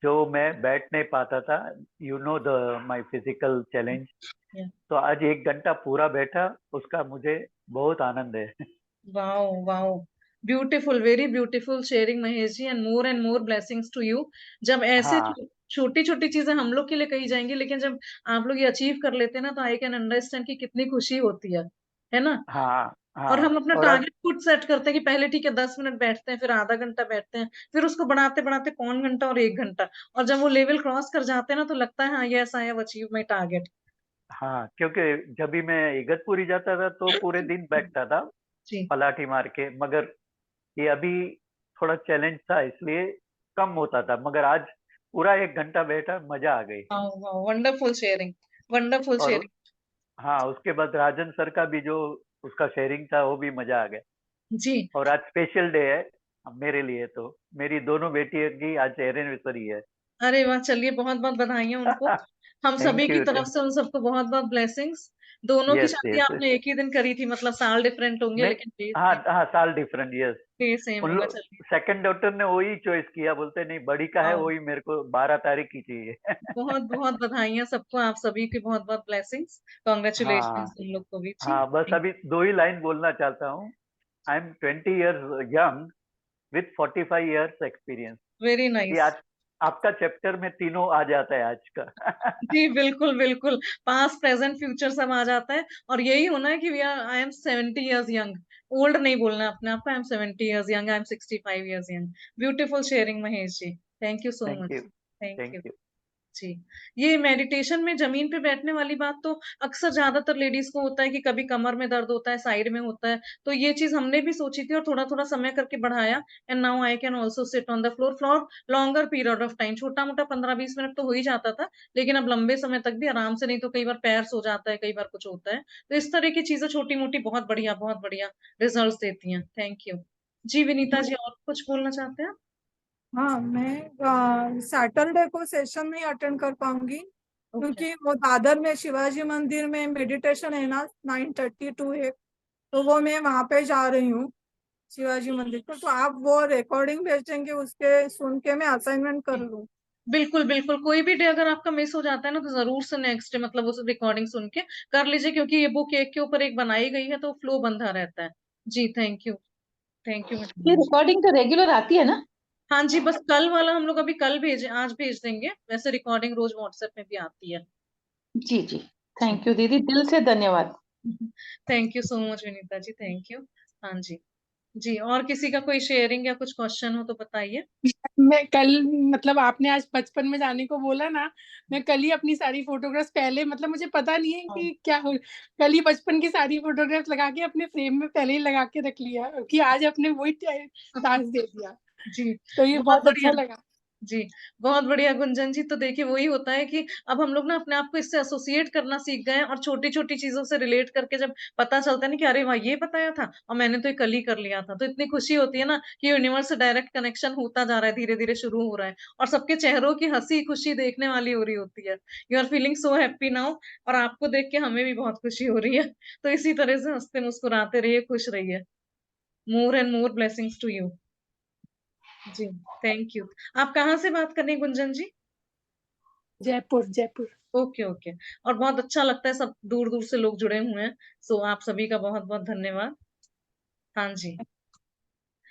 जो मैं बैठ नहीं पाता था, you know the my physical challenge. या। तो आज 1 घंटा पूरा बैठा, उसका मुझे बहुत आनंद है। Wow wow, beautiful, very beautiful sharing Mahesh ji, and more blessings to you. जब ऐसे हाँ छोटी छोटी चीजें हम लोग के लिए कही जाएंगी, लेकिन जब आप लोग ये अचीव कर लेते हैं ना, तो आई कैन अंडरस्टैंड कि कितनी खुशी होती है ना। हाँ और हाँ। हम अपना और आज टारगेट खुद सेट करते हैं कि पहले ठीक है 10 मिनट बैठते हैं, फिर आधा घंटा बैठते हैं, फिर उसको बढ़ाते बढ़ाते पौन घंटा और 1 घंटा, और जब वो लेवल क्रॉस कर जाते हैं ना, तो लगता है हाँ yes I have achieve my target. हाँ, क्योंकि जब भी मैं इगतपुरी जाता था तो पूरे दिन बैठता था जी। पलाठी मार के, मगर ये अभी थोड़ा चैलेंज था इसलिए कम होता था, मगर आज पूरा 1 घंटा बैठा, मजा आ गई। वंडरफुल शेयरिंग, वंडरफुल और शेयरिंग। हाँ, उसके बाद राजन सर का भी जो उसका शेयरिंग था वो भी मजा आ गया। जी। और आज स्पेशल डे है मेरे लिए, तो मेरी दोनों बेटियों की आज एनिवर्सरी है। अरे वाह, चलिए बहुत बहुत बधाई उनको, हम सभी थैंक की यू, तरफ थैंक से उन सबको बहुत बहुत ब्लेसिंग्स। दोनों की यस शादी यस। आपने एक ही दिन करी थी, मतलब साल डिफरेंट होंगे, नहीं, लेकिन डे हाँ सेम, हाँ, साल डिफरेंट, यस। डे सेम उन होगा। लोग चलिए। सेकंड डॉक्टर ने वही चॉइस किया, बोलते नहीं बड़ी का है वाह, वही, मेरे को 12 तारीख की चाहिए। बहुत बहुत बधाइयां सबको, आप सभी की बहुत बहुत ब्लेसिंग्स, कॉन्ग्रेचुलेशन हाँ तुम लोग को भी जी। हाँ, बस अभी 2 ही लाइन बोलना चाहता हूँ। I am 20 years young with 45 years experience. Very ये नाइस। आज आपका चैप्टर में तीनों आ जाता है आज का। जी बिल्कुल बिल्कुल, पास्ट प्रेजेंट फ्यूचर सब आ जाता है, और यही होना है कि we are, I am 70 years young. Old नहीं बोलना अपने आप को, I am 70 years young, I am 65 years young. Beautiful sharing Mahesh ji, thank you so thank you, much. Thank thank you. You. जी। ये मेडिटेशन में जमीन पे बैठने वाली बात तो अक्सर ज्यादातर लेडीज को होता है कि कभी कमर में दर्द होता है, साइड में होता है, तो ये चीज हमने भी सोची थी और थोड़ा थोड़ा समय करके बढ़ाया, and now I can also sit on the floor for longer period of time. छोटा मोटा 15-20 मिनट तो हो ही जाता था, लेकिन अब लंबे समय तक भी आराम से, नहीं तो कई बार पैर सो जाता है, कई बार कुछ होता है, तो इस तरह की चीजें छोटी मोटी बहुत बढ़िया रिजल्ट देती हैं। Thank you. जी विनीता जी, और कुछ बोलना चाहते हैं? हाँ, मैं सैटरडे को सेशन नहीं अटेंड कर पाऊंगी, ओके। क्योंकि वो दादर में शिवाजी मंदिर में मेडिटेशन है ना 9:30 to 1, तो वो मैं वहां पे जा रही हूँ शिवाजी मंदिर को। तो आप वो रिकॉर्डिंग भेजेंगे, उसके सुन के मैं असाइनमेंट कर लूँ। बिल्कुल बिल्कुल, कोई भी डे अगर आपका मिस हो जाता है ना, तो जरूर से नेक्स्ट डे मतलब उस रिकॉर्डिंग सुन के कर लीजिए, क्योंकि ये बुक एक के ऊपर एक बनाई गई है, तो फ्लो बंधा रहता है। जी थैंक यू। थैंक यू ये मैडम। रिकॉर्डिंग तो रेगुलर आती है ना? हाँ जी, बस कल वाला हम लोग अभी कल भेजे, आज भेज देंगे, वैसे रिकॉर्डिंग रोज व्हाट्सएप में भी आती है। जी जी, जी। थैंक यू दीदी, दिल से धन्यवाद। Thank you so much Vinita ji, thank you. हाँ जी। जी, और किसी का कोई शेयरिंग या कुछ क्वेश्चन हो तो बताइए। मैं कल मतलब आपने आज बचपन में जाने को बोला ना, मैं कल ही अपनी सारी फोटोग्राफ्स पहले मतलब मुझे पता नहीं है कि क्या हो, कल ही बचपन की सारी फोटोग्राफ्स लगा के अपने फ्रेम में पहले ही लगा के रख लिया कि आज अपने वही टास्क दे दिया। जी तो ये बहुत बहुत अच्छा बढ़िया। लगा। जी बहुत बढ़िया गुंजन जी। तो देखिए वही होता है कि अब हम लोग ना अपने आप को इससे एसोसिएट करना सीख गए हैं, और छोटी छोटी चीजों से रिलेट करके जब पता चलता है ना कि अरे वाह ये बताया था और मैंने तो ये कल ही कर लिया था, तो इतनी खुशी होती है ना कि यूनिवर्स से डायरेक्ट कनेक्शन होता जा रहा है, धीरे धीरे शुरू हो रहा है, और सबके चेहरों की हंसी खुशी देखने वाली हो रही होती है। You are feeling so happy now, और आपको देख के हमें भी बहुत खुशी हो रही है। तो इसी तरह से हंसते मुस्कुराते रहिए, खुश रहिए। More and more blessings to you. जी थैंक यू। आप कहाँ से बात कर रही हैं गुंजन जी? जयपुर, जयपुर। Okay okay. और बहुत अच्छा लगता है, सब दूर दूर से लोग जुड़े हुए हैं। सो आप सभी का बहुत बहुत धन्यवाद। हाँ जी।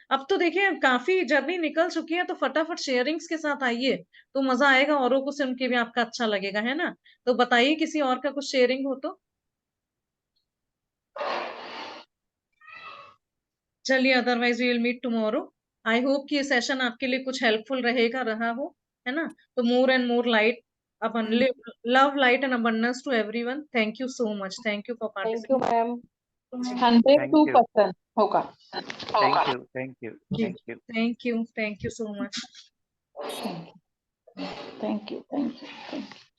अब तो देखिए काफी जर्नी निकल चुकी है, तो फटाफट शेयरिंग्स के साथ आइए, तो मजा आएगा, औरों को सुन के भी आपका अच्छा लगेगा, है ना? तो बताइए किसी और का कुछ शेयरिंग हो तो। चलिए, otherwise we will meet tomorrow. I hope कि ये सेशन आपके लिए कुछ हेल्पफुल रहा हो, है ना? तो मोर एंड मोर लाइट, अपन love light and abundance to everyone. Thank you so much, thank you for thank you participating. Ma'am, Thank you. 102% होगा। Thank you. Thank you. जी Thank you. Thank you so much. Thank you, thank you, thank you.